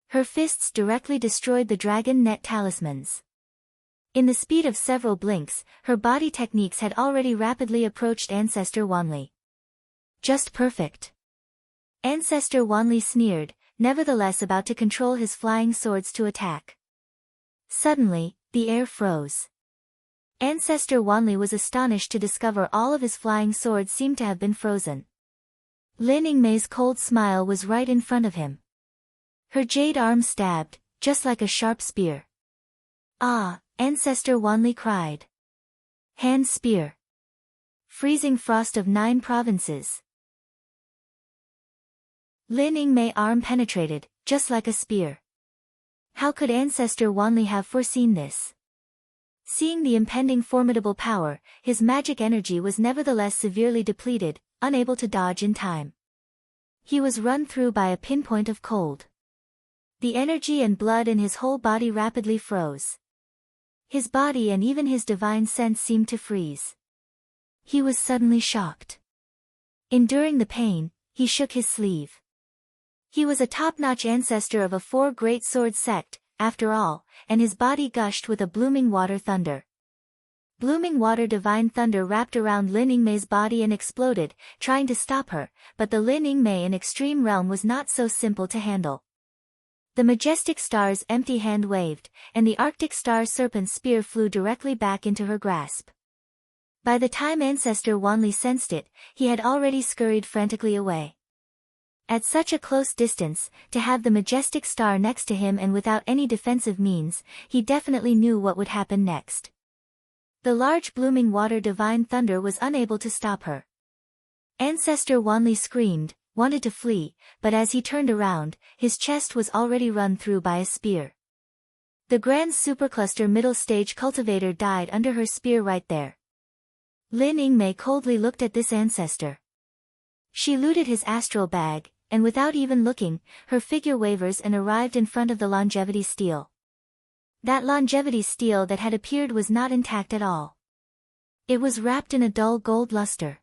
Her fists directly destroyed the dragon net talismans. In the speed of several blinks, her body techniques had already rapidly approached Ancestor Wanli. Just perfect. Ancestor Wanli sneered, nevertheless about to control his flying swords to attack. Suddenly, the air froze. Ancestor Wanli was astonished to discover all of his flying swords seemed to have been frozen. Lin Yingmei's cold smile was right in front of him. Her jade arm stabbed, just like a sharp spear. Ah, Ancestor Wanli cried. Hand spear. Freezing frost of 9 provinces. Lin Yingmei arm penetrated, just like a spear. How could Ancestor Wanli have foreseen this? Seeing the impending formidable power, his magic energy was nevertheless severely depleted, unable to dodge in time. He was run through by a pinpoint of cold. The energy and blood in his whole body rapidly froze. His body and even his divine sense seemed to freeze. He was suddenly shocked. Enduring the pain, he shook his sleeve. He was a top-notch ancestor of a 4 great sword sect, after all, and his body gushed with a blooming water thunder. Blooming water divine thunder wrapped around Lin Yingmei's body and exploded, trying to stop her, but the Lin Yingmei in Extreme Realm was not so simple to handle. The majestic star's empty hand waved, and the Arctic star serpent spear flew directly back into her grasp. By the time Ancestor Wanli sensed it, he had already scurried frantically away. At such a close distance, to have the majestic star next to him and without any defensive means, he definitely knew what would happen next. The large blooming water divine thunder was unable to stop her. Ancestor Wanli screamed, wanted to flee, but as he turned around, his chest was already run through by a spear. The Grand Supercluster middle stage cultivator died under her spear right there. Lin Yingmei coldly looked at this ancestor. She looted his astral bag, and without even looking, her figure wavers and arrived in front of the longevity stele. That longevity stele that had appeared was not intact at all. It was wrapped in a dull gold luster.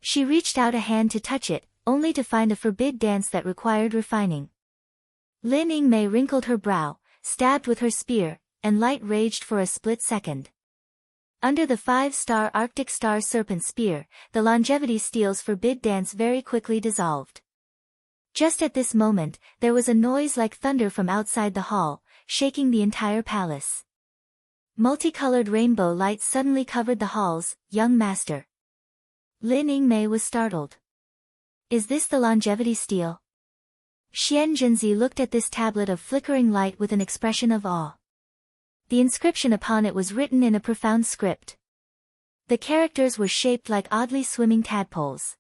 She reached out a hand to touch it, only to find a forbid dance that required refining. Lin Yingmei wrinkled her brow, stabbed with her spear, and light raged for a split second. Under the 5-star Arctic star serpent spear, the longevity stele's forbid dance very quickly dissolved. Just at this moment, there was a noise like thunder from outside the hall, shaking the entire palace. Multicolored rainbow lights suddenly covered the halls. Young master. Lin Yingmei was startled. Is this the longevity stele? Xian Jinzi looked at this tablet of flickering light with an expression of awe. The inscription upon it was written in a profound script. The characters were shaped like oddly swimming tadpoles.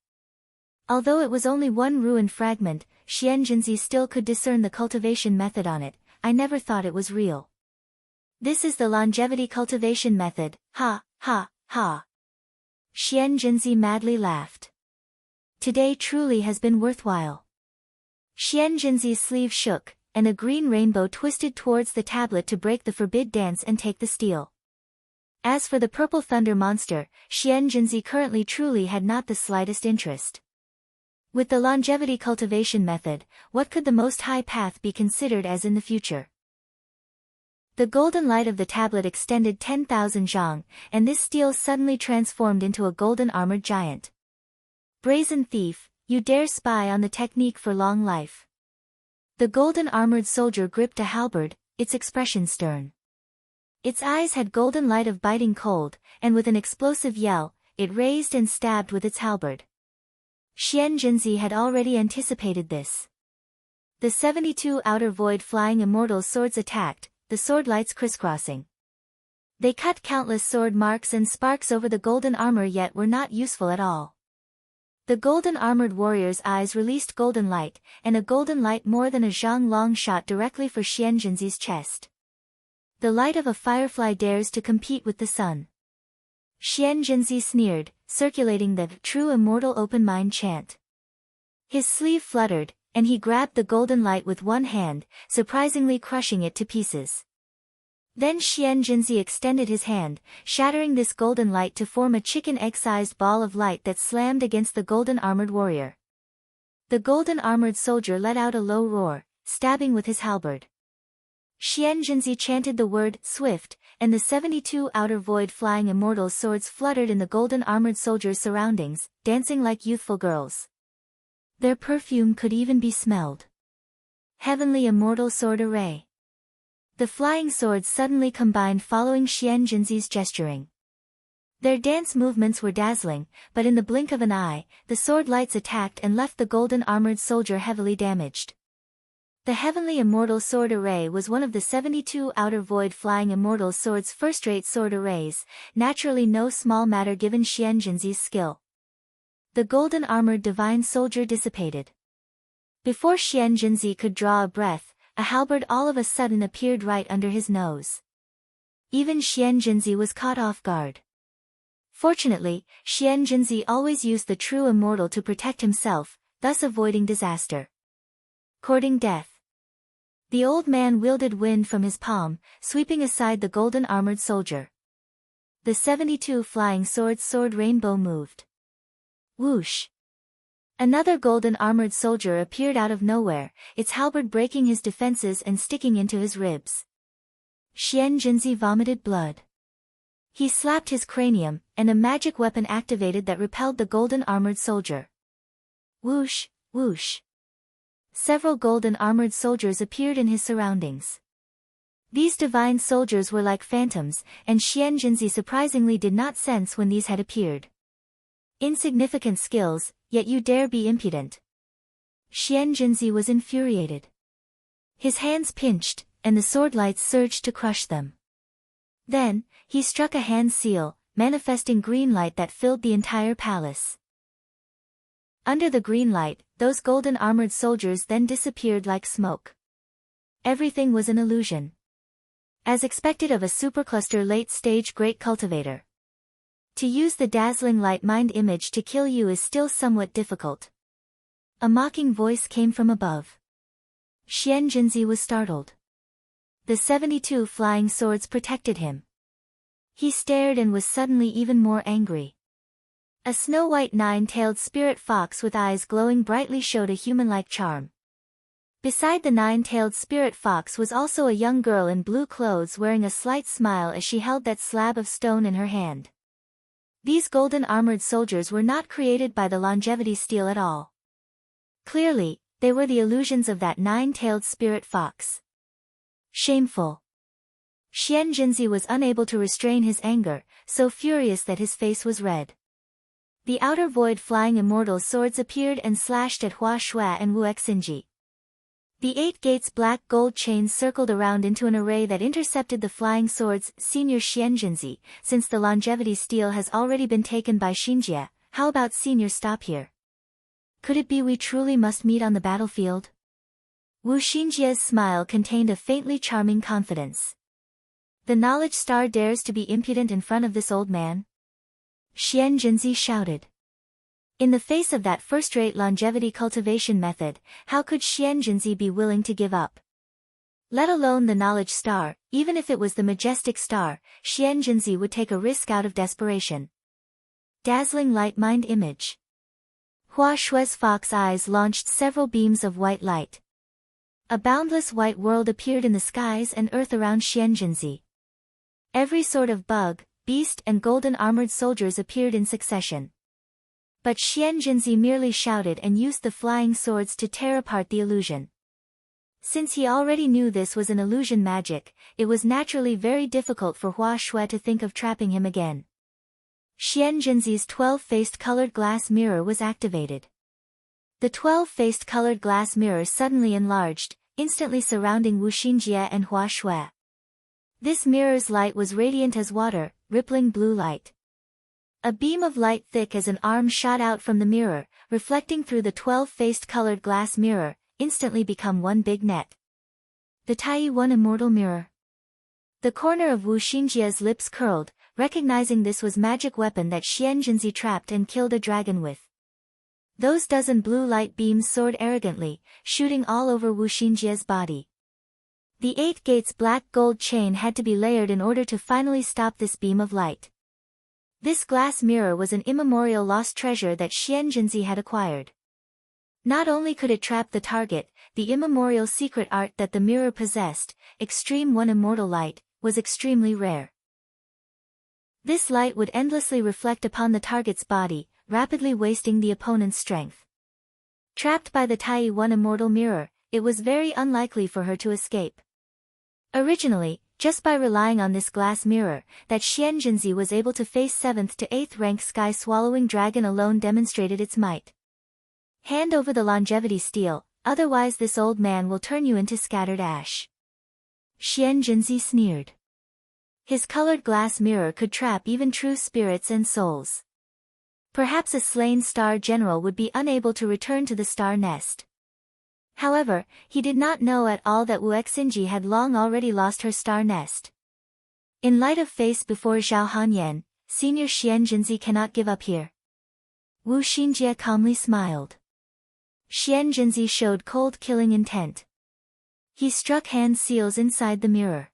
Although it was only one ruined fragment, Xian Jinzi still could discern the cultivation method on it. I never thought it was real. This is the longevity cultivation method, ha, ha, ha. Xian Jinzi madly laughed. Today truly has been worthwhile. Xian Jinzi's sleeve shook, and a green rainbow twisted towards the tablet to break the forbid dance and take the stele. As for the purple thunder monster, Xian Jinzi currently truly had not the slightest interest. With the longevity cultivation method, what could the most high path be considered as in the future? The golden light of the tablet extended 10,000 zhang, and this stele suddenly transformed into a golden armored giant. Brazen thief, you dare spy on the technique for long life. The golden armored soldier gripped a halberd, its expression stern. Its eyes had golden light of biting cold, and with an explosive yell, it raised and stabbed with its halberd. Xian Jinzi had already anticipated this. The 72 outer void flying immortal swords attacked, the sword lights crisscrossing. They cut countless sword marks and sparks over the golden armor yet were not useful at all. The golden armored warrior's eyes released golden light, and a golden light more than a zhang long shot directly for Xian Jinzi's chest. The light of a firefly dares to compete with the sun. Xian Jinzi sneered, circulating the true immortal open mind chant. His sleeve fluttered, and he grabbed the golden light with one hand, surprisingly crushing it to pieces. Then Xian Jinzi extended his hand, shattering this golden light to form a chicken egg-sized ball of light that slammed against the golden armored warrior. The golden armored soldier let out a low roar, stabbing with his halberd. Xian Jinzi chanted the word, swift, and the 72 outer void flying immortal swords fluttered in the golden armored soldier's surroundings, dancing like youthful girls. Their perfume could even be smelled. Heavenly immortal sword array. The flying swords suddenly combined following Xian Jinzi's gesturing. Their dance movements were dazzling, but in the blink of an eye, the sword lights attacked and left the golden armored soldier heavily damaged. The Heavenly Immortal Sword Array was one of the 72 Outer Void Flying Immortal Swords first-rate sword arrays, naturally no small matter given Xian Jinzi's skill. The golden armored divine soldier dissipated. Before Xian Jinzi could draw a breath, a halberd all of a sudden appeared right under his nose. Even Xian Jinzi was caught off guard. Fortunately, Xian Jinzi always used the true immortal to protect himself, thus avoiding disaster. Courting death. The old man wielded wind from his palm, sweeping aside the golden armored soldier. The 72 flying swords sword rainbow moved. Whoosh! Another golden armored soldier appeared out of nowhere, its halberd breaking his defenses and sticking into his ribs. Xian Jinzi vomited blood. He slapped his cranium, and a magic weapon activated that repelled the golden armored soldier. Whoosh, whoosh. Several golden armored soldiers appeared in his surroundings. These divine soldiers were like phantoms, and Xian Jinzi surprisingly did not sense when these had appeared. Insignificant skills, yet you dare be impudent. Xian Jinzi was infuriated. His hands pinched, and the sword lights surged to crush them. Then, he struck a hand seal, manifesting green light that filled the entire palace. Under the green light, those golden armored soldiers then disappeared like smoke. Everything was an illusion. As expected of a supercluster late-stage great cultivator. To use the dazzling light mind image to kill you is still somewhat difficult. A mocking voice came from above. Xian Jinzi was startled. The 72 flying swords protected him. He stared and was suddenly even more angry. A snow-white nine-tailed spirit fox with eyes glowing brightly showed a human-like charm. Beside the nine-tailed spirit fox was also a young girl in blue clothes wearing a slight smile as she held that slab of stone in her hand. These golden armored soldiers were not created by the longevity stele at all. Clearly, they were the illusions of that nine-tailed spirit fox. Shameful. Xian Jinzi was unable to restrain his anger, so furious that his face was red. The outer void flying immortal swords appeared and slashed at Hua Shui and Wu Xinji. The 8 gates black gold chains circled around into an array that intercepted the flying swords. Senior Xian Jinzi, since the longevity stele has already been taken by Xinjie, how about senior stop here? Could it be we truly must meet on the battlefield? Wu Xinjie's smile contained a faintly charming confidence. The knowledge star dares to be impudent in front of this old man? Xian Jinzi shouted. In the face of that first-rate longevity cultivation method, how could Xian Jinzi be willing to give up? Let alone the knowledge star, even if it was the majestic star, Xian Jinzi would take a risk out of desperation. Dazzling light mind image. Hua Shui's fox eyes launched several beams of white light. A boundless white world appeared in the skies and earth around Xian Jinzi. Every sort of bug, beast and golden armored soldiers appeared in succession. But Xian Jinzi merely shouted and used the flying swords to tear apart the illusion. Since he already knew this was an illusion magic, it was naturally very difficult for Hua Shui to think of trapping him again. Xian Jinzi's 12-faced colored glass mirror was activated. The 12-faced colored glass mirror suddenly enlarged, instantly surrounding Wu Xinjie and Hua Shui. This mirror's light was radiant as water, rippling blue light. A beam of light thick as an arm shot out from the mirror, reflecting through the 12-faced colored glass mirror, instantly become one big net. The Tai One Immortal Mirror. The corner of Wu Xinjie's lips curled, recognizing this was magic weapon that Xian Jinzi trapped and killed a dragon with. Those dozen blue light beams soared arrogantly, shooting all over Wu Xinjie's body. The 8 gates black gold chain had to be layered in order to finally stop this beam of light. This glass mirror was an immemorial lost treasure that Xian Jinzi had acquired. Not only could it trap the target, the immemorial secret art that the mirror possessed, Extreme One Immortal Light, was extremely rare. This light would endlessly reflect upon the target's body, rapidly wasting the opponent's strength. Trapped by the Tai One Immortal Mirror, it was very unlikely for her to escape. Originally, just by relying on this glass mirror, that Xianzhenzi was able to face 7th to 8th rank sky-swallowing dragon alone demonstrated its might. Hand over the longevity stele, otherwise this old man will turn you into scattered ash. Xianzhenzi sneered. His colored glass mirror could trap even true spirits and souls. Perhaps a slain star general would be unable to return to the star nest. However, he did not know at all that Wu Xinji had long already lost her star nest. In light of face before Zhao Hanyan, Senior Xianzhenzi cannot give up here. Wu Xinjie calmly smiled. Xianzhenzi showed cold killing intent. He struck hand seals inside the mirror.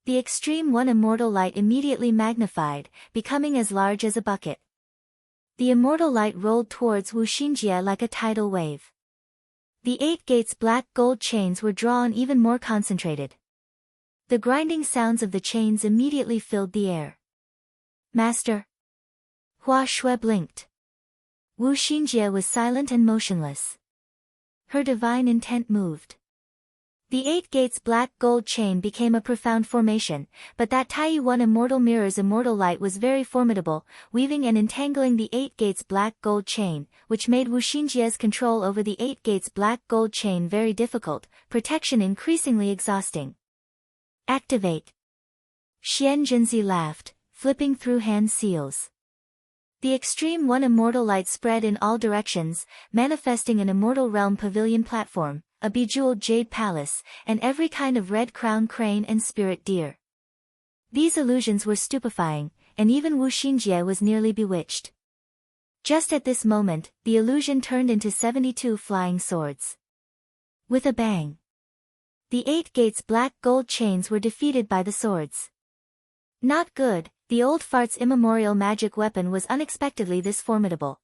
The extreme one immortal light immediately magnified, becoming as large as a bucket. The immortal light rolled towards Wu Xinjie like a tidal wave. The 8 gates black gold chains were drawn even more concentrated. The grinding sounds of the chains immediately filled the air. Master. Hua Shui blinked. Wu Xinjie was silent and motionless. Her divine intent moved. The 8 gates black gold chain became a profound formation, but that Tai One immortal mirror's immortal light was very formidable, weaving and entangling the 8 gates black gold chain, which made Wu Xinjie's control over the 8 gates black gold chain very difficult, protection increasingly exhausting. Activate. Xianzhenzi laughed, flipping through hand seals. The extreme one immortal light spread in all directions, manifesting an immortal realm pavilion platform, a bejeweled jade palace, and every kind of red crown crane and spirit deer. These illusions were stupefying, and even Wu Xinjie was nearly bewitched. Just at this moment, the illusion turned into 72 flying swords. With a bang. The 8 gates black gold chains were defeated by the swords. Not good, the old fart's immemorial magic weapon was unexpectedly this formidable.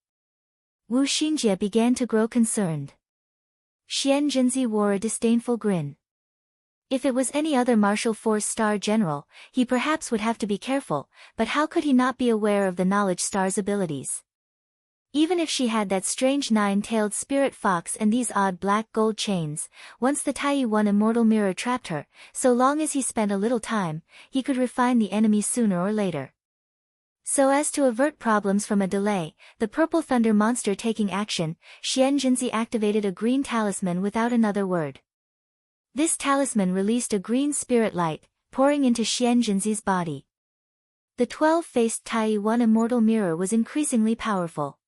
Wu Xinjie began to grow concerned. Xianzhenzi wore a disdainful grin. If it was any other martial force star general, he perhaps would have to be careful, but how could he not be aware of the knowledge star's abilities? Even if she had that strange 9-tailed spirit fox and these odd black gold chains, once the Tai One immortal mirror trapped her, so long as he spent a little time, he could refine the enemy sooner or later. So as to avert problems from a delay, the purple thunder monster taking action, Xianzhenzi activated a green talisman without another word. This talisman released a green spirit light, pouring into Xianzhenzi's body. The 12-faced Tai One immortal mirror was increasingly powerful.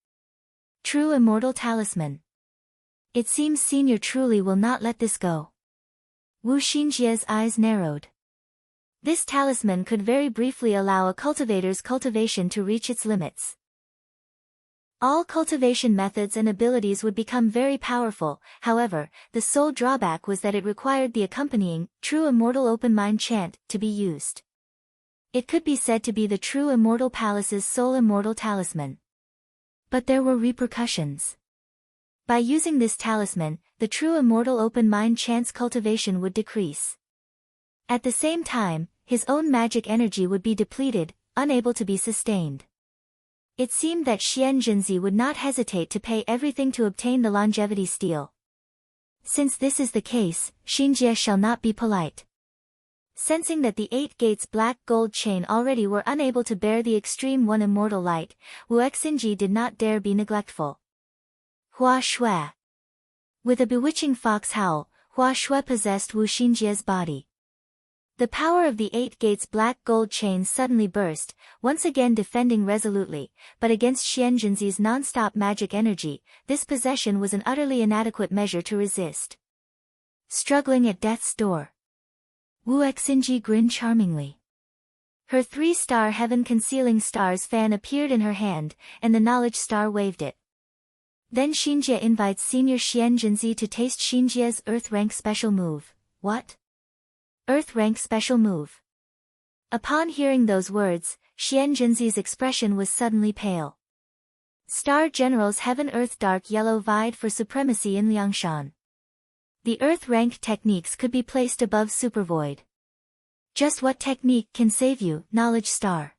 True immortal talisman. It seems Senior truly will not let this go. Wu Xinjie's eyes narrowed. This talisman could very briefly allow a cultivator's cultivation to reach its limits. All cultivation methods and abilities would become very powerful, however, the sole drawback was that it required the accompanying, true immortal open mind chant, to be used. It could be said to be the true immortal palace's sole immortal talisman. But there were repercussions. By using this talisman, the true immortal open mind chant's cultivation would decrease. At the same time, his own magic energy would be depleted, unable to be sustained. It seemed that Xianzhenzi would not hesitate to pay everything to obtain the longevity stele. Since this is the case, Xinjie shall not be polite. Sensing that the 8 gates black gold chain already were unable to bear the extreme one immortal light, Wu Xinji did not dare be neglectful. Hua Shui. With a bewitching fox howl, Hua Shui possessed Wu Xinjie's body. The power of the 8 gates black gold chain suddenly burst, once again defending resolutely, but against Xianzhenzi's non-stop magic energy, this possession was an utterly inadequate measure to resist. Struggling at death's door. Wu Xinji grinned charmingly. Her 3-star heaven-concealing stars fan appeared in her hand, and the knowledge star waved it. Then Xinjie invites Senior Xianzhenzi to taste Xinjie's Earth Rank special move. What? Earth Rank special move. Upon hearing those words, Xianzhenzi's expression was suddenly pale. Star General's Heaven-Earth Dark Yellow vied for supremacy in Lianxin. The Earth Rank techniques could be placed above Supervoid. Just what technique can save you, Knowledge Star?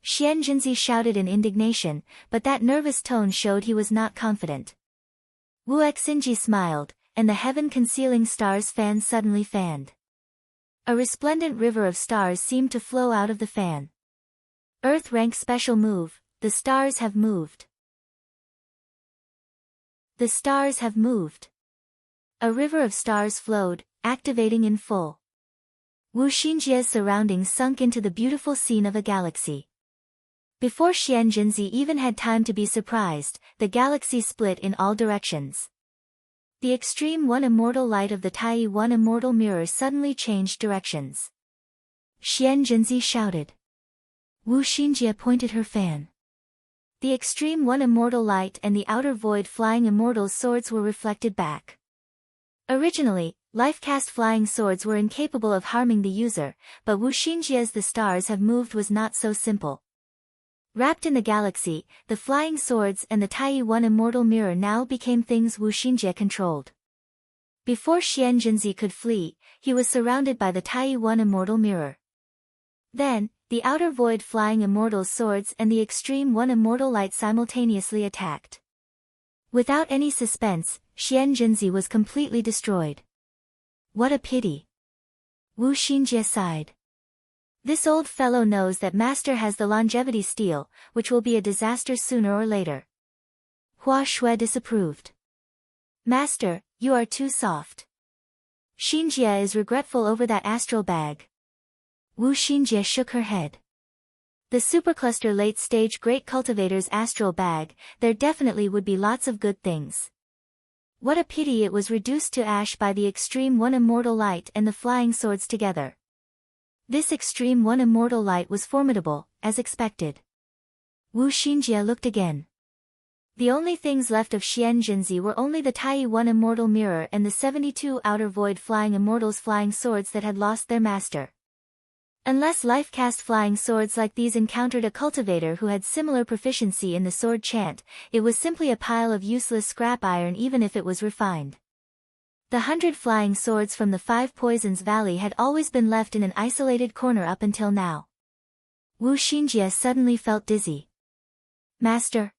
Xianzhenzi shouted in indignation, but that nervous tone showed he was not confident. Wu Xinji smiled, and the heaven-concealing star's fan suddenly fanned. A resplendent river of stars seemed to flow out of the fan. Earth rank special move, the stars have moved. The stars have moved. A river of stars flowed, activating in full. Wu Xinjie's surroundings sunk into the beautiful scene of a galaxy. Before Xian Jinzi even had time to be surprised, the galaxy split in all directions. The extreme one immortal light of the Tai One immortal mirror suddenly changed directions. Xian Jinzi shouted. Wu Xinjie pointed her fan. The extreme one immortal light and the outer void flying immortal swords were reflected back. Originally, life-cast flying swords were incapable of harming the user, but Wu Xinjie's the stars have moved was not so simple. Wrapped in the galaxy, the flying swords and the Tai One immortal mirror now became things Wu Xinjie controlled. Before Xian Jinzi could flee, he was surrounded by the Tai One immortal mirror. Then, the outer void flying immortal swords and the extreme one immortal light simultaneously attacked. Without any suspense, Xian Jinzi was completely destroyed. What a pity. Wu Xinjie sighed. This old fellow knows that Master has the longevity stele, which will be a disaster sooner or later. Hua Shui disapproved. Master, you are too soft. Xinjie is regretful over that astral bag. Wu Xinjie shook her head. The supercluster late-stage great cultivator's astral bag, there definitely would be lots of good things. What a pity it was reduced to ash by the extreme one immortal light and the flying swords together. This extreme one immortal light was formidable, as expected. Wu Xinjie looked again. The only things left of Xian Jinzi were only the Tai One immortal mirror and the 72 outer void flying immortals flying swords that had lost their master. Unless life-cast flying swords like these encountered a cultivator who had similar proficiency in the sword chant, it was simply a pile of useless scrap iron even if it was refined. The 100 flying swords from the 5 Poisons Valley had always been left in an isolated corner up until now. Wu Xinjie suddenly felt dizzy. Master?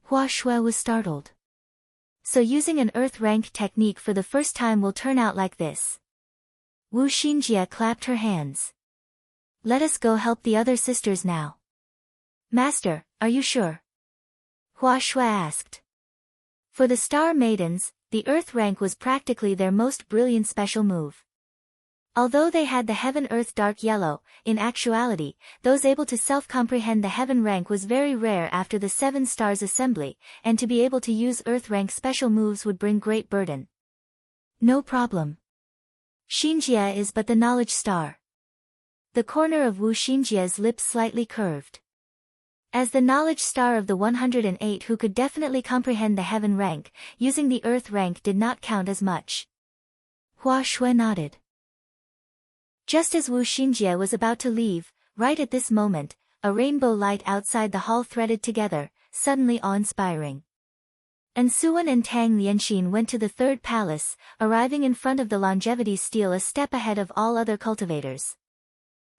Hua Shui was startled. So using an earth rank technique for the first time will turn out like this. Wu Xinjie clapped her hands. Let us go help the other sisters now. Master, are you sure? Hua Shui asked. For the Star Maidens, the earth rank was practically their most brilliant special move. Although they had the Heaven Earth Dark Yellow, in actuality, those able to self-comprehend the Heaven rank was very rare after the 7 Stars Assembly, and to be able to use earth rank special moves would bring great burden. No problem. Xinjie is but the knowledge star. The corner of Wu Xinjie's lips slightly curved. As the knowledge star of the 108 who could definitely comprehend the heaven rank, using the earth rank did not count as much. Hua Shui nodded. Just as Wu Xinjie was about to leave, right at this moment, a rainbow light outside the hall threaded together, suddenly awe-inspiring. And Suwen and Tang Lianxin went to the third palace, arriving in front of the longevity stele a step ahead of all other cultivators.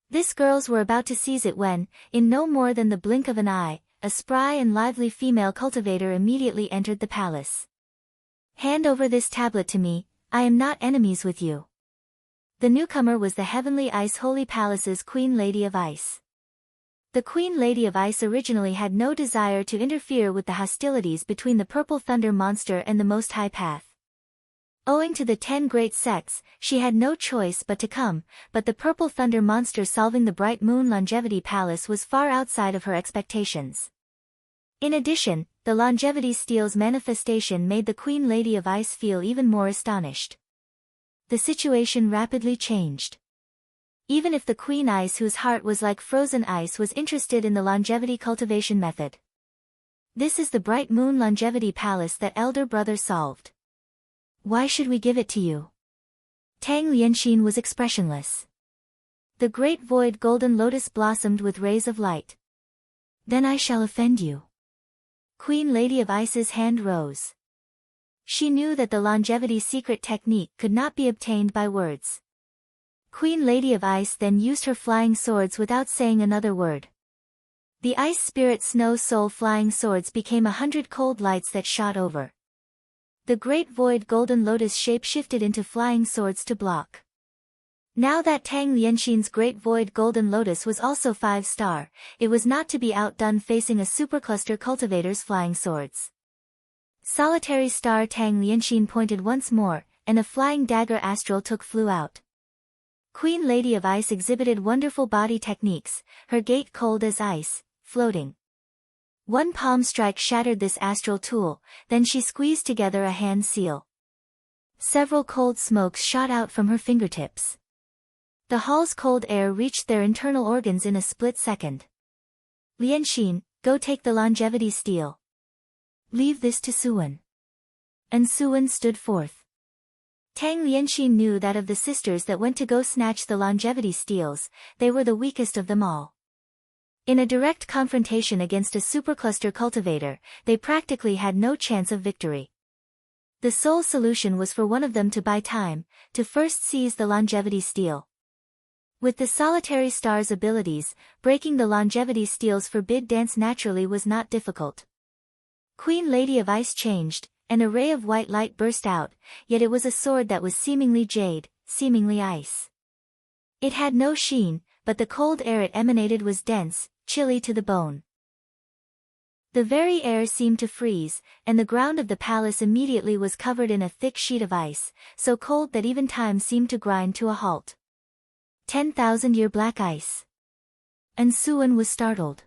These girls were about to seize it when, in no more than the blink of an eye, a spry and lively female cultivator immediately entered the palace. Hand over this tablet to me, I am not enemies with you. The newcomer was the Heavenly Ice Holy Palace's Queen Lady of Ice. The Queen Lady of Ice originally had no desire to interfere with the hostilities between the Purple Thunder Monster and the Most High Path. Owing to the 10 great sects, she had no choice but to come, but the Purple Thunder Monster solving the Bright Moon Longevity Palace was far outside of her expectations. In addition, the Longevity Stele's manifestation made the Queen Lady of Ice feel even more astonished. The situation rapidly changed. Even if the Queen Ice whose heart was like frozen ice was interested in the longevity cultivation method. This is the Bright Moon Longevity Palace that elder brother solved. Why should we give it to you? Tang Lianxin was expressionless. The great void golden lotus blossomed with rays of light. Then I shall offend you. Queen Lady of Ice's hand rose. She knew that the longevity secret technique could not be obtained by words. Queen Lady of Ice then used her flying swords without saying another word. The Ice Spirit Snow Soul flying swords became 100 cold lights that shot over. The great void golden lotus shape shifted into flying swords to block. Now that Tang Lianxin's Great Void Golden Lotus was also 5-star, it was not to be outdone facing a supercluster cultivator's flying swords. Solitary star Tang Lianxin pointed once more, and a flying dagger astral flew out. Queen Lady of Ice exhibited wonderful body techniques, her gait cold as ice, floating. One palm strike shattered this astral tool, then she squeezed together a hand seal. Several cold smokes shot out from her fingertips. The hall's cold air reached their internal organs in a split second. Lianxin, go take the longevity stele. Leave this to Suwen. And Suwen stood forth. Tang Lianxin knew that of the sisters that went to go snatch the longevity steles, they were the weakest of them all. In a direct confrontation against a supercluster cultivator, they practically had no chance of victory. The sole solution was for one of them to buy time, to first seize the longevity stele. With the solitary star's abilities, breaking the longevity steel's forbid dance naturally was not difficult. Queen Lady of Ice changed, an array of white light burst out, yet it was a sword that was seemingly jade, seemingly ice. It had no sheen, but the cold air it emanated was dense, chilly to the bone. The very air seemed to freeze, and the ground of the palace immediately was covered in a thick sheet of ice, so cold that even time seemed to grind to a halt. 10,000-year black ice. And Suwen was startled.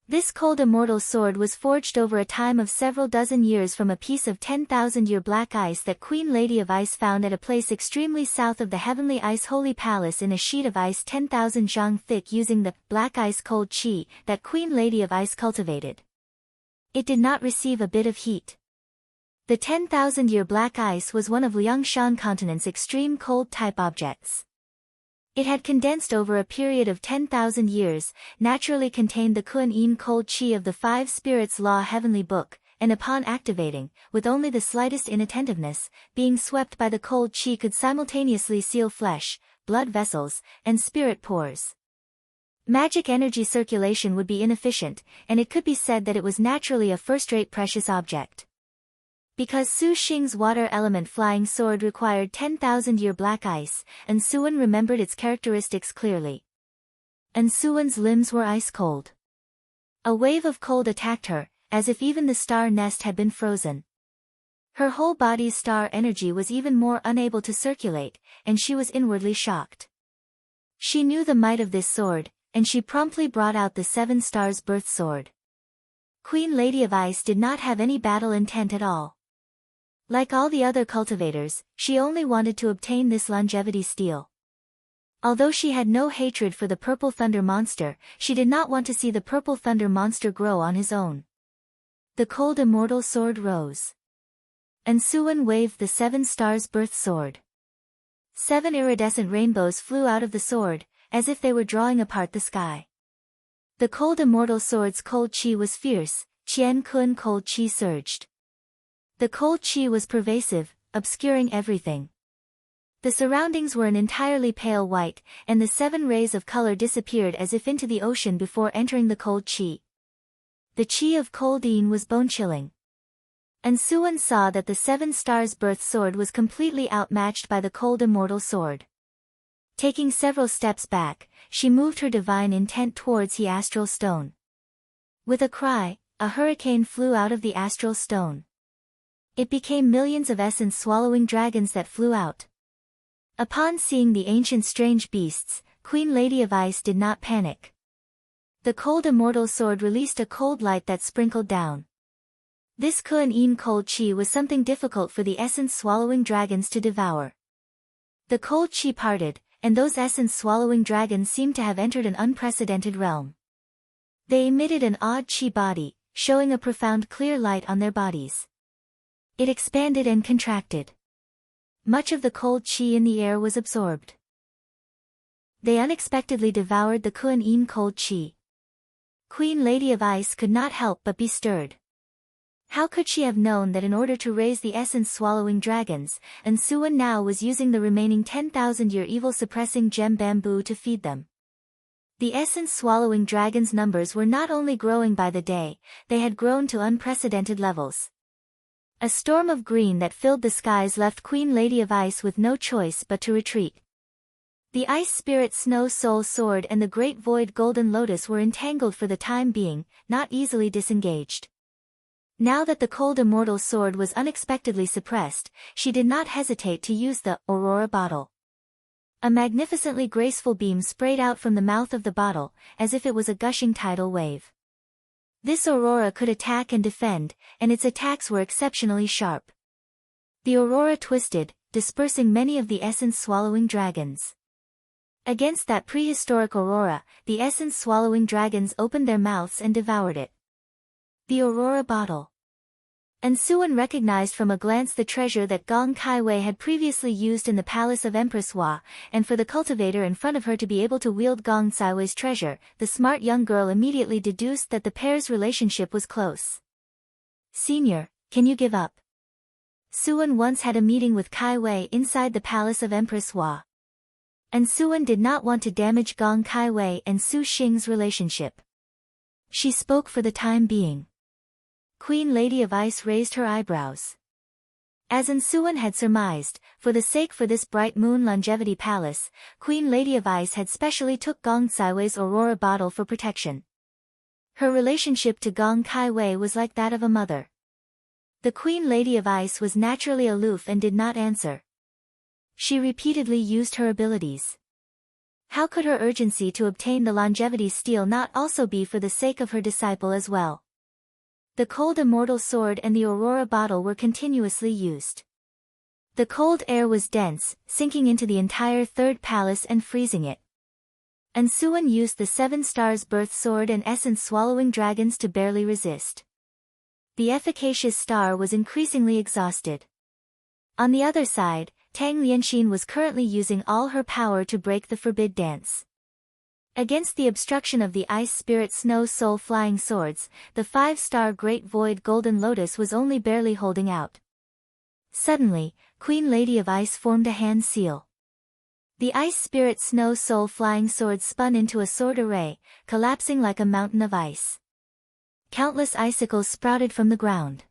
This cold immortal sword was forged over a time of several dozen years from a piece of 10,000-year black ice that Queen Lady of Ice found at a place extremely south of the Heavenly Ice Holy Palace in a sheet of ice 10,000 zhang thick using the black ice cold qi that Queen Lady of Ice cultivated. It did not receive a bit of heat. The 10,000-year black ice was one of Lianxin continent's extreme cold type objects. It had condensed over a period of 10,000 years, naturally contained the Kuan-Yin cold qi of the Five Spirits Law Heavenly Book, and upon activating, with only the slightest inattentiveness, being swept by the cold qi could simultaneously seal flesh, blood vessels, and spirit pores. Magic energy circulation would be inefficient, and it could be said that it was naturally a first-rate precious object. Because Su Xing's water element flying sword required 10,000-year black ice, and Suwen remembered its characteristics clearly. And Suwen's limbs were ice cold. A wave of cold attacked her, as if even the star nest had been frozen. Her whole body's star energy was even more unable to circulate, and she was inwardly shocked. She knew the might of this sword, and she promptly brought out the 7 stars birth sword. Queen Lady of Ice did not have any battle intent at all. Like all the other cultivators, she only wanted to obtain this longevity stele. Although she had no hatred for the Purple Thunder monster, she did not want to see the Purple Thunder monster grow on his own. The cold immortal sword rose. And Suwen waved the 7 stars birth sword. 7 iridescent rainbows flew out of the sword, as if they were drawing apart the sky. The cold immortal sword's cold qi was fierce, Qian Kun cold qi surged. The cold qi was pervasive, obscuring everything. The surroundings were an entirely pale white, and the 7 rays of color disappeared as if into the ocean before entering the cold qi. The qi of cold Yin was bone-chilling. And Suwen saw that the 7 stars birth sword was completely outmatched by the cold immortal sword. Taking several steps back, she moved her divine intent towards the astral stone. With a cry, a hurricane flew out of the astral stone. It became millions of essence-swallowing dragons that flew out. Upon seeing the ancient strange beasts, Queen Lady of Ice did not panic. The cold immortal sword released a cold light that sprinkled down. This Kuan-Yin cold qi was something difficult for the essence-swallowing dragons to devour. The cold qi parted, and those essence-swallowing dragons seemed to have entered an unprecedented realm. They emitted an odd qi body, showing a profound clear light on their bodies. It expanded and contracted. Much of the cold qi in the air was absorbed. They unexpectedly devoured the Kuan-Yin cold qi. Queen Lady of Ice could not help but be stirred. How could she have known that in order to raise the essence-swallowing dragons, and Suwen now was using the remaining 10,000-year evil-suppressing gem bamboo to feed them? The essence-swallowing dragons' numbers were not only growing by the day, they had grown to unprecedented levels. A storm of green that filled the skies left Queen Lady of Ice with no choice but to retreat. The Ice Spirit Snow Soul Sword and the Great Void Golden Lotus were entangled for the time being, not easily disengaged. Now that the Cold Immortal Sword was unexpectedly suppressed, she did not hesitate to use the Aurora Bottle. A magnificently graceful beam sprayed out from the mouth of the bottle, as if it was a gushing tidal wave. This Aurora could attack and defend, and its attacks were exceptionally sharp. The Aurora twisted, dispersing many of the essence-swallowing dragons. Against that prehistoric Aurora, the essence-swallowing dragons opened their mouths and devoured it. The Aurora Bottle. And Suwen recognized from a glance the treasure that Gong Kaiwei had previously used in the palace of Empress Hua, and for the cultivator in front of her to be able to wield Gong Kaiwei's treasure, the smart young girl immediately deduced that the pair's relationship was close. "Senior, can you give up?" Suwen once had a meeting with Kaiwei inside the palace of Empress Hua. And Suwen did not want to damage Gong Kaiwei and Su Xing's relationship. She spoke for the time being. Queen Lady of Ice raised her eyebrows. As Suwen had surmised, for this bright moon longevity palace, Queen Lady of Ice had specially took Gong Kaiwei's Aurora Bottle for protection. Her relationship to Gong Kaiwei was like that of a mother. The Queen Lady of Ice was naturally aloof and did not answer. She repeatedly used her abilities. How could her urgency to obtain the longevity stele not also be for the sake of her disciple as well? The Cold Immortal Sword and the Aurora Bottle were continuously used. The cold air was dense, sinking into the entire third palace and freezing it. And Suwen used the 7 Stars Birth Sword and essence-swallowing dragons to barely resist. The efficacious star was increasingly exhausted. On the other side, Lianxin was currently using all her power to break the forbid dance. Against the obstruction of the Ice Spirit Snow Soul Flying Swords, the 5-star Great Void Golden Lotus was only barely holding out. Suddenly, Queen Lady of Ice formed a hand seal. The Ice Spirit Snow Soul Flying Sword spun into a sword array, collapsing like a mountain of ice. Countless icicles sprouted from the ground.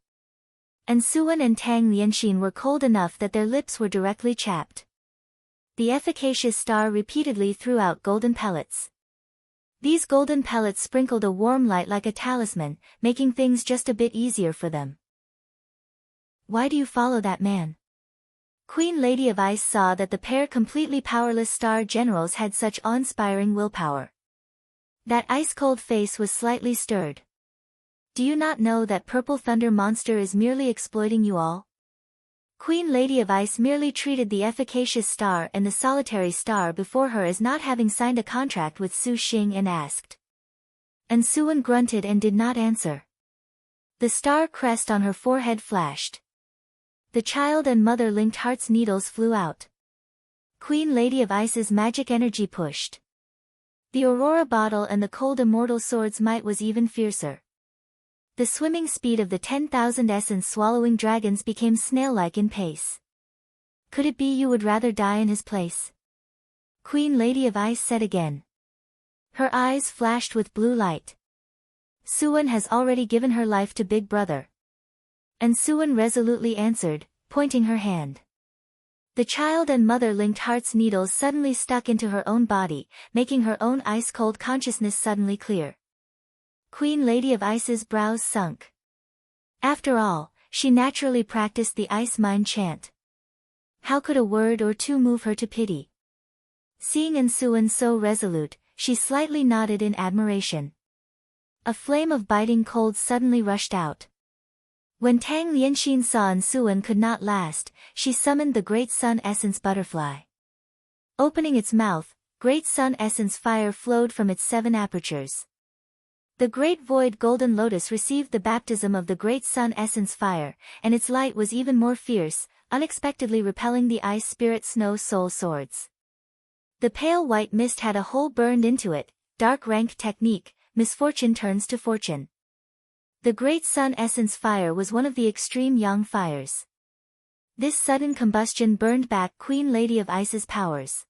And Suwen and Lianxin were cold enough that their lips were directly chapped. The efficacious star repeatedly threw out golden pellets. These golden pellets sprinkled a warm light like a talisman, making things just a bit easier for them. "Why do you follow that man?" Queen Lady of Ice saw that the pair completely powerless star generals had such awe-inspiring willpower. That ice-cold face was slightly stirred. "Do you not know that Purple Thunder monster is merely exploiting you all?" Queen Lady of Ice merely treated the efficacious star and the solitary star before her as not having signed a contract with Su Xing and asked. And Suwen grunted and did not answer. The star crest on her forehead flashed. The child and mother-linked heart's needles flew out. Queen Lady of Ice's magic energy pushed. The Aurora Bottle and the Cold Immortal Sword's might was even fiercer. The swimming speed of the 10,000 essence-swallowing dragons became snail-like in pace. "Could it be you would rather die in his place?" Queen Lady of Ice said again. Her eyes flashed with blue light. "Suwen has already given her life to Big Brother." And Suwen resolutely answered, pointing her hand. The child and mother-linked heart's needles suddenly stuck into her own body, making her own ice-cold consciousness suddenly clear. Queen Lady of Ice's brows sunk. After all, she naturally practiced the Ice Mind chant. How could a word or two move her to pity? Seeing Suwen so resolute, she slightly nodded in admiration. A flame of biting cold suddenly rushed out. When Lianxin saw Suwen could not last, she summoned the Great Sun Essence Butterfly. Opening its mouth, Great Sun Essence fire flowed from its 7 apertures. The Great Void Golden Lotus received the baptism of the Great Sun Essence Fire, and its light was even more fierce, unexpectedly repelling the Ice Spirit Snow Soul Swords. The pale white mist had a hole burned into it, dark rank technique, misfortune turns to fortune. The Great Sun Essence Fire was one of the extreme Yang fires. This sudden combustion burned back Queen Lady of Ice's powers.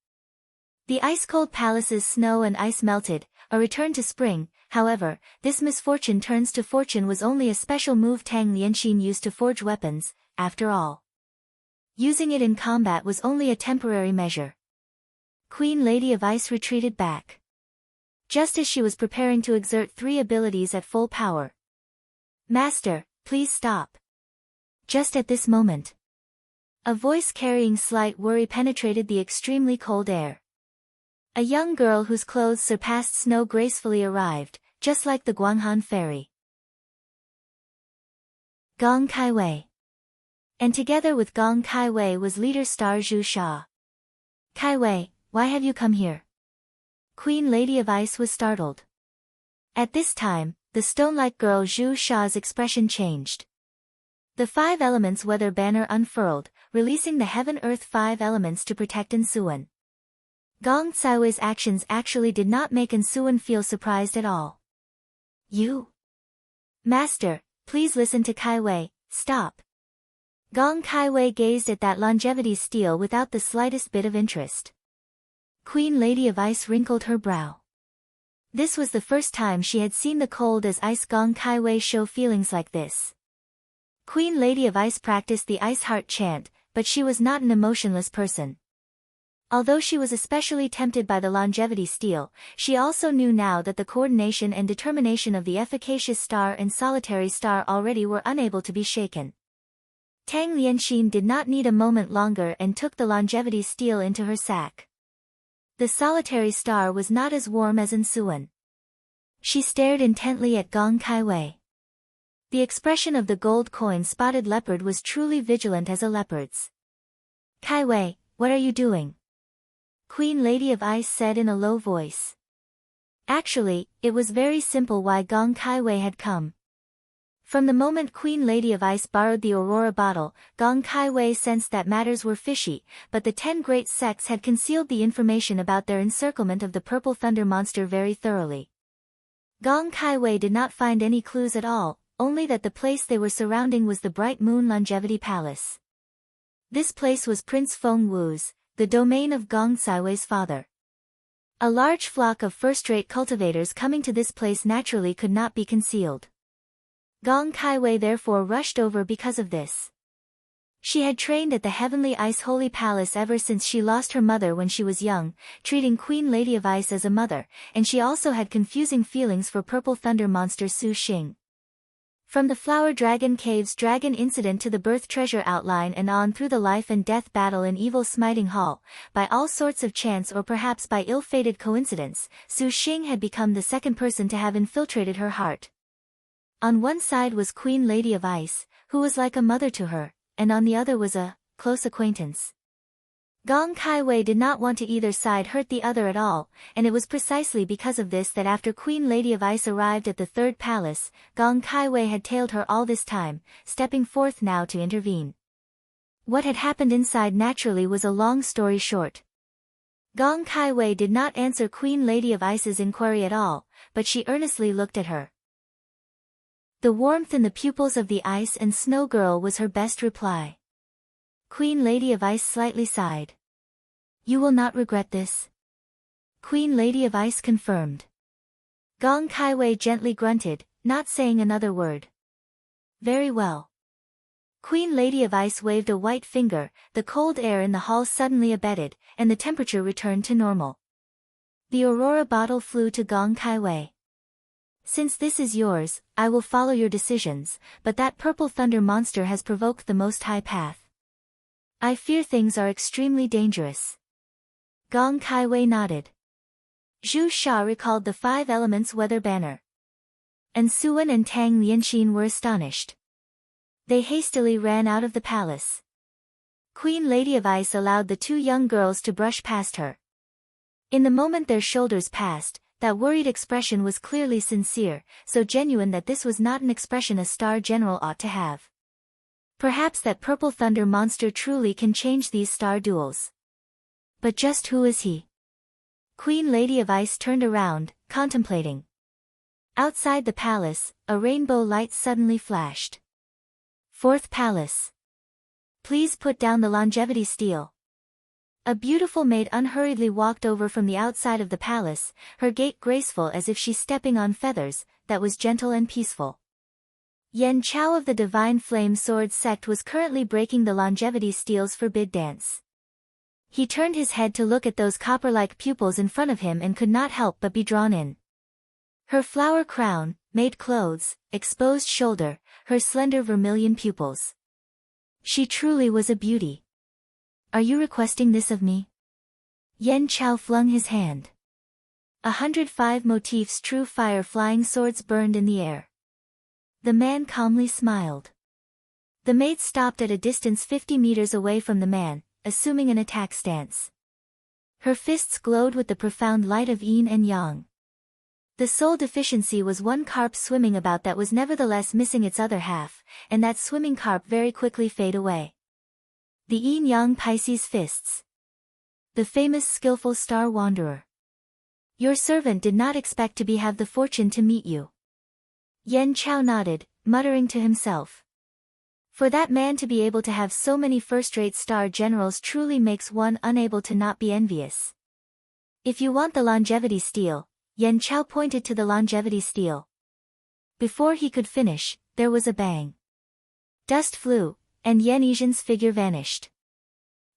The ice-cold palace's snow and ice melted, a return to spring. However, this misfortune turns to fortune was only a special move Lianxin used to forge weapons, after all. Using it in combat was only a temporary measure. Queen Lady of Ice retreated back. Just as she was preparing to exert 3 abilities at full power. Master, please stop. Just at this moment. A voice carrying slight worry penetrated the extremely cold air. A young girl whose clothes surpassed snow gracefully arrived, just like the Guanghan fairy. Gong Kaiwei. And together with Gong Kaiwei was leader star Zhu Sha. Kaiwei, why have you come here? Queen Lady of Ice was startled. At this time, the stone-like girl Zhu Sha's expression changed. The 5 elements weather banner unfurled, releasing the heaven-earth 5 elements to protect Suwen. Gong Kaiwei's actions actually did not make Suwen feel surprised at all. You? Master, please listen to Kaiwei, stop. Gong Kaiwei gazed at that longevity stele without the slightest bit of interest. Queen Lady of Ice wrinkled her brow. This was the first time she had seen the cold as ice Gong Kaiwei show feelings like this. Queen Lady of Ice practiced the Ice Heart chant, but she was not an emotionless person. Although she was especially tempted by the longevity stele, she also knew now that the coordination and determination of the efficacious star and solitary star already were unable to be shaken. Tang Lianxin did not need a moment longer and took the longevity stele into her sack. The solitary star was not as warm as in Suwen. She stared intently at Gong Kaiwei. The expression of the gold coin-spotted leopard was truly vigilant as a leopard's. Kaiwei, what are you doing? Queen Lady of Ice said in a low voice. Actually, it was very simple why Gong Kaiwei had come. From the moment Queen Lady of Ice borrowed the Aurora bottle, Gong Kaiwei sensed that matters were fishy, but the 10 great sects had concealed the information about their encirclement of the Purple Thunder monster very thoroughly. Gong Kaiwei did not find any clues at all, only that the place they were surrounding was the Bright Moon Longevity Palace. This place was Prince Feng Wu's, the domain of Gong Kaiwei's father. A large flock of first-rate cultivators coming to this place naturally could not be concealed. Gong Kaiwei therefore rushed over because of this. She had trained at the Heavenly Ice Holy Palace ever since she lost her mother when she was young, treating Queen Lady of Ice as a mother, and she also had confusing feelings for Purple Thunder monster Su Xing. From the Flower Dragon Cave's dragon incident to the birth treasure outline and on through the life and death battle in Evil Smiting Hall, by all sorts of chance or perhaps by ill-fated coincidence, Su Xing had become the second person to have infiltrated her heart. On one side was Queen Lady of Ice, who was like a mother to her, and on the other was a close acquaintance. Gong Kaiwei did not want to either side hurt the other at all, and it was precisely because of this that after Queen Lady of Ice arrived at the third palace, Gong Kaiwei had tailed her all this time, stepping forth now to intervene. What had happened inside naturally was a long story short. Gong Kaiwei did not answer Queen Lady of Ice's inquiry at all, but she earnestly looked at her. The warmth in the pupils of the Ice and Snow Girl was her best reply. Queen Lady of Ice slightly sighed. You will not regret this. Queen Lady of Ice confirmed. Gong Kaiwei gently grunted, not saying another word. Very well. Queen Lady of Ice waved a white finger, the cold air in the hall suddenly abated, and the temperature returned to normal. The Aurora bottle flew to Gong Kaiwei. Since this is yours, I will follow your decisions, but that Purple Thunder monster has provoked the Most High Path. I fear things are extremely dangerous. Gong Kaiwei nodded. Zhu Sha recalled the 5 elements weather banner. And Suwen and Tang Lianxin were astonished. They hastily ran out of the palace. Queen Lady of Ice allowed the 2 young girls to brush past her. In the moment their shoulders passed, that worried expression was clearly sincere, so genuine that this was not an expression a star general ought to have. Perhaps that Purple Thunder monster truly can change these star duels. But just who is he? Queen Lady of Ice turned around, contemplating. Outside the palace, a rainbow light suddenly flashed. 4th Palace. Please put down the longevity stele. A beautiful maid unhurriedly walked over from the outside of the palace, her gait graceful as if she stepping on feathers, that was gentle and peaceful. Yen Chao of the Divine Flame Sword sect was currently breaking the longevity steel's forbid dance. He turned his head to look at those copper-like pupils in front of him and could not help but be drawn in. Her flower crown, made clothes, exposed shoulder, her slender vermilion pupils. She truly was a beauty. Are you requesting this of me? Yan Chao flung his hand. 105 motifs true fire flying swords burned in the air. The man calmly smiled. The maid stopped at a distance 50 meters away from the man, assuming an attack stance. Her fists glowed with the profound light of yin and yang. The sole deficiency was one carp swimming about that was nevertheless missing its other half, and that swimming carp very quickly fade away. The yin-yang Pisces fists. The famous skillful star wanderer. Your servant did not expect to have the fortune to meet you. Yan Chao nodded, muttering to himself. For that man to be able to have so many first-rate star generals truly makes one unable to not be envious. If you want the longevity stele, Yan Chao pointed to the longevity stele. Before he could finish, there was a bang. Dust flew, and Yizhen's figure vanished.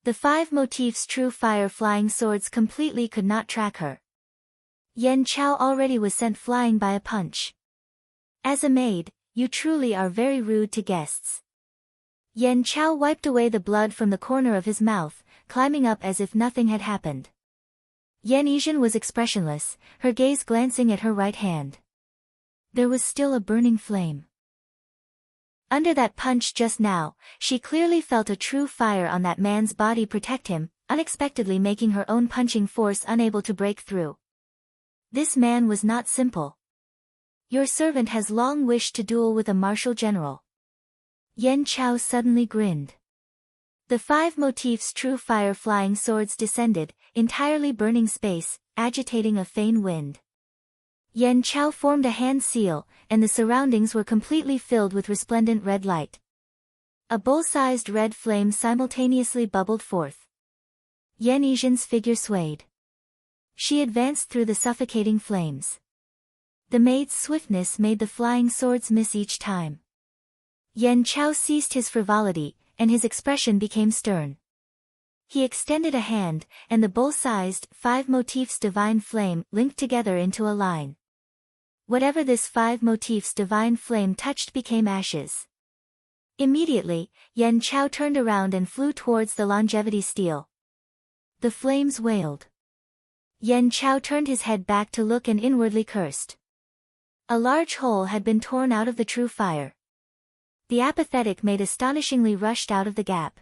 The 5 motifs true fire flying swords completely could not track her. Yan Chao already was sent flying by a punch. As a maid, you truly are very rude to guests. Yan Chao wiped away the blood from the corner of his mouth, climbing up as if nothing had happened. Yizhen was expressionless, her gaze glancing at her right hand. There was still a burning flame. Under that punch just now, she clearly felt a true fire on that man's body protect him, unexpectedly making her own punching force unable to break through. This man was not simple. Your servant has long wished to duel with a martial general. Yan Chao suddenly grinned. The 5 motifs true fire flying swords descended, entirely burning space, agitating a faint wind. Yan Chao formed a hand seal, and the surroundings were completely filled with resplendent red light. A bull-sized red flame simultaneously bubbled forth. Yizhen's figure swayed. She advanced through the suffocating flames. The maid's swiftness made the flying swords miss each time. Yan Chao ceased his frivolity, and his expression became stern. He extended a hand, and the bull-sized 5 motifs divine flame linked together into a line. Whatever this 5 motifs divine flame touched became ashes. Immediately, Yan Chao turned around and flew towards the longevity stele. The flames wailed. Yan Chao turned his head back to look and inwardly cursed. A large hole had been torn out of the true fire. The apathetic maid astonishingly rushed out of the gap.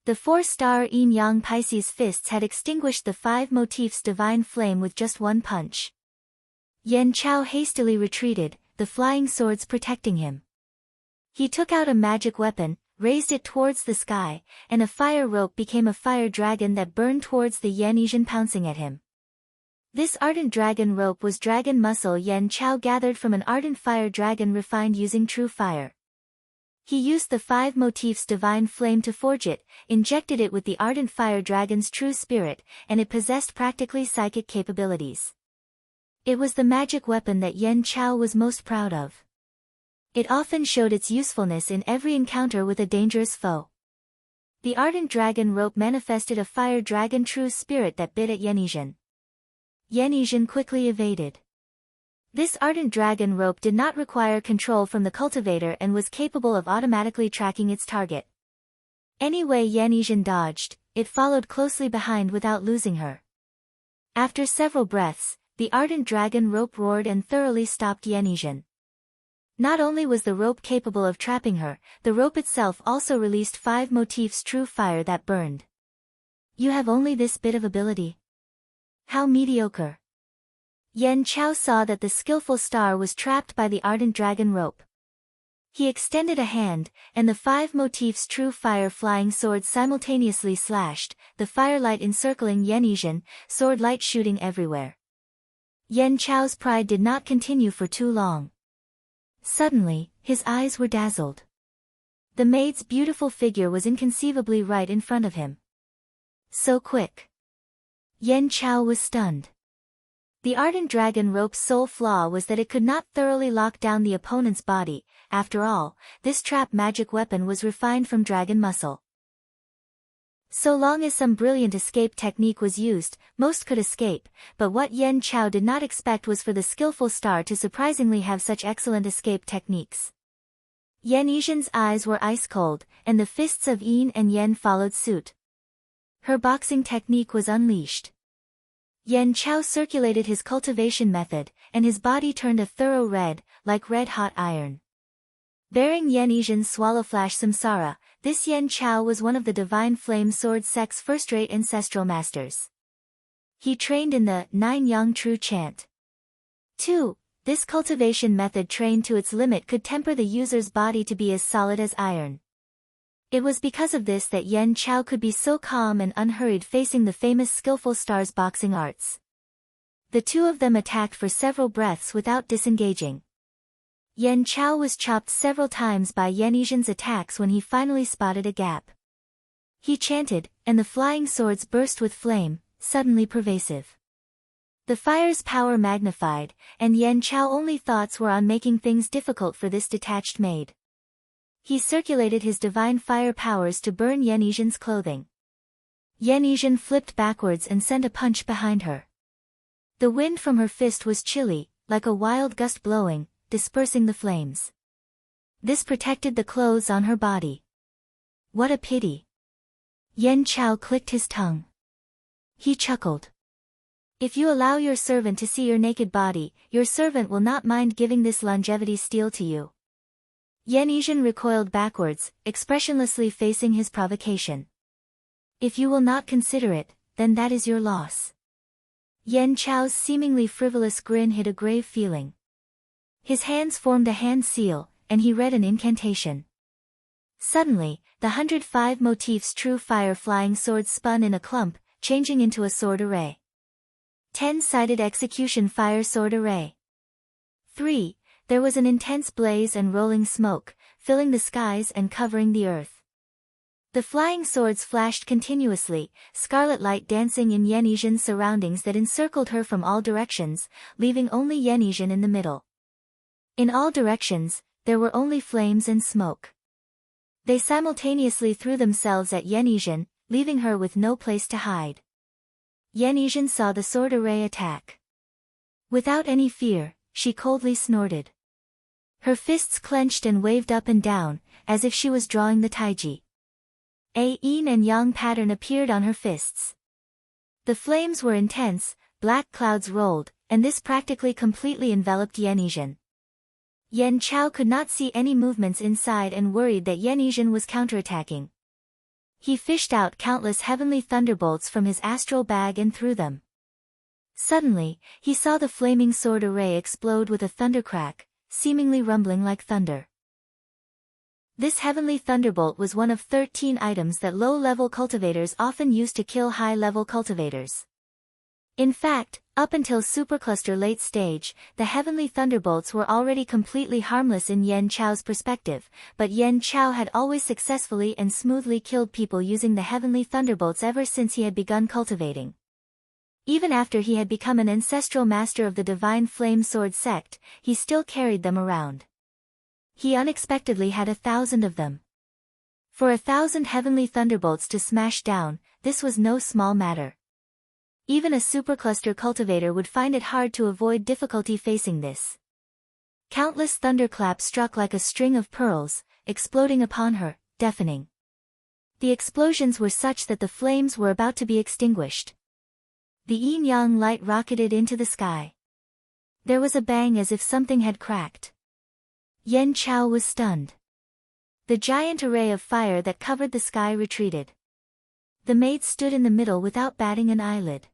The 4-star yin-yang Pisces fists had extinguished the 5 motifs divine flame with just one punch. Yan Chao hastily retreated, the flying swords protecting him. He took out a magic weapon, raised it towards the sky, and a fire rope became a fire dragon that burned towards the Yizhen pouncing at him. This ardent dragon rope was dragon muscle Yan Chao gathered from an ardent fire dragon refined using true fire. He used the 5 motifs divine flame to forge it, injected it with the ardent fire dragon's true spirit, and it possessed practically psychic capabilities. It was the magic weapon that Yan Chao was most proud of. It often showed its usefulness in every encounter with a dangerous foe. The ardent dragon rope manifested a fire dragon true spirit that bit at Yizhen. Yizhen quickly evaded. This ardent dragon rope did not require control from the cultivator and was capable of automatically tracking its target. Anyway, Yizhen dodged, it followed closely behind without losing her. After several breaths, the ardent dragon rope roared and thoroughly stopped Yizhen. Not only was the rope capable of trapping her, the rope itself also released 5 motifs true fire that burned. You have only this bit of ability. How mediocre. Yan Chao saw that the skillful star was trapped by the ardent dragon rope. He extended a hand, and the 5 motifs true fire flying swords simultaneously slashed, the firelight encircling Yizhen, sword light shooting everywhere. Yan Chao's pride did not continue for too long. Suddenly, his eyes were dazzled. The maid's beautiful figure was inconceivably right in front of him. So quick. Yan Chao was stunned. The ardent dragon rope's sole flaw was that it could not thoroughly lock down the opponent's body. After all, this trap magic weapon was refined from dragon muscle. So long as some brilliant escape technique was used, most could escape, but what Yan Chao did not expect was for the skillful star to surprisingly have such excellent escape techniques. Yizhen's eyes were ice cold, and the fists of Yin and Yan followed suit. Her boxing technique was unleashed. Yan Chao circulated his cultivation method, and his body turned a thorough red, like red-hot iron. Bearing Yizhen's swallowflash samsara, this Yan Chao was one of the Divine Flame Sword sect's first-rate ancestral masters. He trained in the 9 Yang True chant. 2. This cultivation method trained to its limit could temper the user's body to be as solid as iron. It was because of this that Yan Chao could be so calm and unhurried facing the famous skillful star's boxing arts. The two of them attacked for several breaths without disengaging. Yan Chao was chopped several times by Yizhen's attacks when he finally spotted a gap. He chanted, and the flying swords burst with flame, suddenly pervasive. The fire's power magnified, and Yan Chao's only thoughts were on making things difficult for this detached maid. He circulated his divine fire powers to burn Yizhen's clothing. Yizhen flipped backwards and sent a punch behind her. The wind from her fist was chilly, like a wild gust blowing, dispersing the flames. This protected the clothes on her body. What a pity. Yan Chao clicked his tongue. He chuckled. If you allow your servant to see your naked body, your servant will not mind giving this longevity steel to you. Yizhen recoiled backwards, expressionlessly facing his provocation. If you will not consider it, then that is your loss. Yan Chao's seemingly frivolous grin hid a grave feeling. His hands formed a hand seal, and he read an incantation. Suddenly, the 105 motifs true fire flying sword spun in a clump, changing into a sword array. 10-sided execution fire sword array. 3. There was an intense blaze and rolling smoke, filling the skies and covering the earth. The flying swords flashed continuously, scarlet light dancing in Yizhen's surroundings that encircled her from all directions, leaving only Yizhen in the middle. In all directions, there were only flames and smoke. They simultaneously threw themselves at Yizhen, leaving her with no place to hide. Yizhen saw the sword array attack. Without any fear, she coldly snorted. Her fists clenched and waved up and down, as if she was drawing the taiji. A yin and yang pattern appeared on her fists. The flames were intense, black clouds rolled, and this practically completely enveloped Yizhen. Yan Chao could not see any movements inside and worried that Yizhen was counterattacking. He fished out countless heavenly thunderbolts from his astral bag and threw them. Suddenly, he saw the flaming sword array explode with a thundercrack, seemingly rumbling like thunder. This heavenly thunderbolt was one of 13 items that low-level cultivators often use to kill high-level cultivators. In fact, up until Supercluster late stage, the heavenly thunderbolts were already completely harmless in Yan Chao's perspective, but Yan Chao had always successfully and smoothly killed people using the heavenly thunderbolts ever since he had begun cultivating. Even after he had become an ancestral master of the Divine Flame Sword sect, he still carried them around. He unexpectedly had 1,000 of them. For 1,000 heavenly thunderbolts to smash down, this was no small matter. Even a supercluster cultivator would find it hard to avoid difficulty facing this. Countless thunderclaps struck like a string of pearls, exploding upon her, deafening. The explosions were such that the flames were about to be extinguished. The yin-yang light rocketed into the sky. There was a bang as if something had cracked. Yan Chao was stunned. The giant array of fire that covered the sky retreated. The maid stood in the middle without batting an eyelid.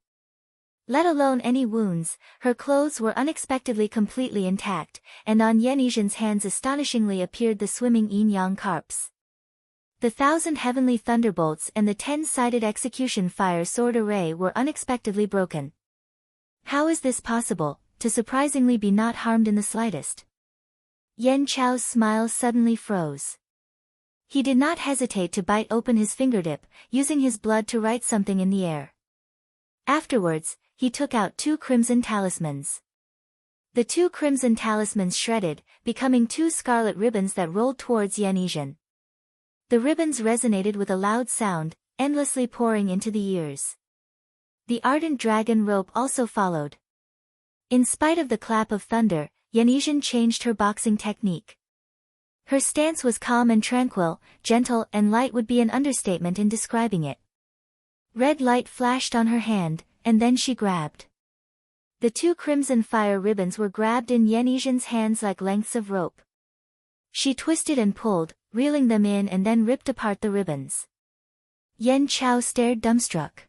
Let alone any wounds, her clothes were unexpectedly completely intact, and on Yizhen's hands astonishingly appeared the swimming yin-yang carps. The 1,000 heavenly thunderbolts and the 10-sided execution fire sword array were unexpectedly broken. How is this possible, to surprisingly be not harmed in the slightest? Yan Chao's smile suddenly froze. He did not hesitate to bite open his fingertip, using his blood to write something in the air. Afterwards, he took out 2 crimson talismans. The 2 crimson talismans shredded, becoming 2 scarlet ribbons that rolled towards Yizhen. The ribbons resonated with a loud sound, endlessly pouring into the ears. The ardent dragon rope also followed. In spite of the clap of thunder, Yizhen changed her boxing technique. Her stance was calm and tranquil, gentle and light would be an understatement in describing it. Red light flashed on her hand, and then she grabbed. The 2 crimson fire ribbons were grabbed in Yizhen's hands like lengths of rope. She twisted and pulled, reeling them in and then ripped apart the ribbons. Yan Chao stared dumbstruck.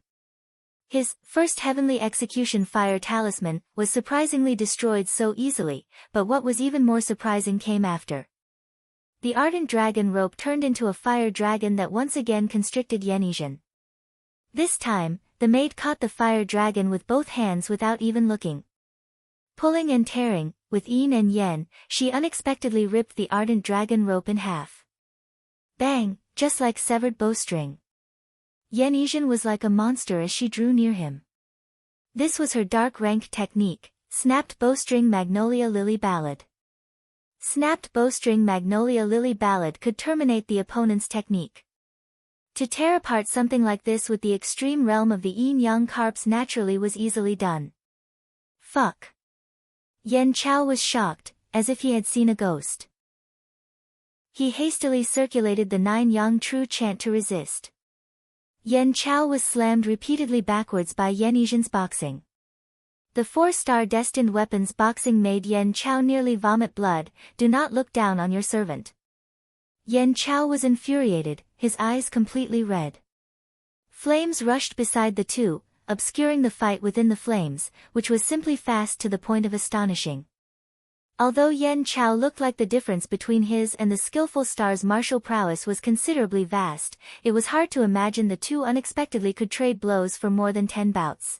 His first heavenly execution fire talisman was surprisingly destroyed so easily, but what was even more surprising came after. The ardent dragon rope turned into a fire dragon that once again constricted Yizhen. This time, the maid caught the fire dragon with both hands without even looking. Pulling and tearing, with yin and yang, she unexpectedly ripped the ardent dragon rope in half. Bang, just like severed bowstring. Yizhen was like a monster as she drew near him. This was her dark rank technique, Snapped Bowstring Magnolia Lily Ballad. Snapped Bowstring Magnolia Lily Ballad could terminate the opponent's technique. To tear apart something like this with the extreme realm of the yin-yang carps naturally was easily done. Fuck. Yan Chao was shocked, as if he had seen a ghost. He hastily circulated the 9-yang true chant to resist. Yan Chao was slammed repeatedly backwards by Yizhen's boxing. The 4-star destined weapons boxing made Yan Chao nearly vomit blood. Do not look down on your servant. Yan Chao was infuriated, his eyes completely red. Flames rushed beside the two, obscuring the fight within the flames, which was simply fast to the point of astonishing. Although Yan Chao looked like the difference between his and the skillful star's martial prowess was considerably vast, it was hard to imagine the two unexpectedly could trade blows for more than 10 bouts.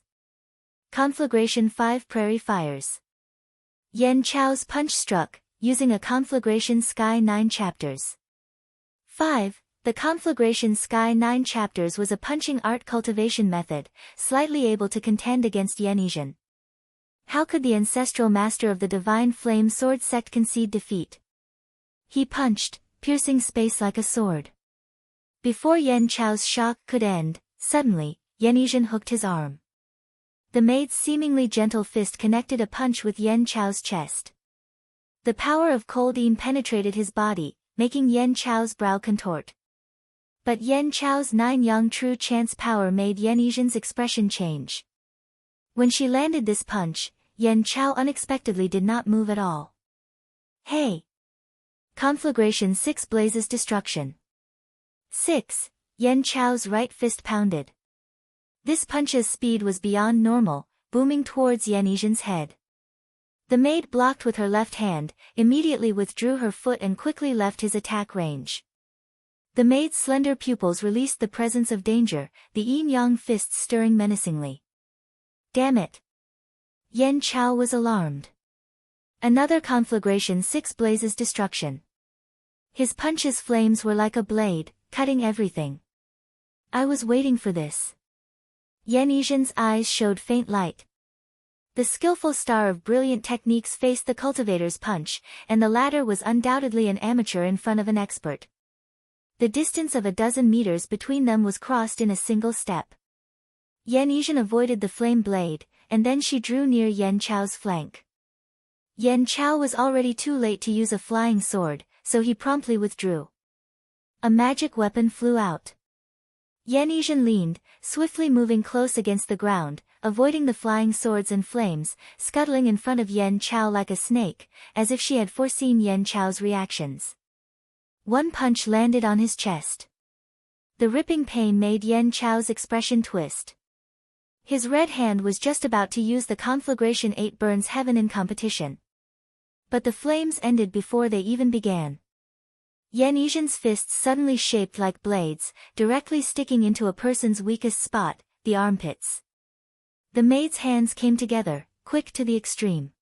Conflagration 5 Prairie Fires. Yan Chao's punch struck, using a Conflagration Sky 9 chapters. 5. The Conflagration Sky 9 chapters was a punching art cultivation method, slightly able to contend against Yizhen. How could the ancestral master of the Divine Flame Sword sect concede defeat? He punched, piercing space like a sword. Before Yan Chao's shock could end, suddenly, Yizhen hooked his arm. The maid's seemingly gentle fist connected a punch with Yan Chao's chest. The power of cold yin penetrated his body, making Yan Chao's brow contort. But Yan Chao's 9-yang true chant's power made Yizhen's expression change. When she landed this punch, Yan Chao unexpectedly did not move at all. Hey! Conflagration 6 Blazes Destruction. 6. Yan Chao's right fist pounded. This punch's speed was beyond normal, booming towards Yizhen's head. The maid blocked with her left hand, immediately withdrew her foot and quickly left his attack range. The maid's slender pupils released the presence of danger, the yin-yang fists stirring menacingly. Damn it! Yan Chao was alarmed. Another Conflagration 6 Blazes Destruction. His punch's flames were like a blade, cutting everything. I was waiting for this. Yizhen's eyes showed faint light. The skillful star of brilliant techniques faced the cultivator's punch, and the latter was undoubtedly an amateur in front of an expert. The distance of a dozen meters between them was crossed in a single step. Yizhen avoided the flame blade, and then she drew near Yan Chao's flank. Yan Chao was already too late to use a flying sword, so he promptly withdrew. A magic weapon flew out. Yizhen leaned, swiftly moving close against the ground, avoiding the flying swords and flames, scuttling in front of Yan Chao like a snake, as if she had foreseen Yan Chao's reactions. One punch landed on his chest. The ripping pain made Yan Chao's expression twist. His red hand was just about to use the Conflagration 8 Burns Heaven in competition. But the flames ended before they even began. Yizhen's fists suddenly shaped like blades, directly sticking into a person's weakest spot, the armpits. The maid's hands came together, quick to the extreme.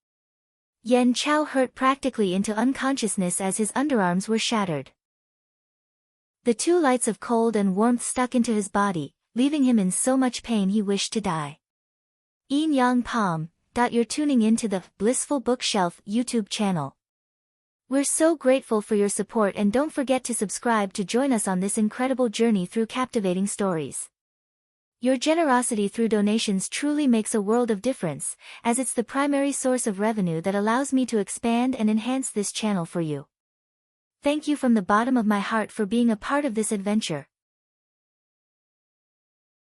Yan Chao hurt practically into unconsciousness as his underarms were shattered. The two lights of cold and warmth stuck into his body, leaving him in so much pain he wished to die. Yin Yang Palm. You're tuning into the Blissful Bookshelf YouTube channel. We're so grateful for your support, and don't forget to subscribe to join us on this incredible journey through captivating stories. Your generosity through donations truly makes a world of difference, as it's the primary source of revenue that allows me to expand and enhance this channel for you. Thank you from the bottom of my heart for being a part of this adventure.